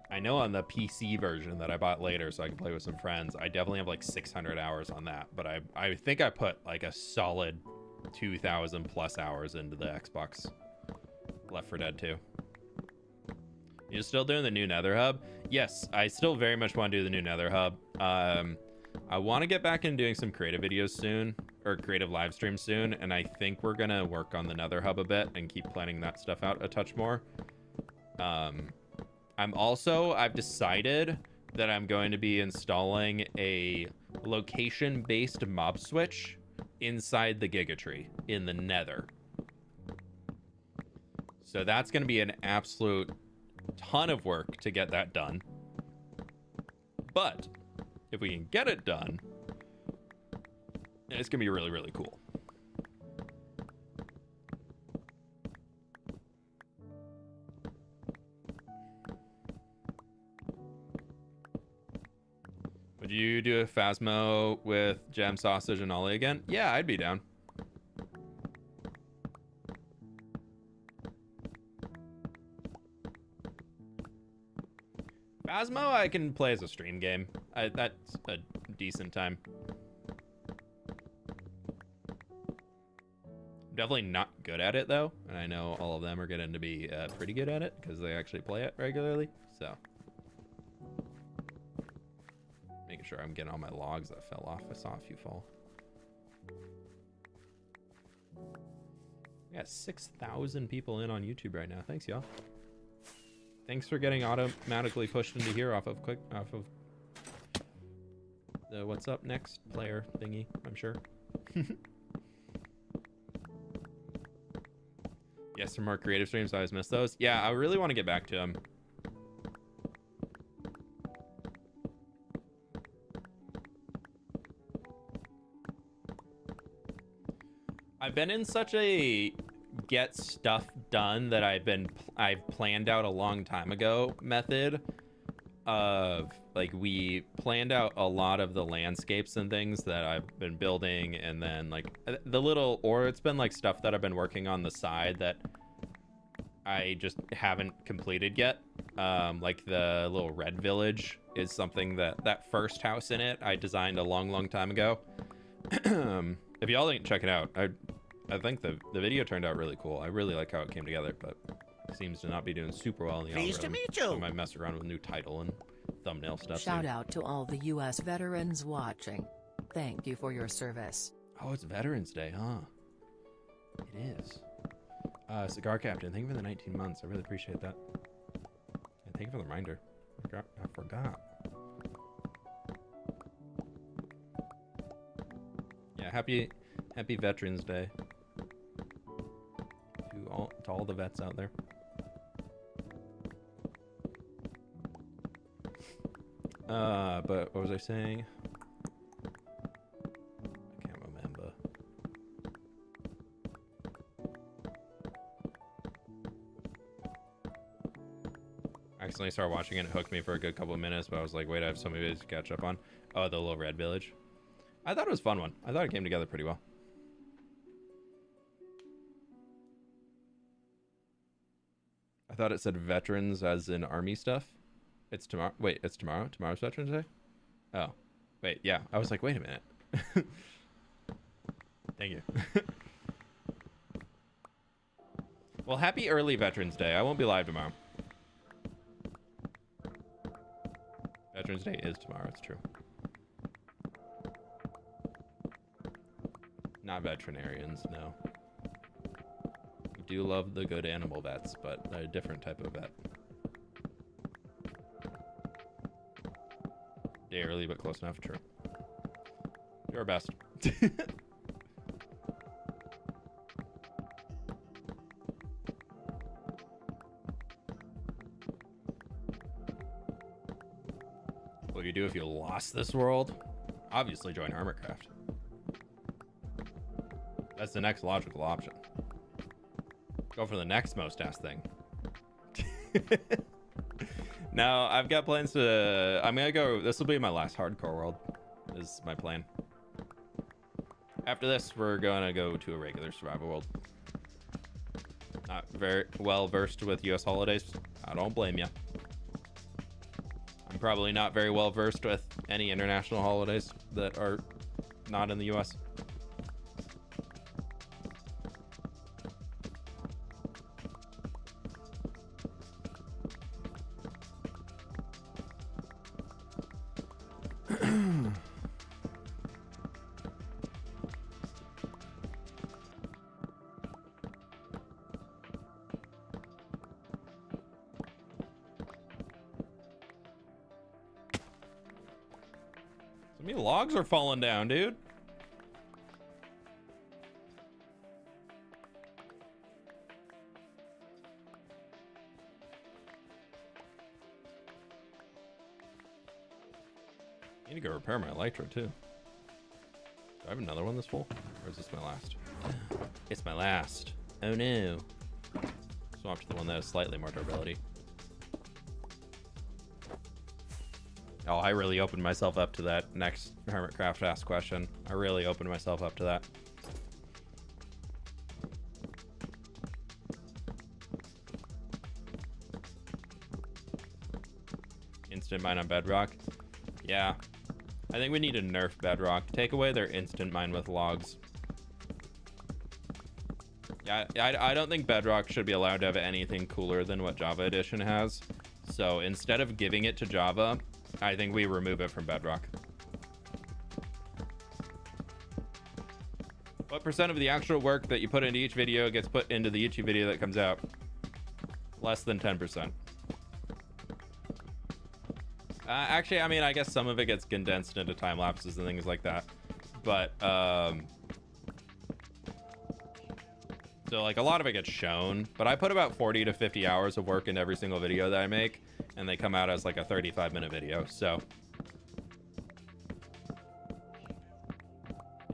[SPEAKER 1] I know on the PC version that I bought later so I can play with some friends, I definitely have like 600 hours on that. But I think I put like a solid 2,000 plus hours into the Xbox Left 4 Dead 2. You're still doing the new Nether hub? Yes, I still very much want to do the new Nether hub. I want to get back into doing some creative videos soon, or creative live streams soon, and I think we're gonna work on the Nether hub a bit and keep planning that stuff out a touch more. I've decided that I'm going to be installing a location-based mob switch inside the Gigatree in the Nether. So that's going to be an absolute ton of work to get that done. But if we can get it done, it's going to be really, really cool. Would you do a Phasmo with jam, sausage, and ollie again? Yeah, I'd be down. Phasmo I can play as a stream game. That's a decent time. I'm definitely not good at it, though. And I know all of them are getting to be pretty good at it because they actually play it regularly. So making sure I'm getting all my logs that fell off. I saw a few fall. We got 6,000 people in on YouTube right now. Thanks, y'all. Thanks for getting automatically pushed into here off of the what's up next player thingy, I'm sure. Yes, some more creative streams. I always miss those. Yeah, I really want to get back to them. I've been in such a get stuff done that I've planned out a long time ago method of, like, we planned out a lot of the landscapes and things that I've been building, and then like it's been like stuff that I've been working on the side that I just haven't completed yet. Like the little red village is something that first house in it I designed a long time ago. If y'all didn't check it out, I think the video turned out really cool. I really like how it came together, but it seems to not be doing super well in the
[SPEAKER 3] Pleased to
[SPEAKER 1] algorithm.
[SPEAKER 3] meet you.
[SPEAKER 1] So I might mess around with new title and thumbnail stuff.
[SPEAKER 2] Shout out to all the U.S. veterans watching. Thank you for your service.
[SPEAKER 1] Oh, it's Veterans Day, huh? It is. Cigar Captain, thank you for the 19 months. I really appreciate that. And thank you for the reminder. I forgot. Yeah, happy Veterans Day to all the vets out there. But what was I saying? I can't remember. I accidentally started watching it and it hooked me for a good couple of minutes, but I was like, wait, I have so many videos to catch up on. Oh, the little red village. I thought it was a fun one. I thought it came together pretty well. I thought it said veterans as in army stuff. It's tomorrow. Wait, it's tomorrow? Tomorrow's Veterans Day? Oh. Wait, yeah. I was like, wait a minute. Thank you. Well, happy early Veterans Day. I won't be live tomorrow. Veterans Day is tomorrow. It's true. Not veterinarians, no. We do love the good animal vets, but they're a different type of vet. Day early, but close enough. True. Do our best. What do you do if you lost this world? Obviously join Hermitcraft. That's the next logical option. Go for the next most ass thing. Now, I've got plans to... I'm gonna go... This will be my last hardcore world, is my plan. After this, we're gonna go to a regular survival world. Not very well versed with US holidays. I don't blame you. I'm probably not very well versed with any international holidays that are not in the US. So many logs are falling down, dude. I need to go repair my Elytra too. Do I have another one this full? Or is this my last? It's my last. Oh no. Swap to the one that has slightly more durability. Oh, I really opened myself up to that next Hermitcraft asked question. I really opened myself up to that. Instant mine on bedrock? Yeah. I think we need to nerf bedrock. Take away their instant mine with logs. Yeah, I don't think bedrock should be allowed to have anything cooler than what Java Edition has. So instead of giving it to Java, I think we remove it from bedrock. What percent of the actual work that you put into each video gets put into the YouTube video that comes out? Less than 10%. Actually, I mean, I guess some of it gets condensed into time lapses and things like that. But, so like a lot of it gets shown, but I put about 40 to 50 hours of work in every single video that I make, and they come out as like a 35-minute video. So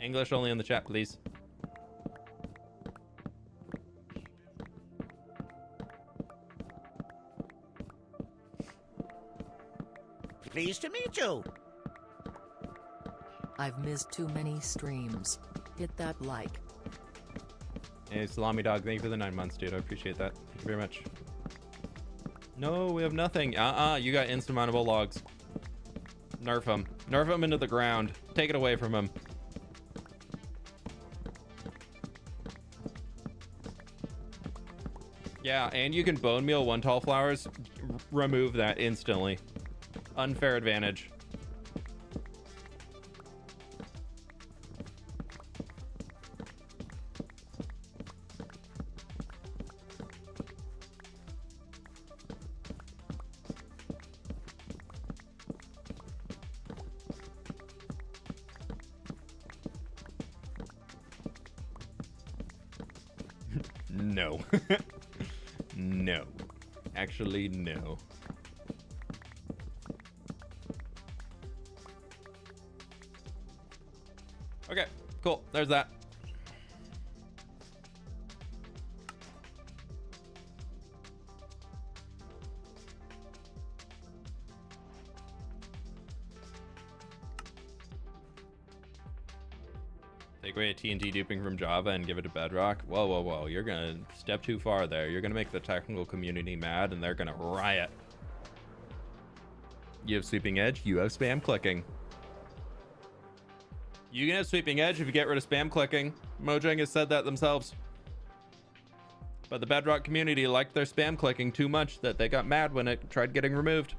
[SPEAKER 1] English only in the chat, please.
[SPEAKER 3] Pleased to meet you.
[SPEAKER 2] I've missed too many streams. Hit that like.
[SPEAKER 1] Hey, Salami Dog, thank you for the 9 months, dude. I appreciate that. Thank you very much. No, we have nothing. You got insurmountable logs. Nerf them. Nerf them into the ground. Take it away from them. Yeah, and you can bone meal one tall flowers. Remove that instantly. Unfair advantage. No. No. Actually, no. Okay, cool. There's that. Take away a TNT duping from Java and give it to Bedrock. Whoa, whoa, whoa. You're gonna step too far there. You're gonna make the technical community mad and they're gonna riot. You have sweeping edge, you have spam clicking. You can have sweeping edge if you get rid of spam clicking. Mojang has said that themselves. But the Bedrock community liked their spam clicking too much that they got mad when it tried getting removed.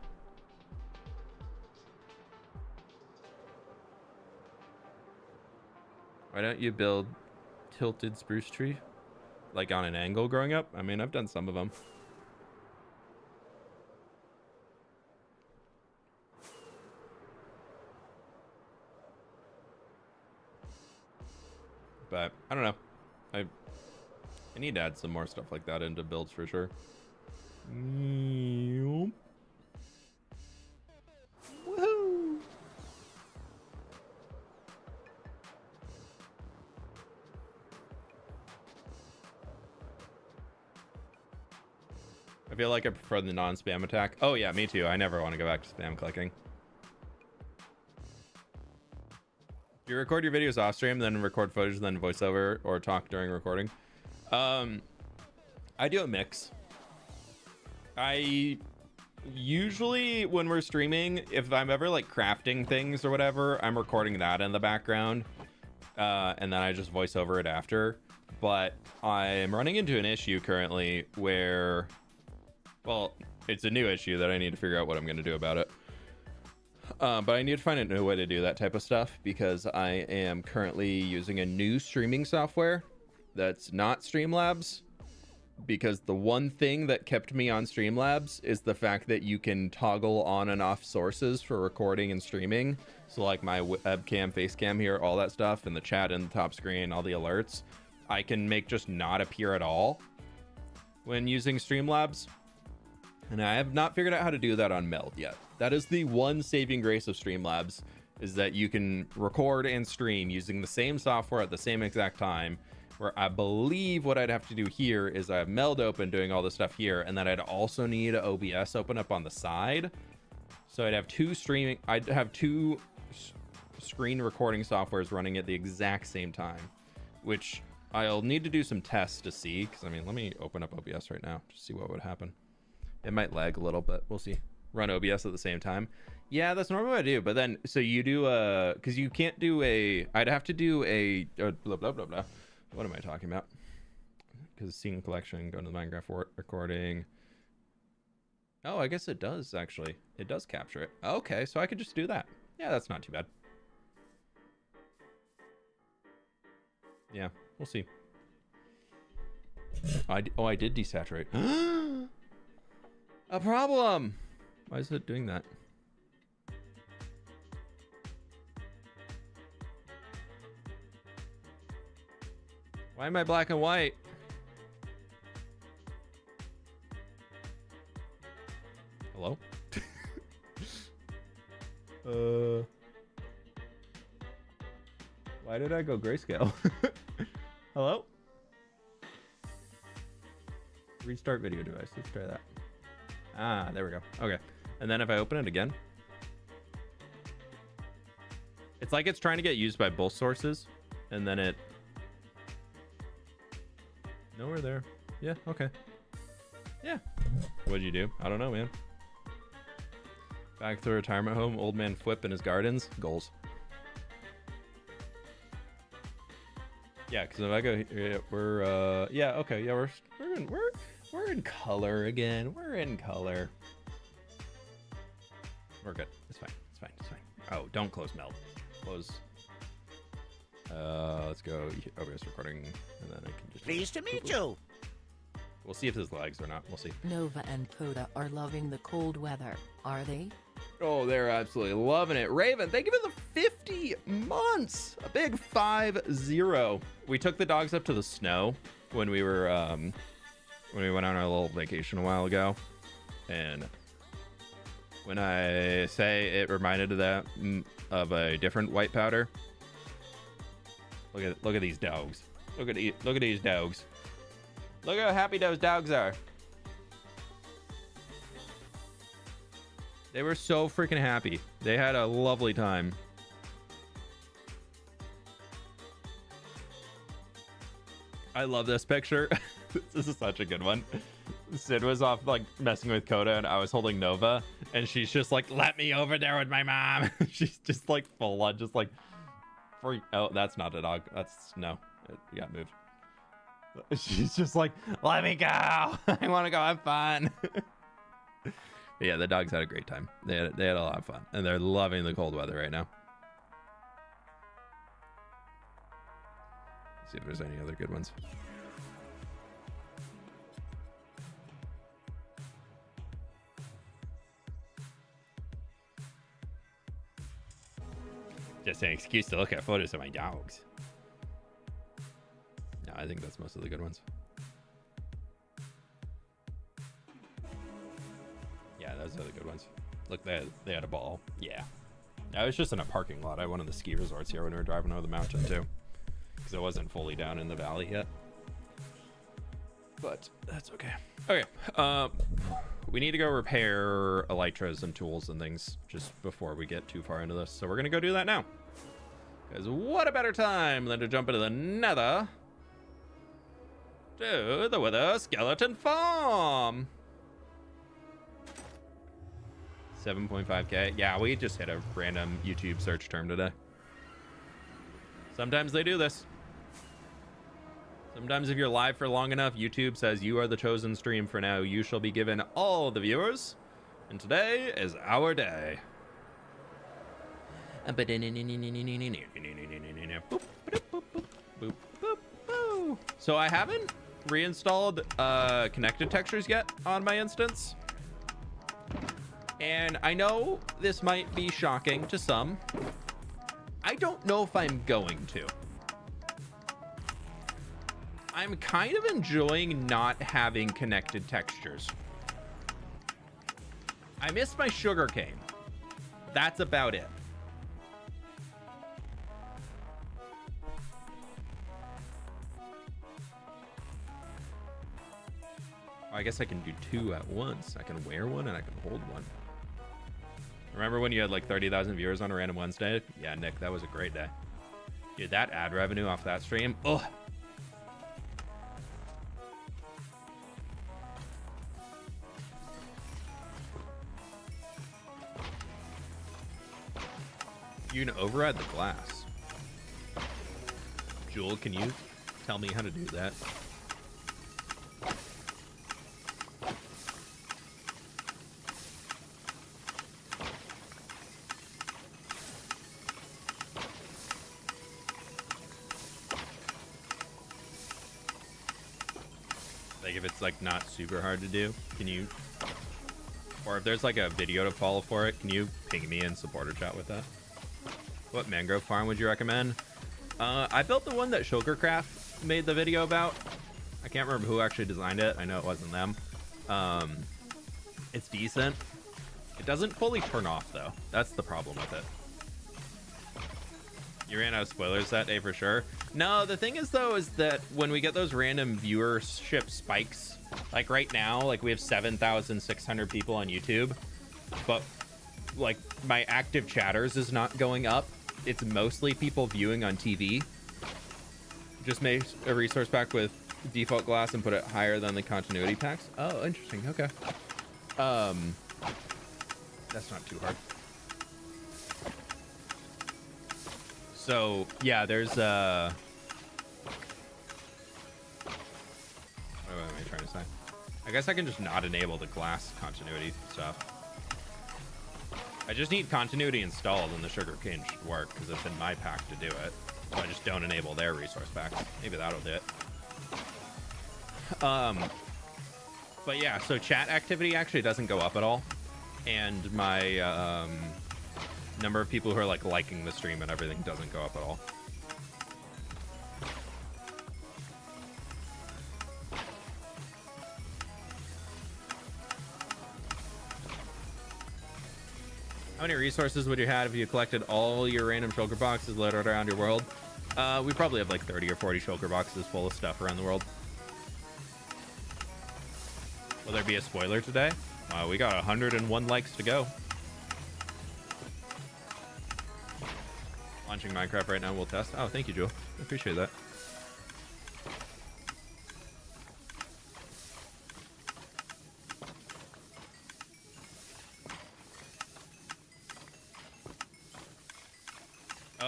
[SPEAKER 1] Why don't you build tilted spruce tree? Like on an angle growing up? I mean, I've done some of them. But I don't know. I need to add some more stuff like that into builds for sure. Woohoo! I feel like I prefer the non-spam attack. Oh yeah, me too. I never want to go back to spam clicking. You record your videos off stream, then record footage, then voiceover or talk during recording. I do a mix. I usually, when we're streaming, if I'm ever like crafting things or whatever, I'm recording that in the background, and then I just voice over it after. But I'm running into an issue currently where, well, it's a new issue that I need to figure out what I'm going to do about it. But I need to find a new way to do that type of stuff because I am currently using a new streaming software that's not Streamlabs, because the one thing that kept me on Streamlabs is the fact that you can toggle on and off sources for recording and streaming. So like my webcam, face cam here, all that stuff, and the chat in the top screen, all the alerts, I can make just not appear at all when using Streamlabs. And I have not figured out how to do that on Meld yet. That is the one saving grace of Streamlabs, is that you can record and stream using the same software at the same exact time, where I believe what I'd have to do here is I have Meld open doing all this stuff here, and then I'd also need OBS open up on the side. So I'd have two screen recording softwares running at the exact same time, which I'll need to do some tests to see, because I mean, let me open up OBS right now to see what would happen. It might lag a little bit. We'll see. Run OBS at the same time. Yeah, that's normally what I do. But then, so you do because you can't do I'd have to do blah, blah, blah, blah. What am I talking about? Because scene collection, go to the Minecraft recording. Oh, I guess it does actually. It does capture it. Okay, so I could just do that. Yeah, that's not too bad. Yeah, we'll see. I did desaturate. A problem. Why is it doing that? Why am I black and white? Hello? Why did I go grayscale? Hello? Restart video device. Let's try that. Ah, there we go. Okay. And then if I open it again, it's like it's trying to get used by both sources, and then it nowhere there. Yeah, okay. Yeah. What'd you do? I don't know, man. Back to the retirement home, old man Flip in his gardens. Goals. Yeah, because if I go here, we're yeah, okay, yeah, we're in color again. We're in color. We're good. It's fine. It's fine. It's fine. Oh, don't close Meld. Close. Let's go OBS recording, and then I can just.
[SPEAKER 3] Pleased to meet you.
[SPEAKER 1] We'll see if this lags or not. We'll see.
[SPEAKER 2] Nova and Coda are loving the cold weather, are they?
[SPEAKER 1] Oh, they're absolutely loving it. Raven, thank you for the 50 months. A big 5-0. We took the dogs up to the snow when we were when we went on our little vacation a while ago, and when I say it reminded that of a different white powder, look at these dogs. Look at these dogs. Look how happy those dogs are. They were so freaking happy. They had a lovely time. I love this picture. This is such a good one. Sid was off like messing with Coda, and I was holding Nova, and she's just like, let me over there with my mom. She's just like full on, just like Oh, that's not a dog. That's no. It got moved. She's just like, let me go. I want to go have fun. Yeah, the dogs had a great time. They had a lot of fun, and they're loving the cold weather right now. Let's see if there's any other good ones. Just an excuse to look at photos of my dogs. No, I think that's most of the good ones. Yeah, those are the good ones. Look, they had a ball. Yeah. I was just in a parking lot at one of the ski resorts here when we were driving over the mountain too. Because it wasn't fully down in the valley yet. But that's okay. Okay. We need to go repair elytras and tools and things just before we get too far into this. So we're going to go do that now. Because what a better time than to jump into the Nether to the Wither Skeleton Farm. 7.5k. Yeah, we just hit a random YouTube search term today. Sometimes they do this. Sometimes if you're live for long enough, YouTube says you are the chosen stream for now. You shall be given all the viewers. And today is our day. So I haven't reinstalled connected textures yet on my instance. And I know this might be shocking to some. I don't know if I'm going to. I'm kind of enjoying not having connected textures. I miss my sugarcane. That's about it. I guess I can do two at once. I can wear one and I can hold one. Remember when you had like 30,000 viewers on a random Wednesday? Yeah, Nick, that was a great day. Dude, that ad revenue off that stream. Ugh. You can override the glass. Jewel, can you tell me how to do that? Like if it's like not super hard to do, can you, or if there's like a video to follow for it, can you ping me in supporter chat with that? What mangrove farm would you recommend? I built the one that Hermitcraft made the video about. I can't remember who actually designed it. I know it wasn't them. It's decent. It doesn't fully turn off though. That's the problem with it. You ran out of spoilers that day for sure. No, the thing is though, is that when we get those random viewership spikes, like right now, like we have 7,600 people on YouTube, but like my active chatters is not going up. It's mostly people viewing on TV. Just made a resource pack with default glass and put it higher than the continuity packs. Oh, interesting. Okay. That's not too hard. So yeah, there's what am I trying to say? I guess I can just not enable the glass continuity stuff. I just need continuity installed and the sugarcane should work because it's in my pack to do it. So I just don't enable their resource packs. Maybe that'll do it. But yeah, so chat activity actually doesn't go up at all. And my number of people who are like liking the stream and everything doesn't go up at all. How many resources would you have if you collected all your random shulker boxes littered around your world? We probably have like 30 or 40 shulker boxes full of stuff around the world. Will there be a spoiler today? We got 101 likes to go. Launching Minecraft right now, we'll test. Oh, thank you, Joel. I appreciate that.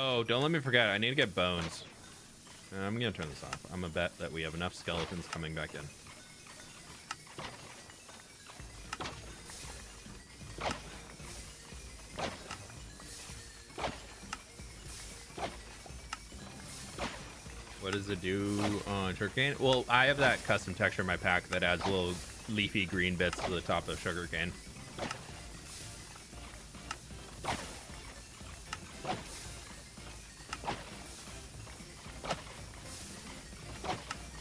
[SPEAKER 1] Oh, don't let me forget. I need to get bones. I'm going to turn this off. I'm going to bet that we have enough skeletons coming back in. What does it do on sugarcane? Well, I have that custom texture in my pack that adds little leafy green bits to the top of sugarcane.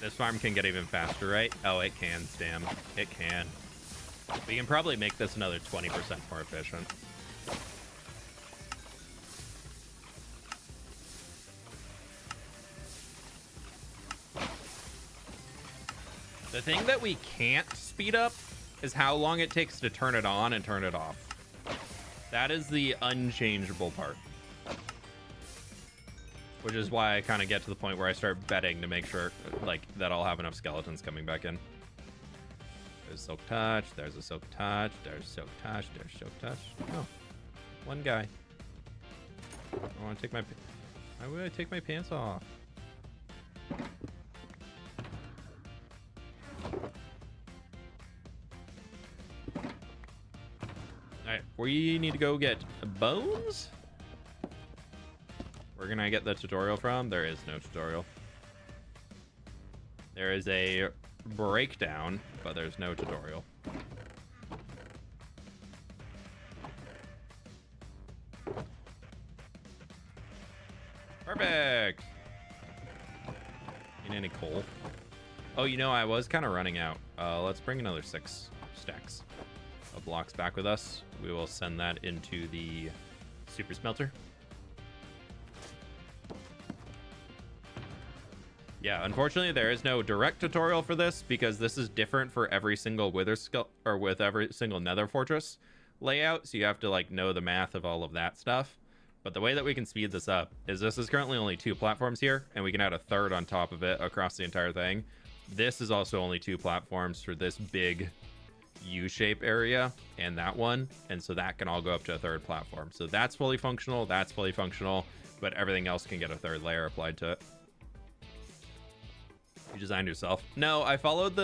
[SPEAKER 1] This farm can get even faster, right? Oh, it can, Stam. It can. We can probably make this another 20% more efficient. The thing that we can't speed up is how long it takes to turn it on and turn it off. That is the unchangeable part. Which is why I kind of get to the point where I start betting to make sure, like, that I'll have enough skeletons coming back in. There's Silk Touch, there's a Silk Touch, there's Silk Touch, there's Silk Touch. Oh, one guy. I want to take my... Why would I take my pants off? Alright, we need to go get bones? Where can I get the tutorial from? There is no tutorial. There is a breakdown, but there's no tutorial. Perfect! Need any coal? Oh, you know, I was kind of running out. Let's bring another 6 stacks of blocks back with us. We will send that into the super smelter. Yeah, unfortunately, there is no direct tutorial for this because this is different for every single wither skill or with every single nether fortress layout. So you have to like know the math of all of that stuff. But the way that we can speed this up is this is currently only 2 platforms here, and we can add a third on top of it across the entire thing. This is also only 2 platforms for this big U-shape area and that one, and so that can all go up to a 3rd platform. So that's fully functional, but everything else can get a 3rd layer applied to it. You designed yourself? No, I followed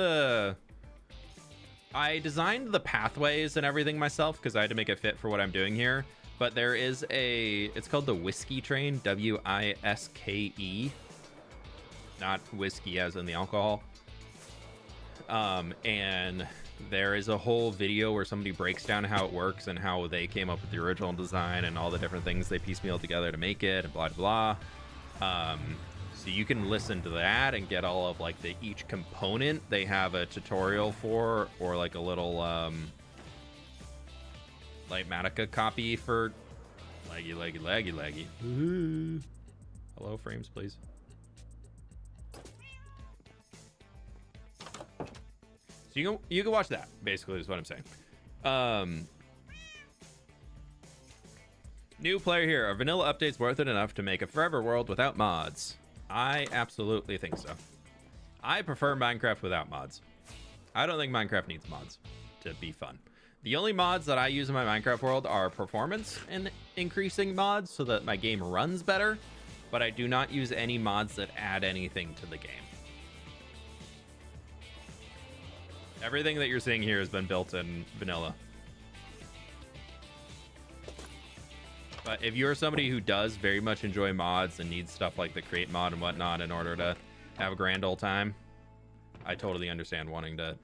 [SPEAKER 1] I designed the pathways and everything myself because I had to make it fit for what I'm doing here. But there is it's called the Whiskey Train, W-I-S-K-E. Not whiskey as in the alcohol. And there is a whole video where somebody breaks down how it works and how they came up with the original design and all the different things they piecemealed together to make it and blah, blah, blah. So you can listen to that and get all of like each component they have a tutorial for, or like a little like Matica copy for laggy. Ooh. Hello, frames, please. So you can watch that, basically, is what I'm saying. New player here. Are vanilla updates worth it enough to make a forever world without mods? I absolutely think so. I prefer Minecraft without mods. I don't think Minecraft needs mods to be fun. The only mods that I use in my Minecraft world are performance and increasing mods so that my game runs better, but I do not use any mods that add anything to the game. Everything that you're seeing here has been built in vanilla. But if you're somebody who does very much enjoy mods and needs stuff like the create mod and whatnot in order to have a grand old time, I totally understand wanting to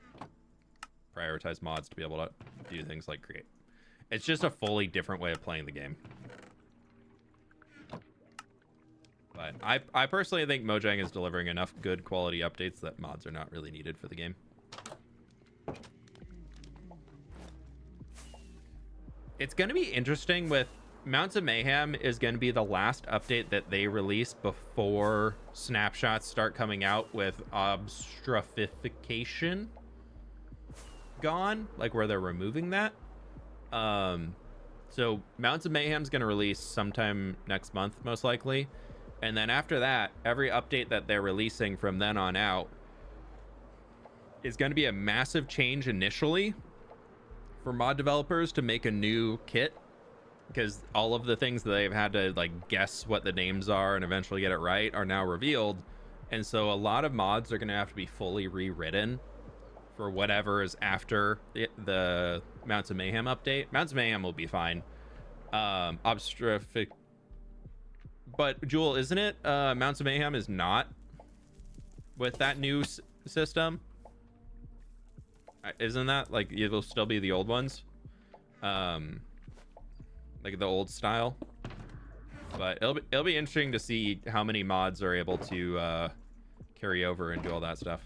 [SPEAKER 1] prioritize mods to be able to do things like create. It's just a fully different way of playing the game. But I personally think Mojang is delivering enough good quality updates that mods are not really needed for the game. It's going to be interesting with Mounts of Mayhem is going to be the last update that they release before snapshots start coming out with obstrophification gone, like where they're removing that. So Mounts of Mayhem is going to release sometime next month, most likely. And then after that, every update that they're releasing from then on out is going to be a massive change initially for mod developers to make a new kit because all of the things that they've had to like guess what the names are and eventually get it right are now revealed. And so a lot of mods are going to have to be fully rewritten for whatever is after the Mounts of Mayhem update. Mounts of Mayhem will be fine. Obstrophic. But Jewel, isn't it? Mounts of Mayhem is not with that new system. Isn't that like it will still be the old ones? Like the old style. But it'll be interesting to see how many mods are able to carry over and do all that stuff.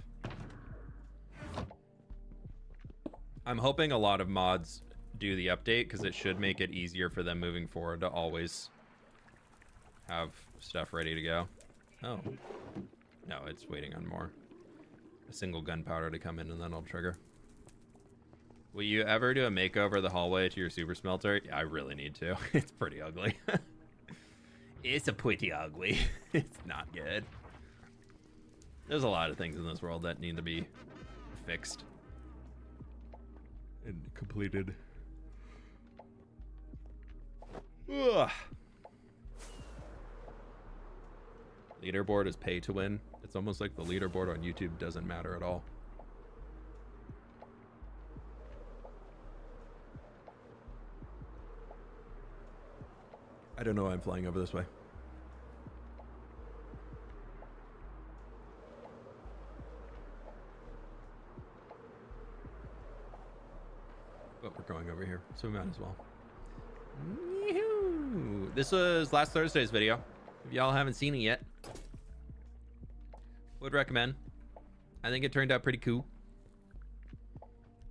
[SPEAKER 1] I'm hoping a lot of mods do the update because it should make it easier for them moving forward to always have stuff ready to go. Oh. No, it's waiting on a single gunpowder to come in and then it'll trigger. Will you ever do a makeover of the hallway to your super smelter? Yeah, I really need to. It's pretty ugly. It's a pretty ugly. It's not good. There's a lot of things in this world that need to be fixed and completed. Ugh. Leaderboard is pay to win. It's almost like the leaderboard on YouTube doesn't matter at all. I don't know why I'm flying over this way. But we're going over here, so we might as well. Yoo-hoo. This was last Thursday's video. If y'all haven't seen it yet, would recommend. I think it turned out pretty cool.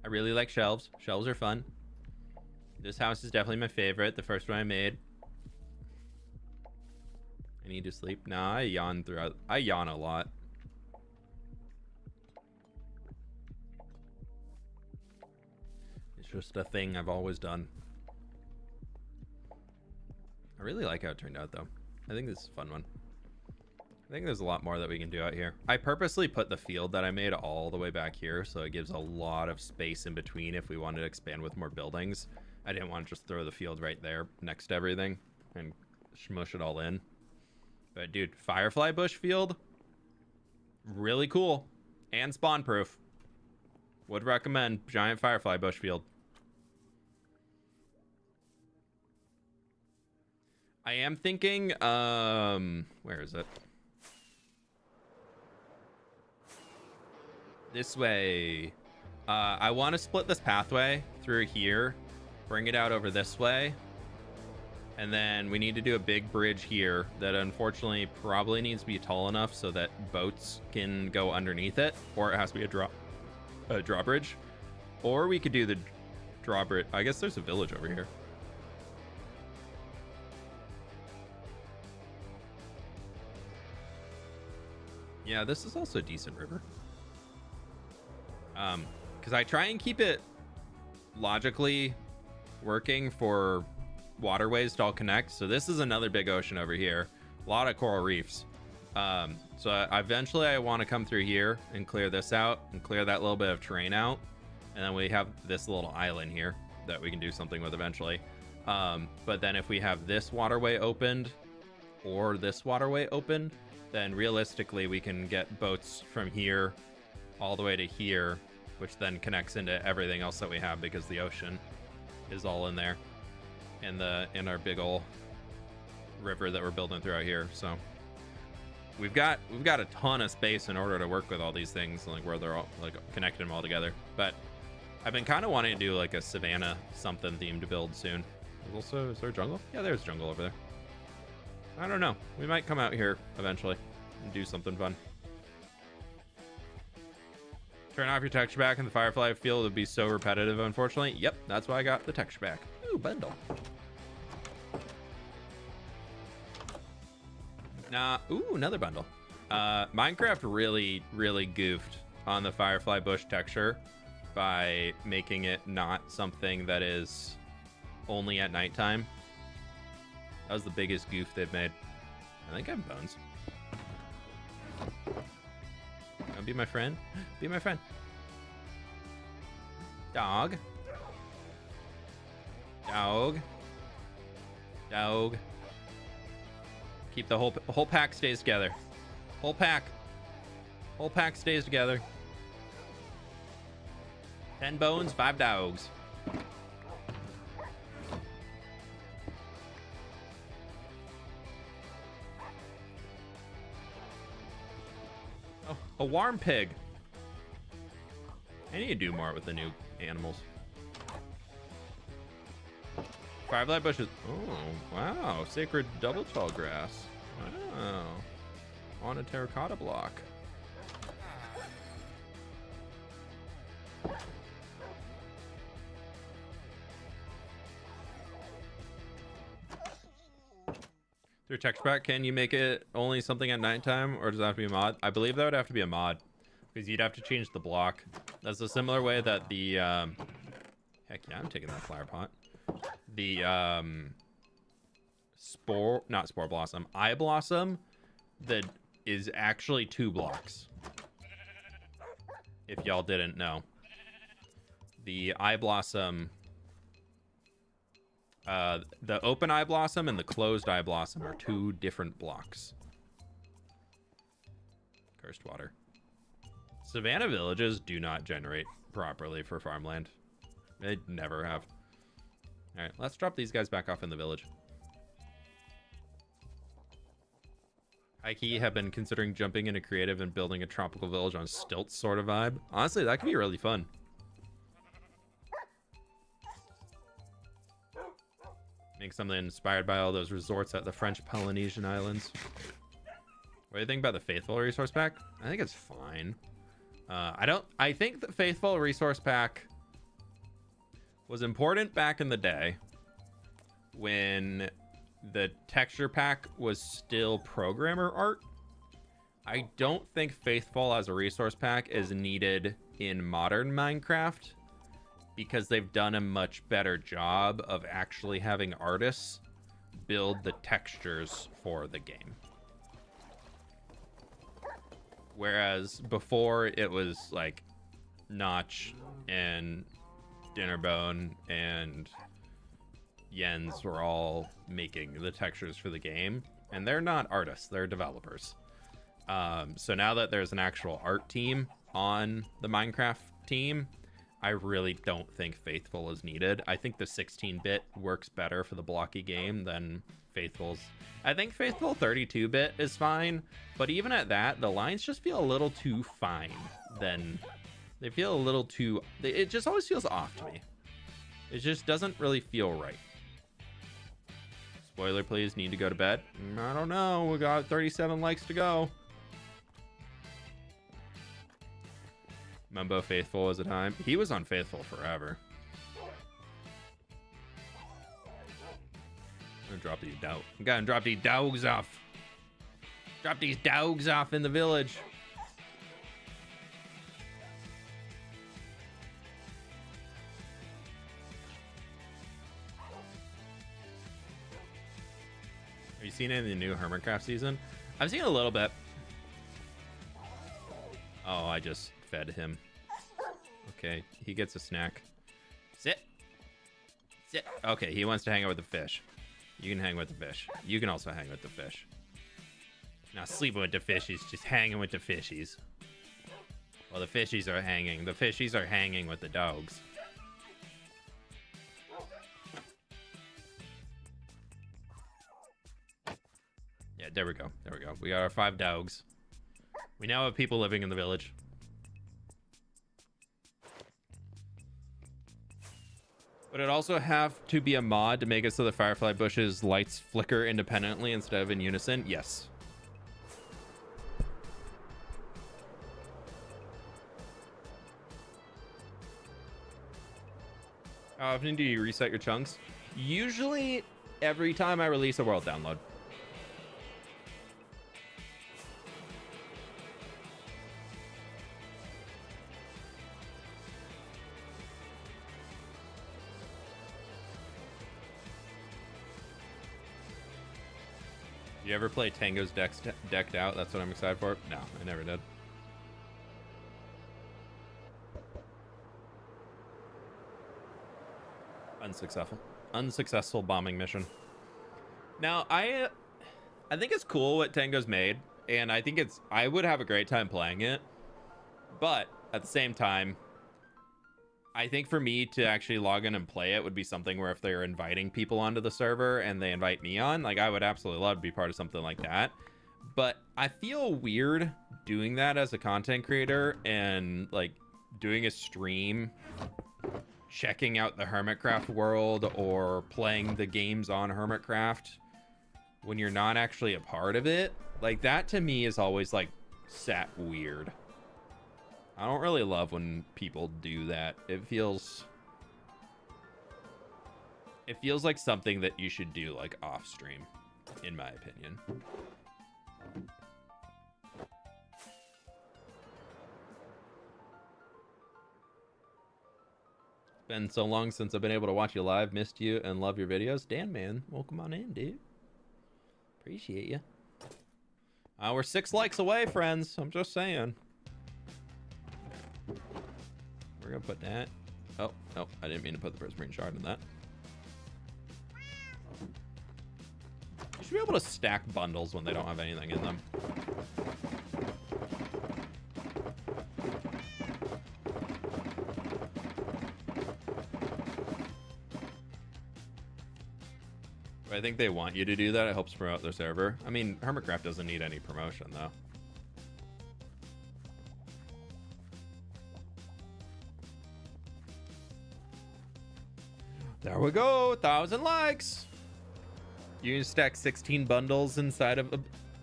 [SPEAKER 1] I really like shelves. Shelves are fun. This house is definitely my favorite. The first one I made. I need to sleep. Nah, I yawn throughout. I yawn a lot. It's just a thing I've always done. I really like how it turned out, though. I think this is a fun one. I think there's a lot more that we can do out here. I purposely put the field that I made all the way back here, so it gives a lot of space in between if we wanted to expand with more buildings. I didn't want to just throw the field right there next to everything and smush it all in. But dude, Firefly Bush field, really cool and spawn proof. Would recommend giant Firefly Bush field. I am thinking, where is it? This way. I want to split this pathway through here, bring it out over this way. And then we need to do a big bridge here that unfortunately probably needs to be tall enough so that boats can go underneath it, or it has to be a drawbridge. Or we could do the drawbridge. I guess there's a village over here. Yeah, this is also a decent river. Because I try and keep it logically working for waterways to all connect. So this is another big ocean over here. A lot of coral reefs. So eventually I want to come through here and clear this out and clear that little bit of terrain out. And then we have this little island here that we can do something with eventually. But then if we have this waterway opened or this waterway opened, then realistically we can get boats from here all the way to here, which then connects into everything else that we have because the ocean is all in there in our big ol' river that we're building throughout here. So we've got a ton of space in order to work with all these things, like where they're all like connecting them all together. But I've been kind of wanting to do like a savannah something theme to build soon. Is there a jungle? Yeah, there's jungle over there. I don't know. We might come out here eventually and do something fun. Turn off your texture pack and the Firefly field would be so repetitive, unfortunately. Yep, that's why I got the texture pack. Ooh, bundle. Ooh, another bundle. Minecraft really goofed on the Firefly Bush texture by making it not something that is only at nighttime. That was the biggest goof they've made. I think I have bones. Be my friend. Be my friend. Dog. Dog. Dog. Keep the whole pack stays together. Whole pack. Whole pack stays together. 10 bones, 5 dogs. Oh, a warm pig. I need to do more with the new animals. Firefly bushes. Oh, wow. Sacred double tall grass. Wow. On a terracotta block. Through texture pack, can you make it only something at nighttime, or does that have to be a mod? I believe that would have to be a mod, because you'd have to change the block. That's a similar way that the heck yeah, I'm taking that flower pot. The not spore blossom, eye blossom, that is actually 2 blocks. If y'all didn't know, the eye blossom, the open eye blossom and the closed eye blossom are 2 different blocks. Cursed water. Savannah villages do not generate properly for farmland. They never have. All right, let's drop these guys back off in the village. Hikey have been considering jumping into creative and building a tropical village on stilts sort of vibe. Honestly, that could be really fun. Make something inspired by all those resorts at the French Polynesian Islands. What do you think about the Faithful resource pack? I think it's fine. I think the Faithful resource pack was important back in the day when the texture pack was still programmer art. I don't think Faithful as a resource pack is needed in modern Minecraft, because they've done a much better job of actually having artists build the textures for the game. Whereas before it was like Notch and Dinnerbone and Jens were all making the textures for the game, and they're not artists, they're developers. So now that there's an actual art team on the Minecraft team, I really don't think Faithful is needed. I think the 16-bit works better for the blocky game than Faithful's. I think Faithful 32-bit is fine, but even at that, the lines just feel a little too fine. They feel a little too... It just always feels off to me. It just doesn't really feel right. Spoiler, please. Need to go to bed? I don't know. We got 37 likes to go. Mumbo Faithful was a time. He was on Faithful forever. I'm gonna drop these dogs. I'm gonna drop these dogs off. Drop these dogs off in the village. Have you seen it in the new Hermitcraft season? I've seen a little bit. Oh, I just fed him. Okay, he gets a snack. Sit. Sit. Okay, he wants to hang out with the fish. You can hang with the fish. You can also hang with the fish. Not sleeping with the fishies, just hanging with the fishies. Well, the fishies are hanging. The fishies are hanging with the dogs. Yeah, there we go. There we go. We got our 5 dogs. We now have people living in the village. Would it also have to be a mod to make it so the firefly bushes lights flicker independently instead of in unison? Yes. How often do you reset your chunks? Usually every time I release a world download. You ever play Tango's Decked Out? That's what I'm excited for. No, I never did. Unsuccessful bombing mission. Now, I think it's cool what Tango's made, and I would have a great time playing it. But at the same time, I think for me to actually log in and play it would be something where if they're inviting people onto the server and they invite me on, like I would absolutely love to be part of something like that. But I feel weird doing that as a content creator and like doing a stream, checking out the Hermitcraft world or playing the games on Hermitcraft when you're not actually a part of it. Like that to me is always like sat weird. I don't really love when people do that. It feels like something that you should do like off stream, in my opinion. Been so long since I've been able to watch you live. Missed you and love your videos. Dan, man, welcome on in, dude. Appreciate you. We're 6 likes away, friends. I'm just saying. We're gonna put that. Oh, no, I didn't mean to put the prismarine shard in that. You should be able to stack bundles when they don't have anything in them. I think they want you to do that. It helps promote their server. I mean, Hermitcraft doesn't need any promotion, though. There we go, 1,000 likes. You can stack 16 bundles inside of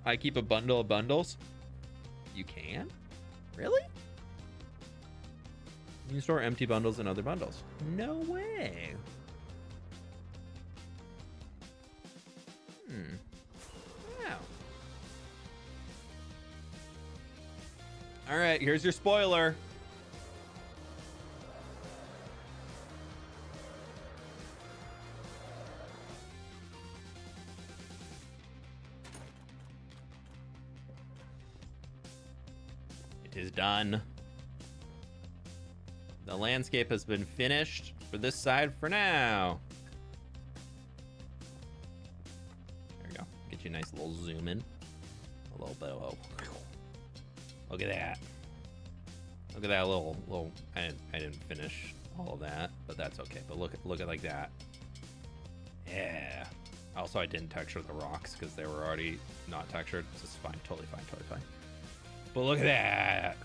[SPEAKER 1] I keep a bundle of bundles. You can? Really? You can store empty bundles in other bundles. No way. Wow. All right, here's your spoiler. It is done. The landscape has been finished for this side for now. There we go. Get you a nice little zoom in. A little bit of, look at that. Look at that little I didn't finish all of that, but that's okay. But look at like that. Yeah. Also, I didn't texture the rocks because they were already not textured. This is fine, totally fine. But look at that.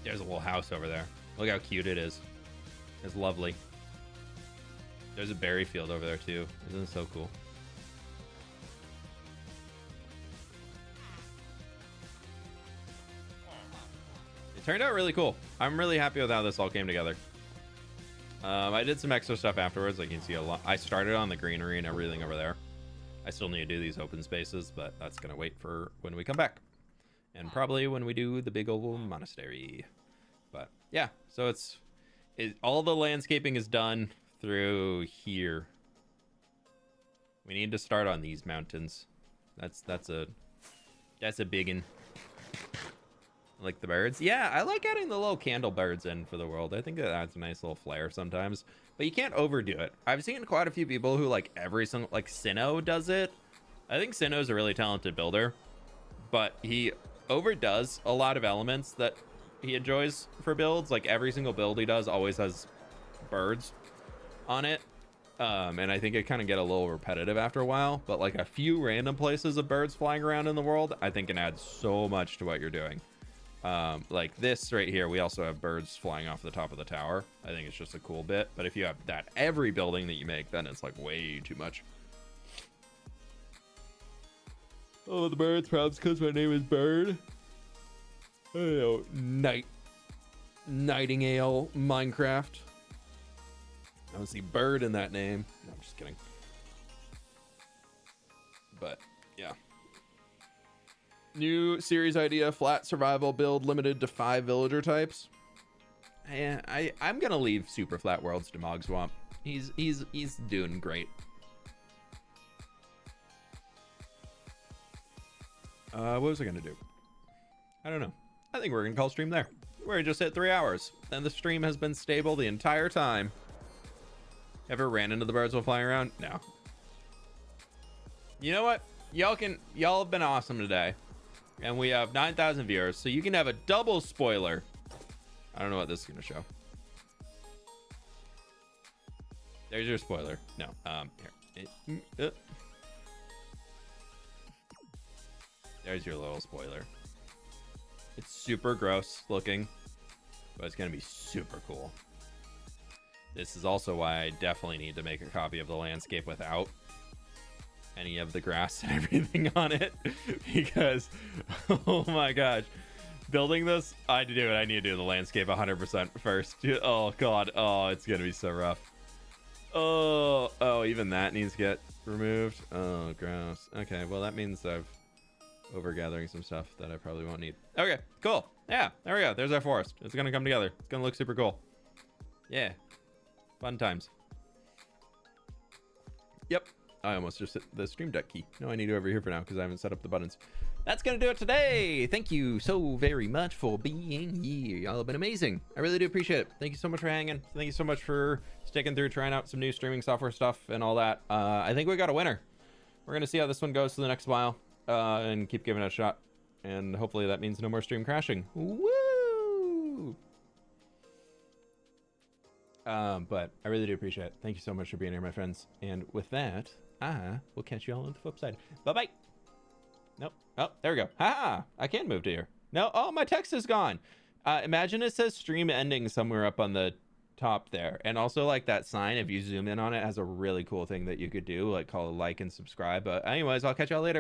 [SPEAKER 1] There's a little house over there. Look how cute it is. It's lovely. There's a berry field over there too. Isn't it so cool? It turned out really cool. I'm really happy with how this all came together. I did some extra stuff afterwards. Like you can see a lot. I started on the greenery and everything over there. I still need to do these open spaces, but that's gonna wait for when we come back. And probably when we do the big old monastery. But yeah, so all the landscaping is done through here. We need to start on these mountains. That's a biggin. Like the birds. Yeah, I like adding the little candle birds in for the world. I think it adds a nice little flair sometimes. But you can't overdo it. I've seen quite a few people who like every single, like Sinnoh does it. I think Sinnoh's a really talented builder, but he overdoes a lot of elements that he enjoys for builds. Like every single build he does always has birds on it. And I think it kind of get a little repetitive after a while, but like a few random places of birds flying around in the world, I think can add so much to what you're doing. Like this right here, we also have birds flying off the top of the tower. I think it's just a cool bit, but if you have that every building that you make, then it's like way too much. Oh, the birds, perhaps because my name is Bird. Oh, Nightingale Minecraft. I don't see Bird in that name. No, I'm just kidding. But yeah. New series idea: flat survival build limited to 5 villager types. Yeah, I'm gonna leave super flat worlds to Mogswamp. He's doing great. What was I gonna do? I don't know. I think we're gonna call stream there. We're just hit 3 hours, and the stream has been stable the entire time. Ever ran into the birds while flying around? No. You know what? Y'all have been awesome today. And we have 9,000 viewers, so you can have a double spoiler. I don't know what this is going to show. There's your spoiler. No, here. There's your little spoiler. It's super gross looking, but it's going to be super cool. This is also why I definitely need to make a copy of the landscape without any of the grass and everything on it, because oh my gosh, building this, I need to do the landscape 100% first. Oh god, oh, it's gonna be so rough. Oh, even that needs to get removed. Oh, gross. Okay, well that means I've overgathering some stuff that I probably won't need. Okay, cool. Yeah, there we go. There's our forest. It's gonna come together. It's gonna look super cool. Yeah, fun times. Yep. I almost just hit the stream deck key. No, I need to over here for now because I haven't set up the buttons. That's gonna do it today. Thank you so very much for being here. Y'all have been amazing. I really do appreciate it. Thank you so much for hanging. Thank you so much for sticking through, trying out some new streaming software stuff and all that. I think we got a winner. We're gonna see how this one goes for the next while, and keep giving it a shot. And hopefully that means no more stream crashing. Woo! But I really do appreciate it. Thank you so much for being here, my friends. And with that, we'll catch you all on the flip side. Bye-bye. Nope. Oh, there we go. Ha! I can move to here. No. Oh, my text is gone. Imagine it says stream ending somewhere up on the top there. And also, like, that sign, if you zoom in on it, has a really cool thing that you could do, like call a like and subscribe. But anyways, I'll catch y'all later.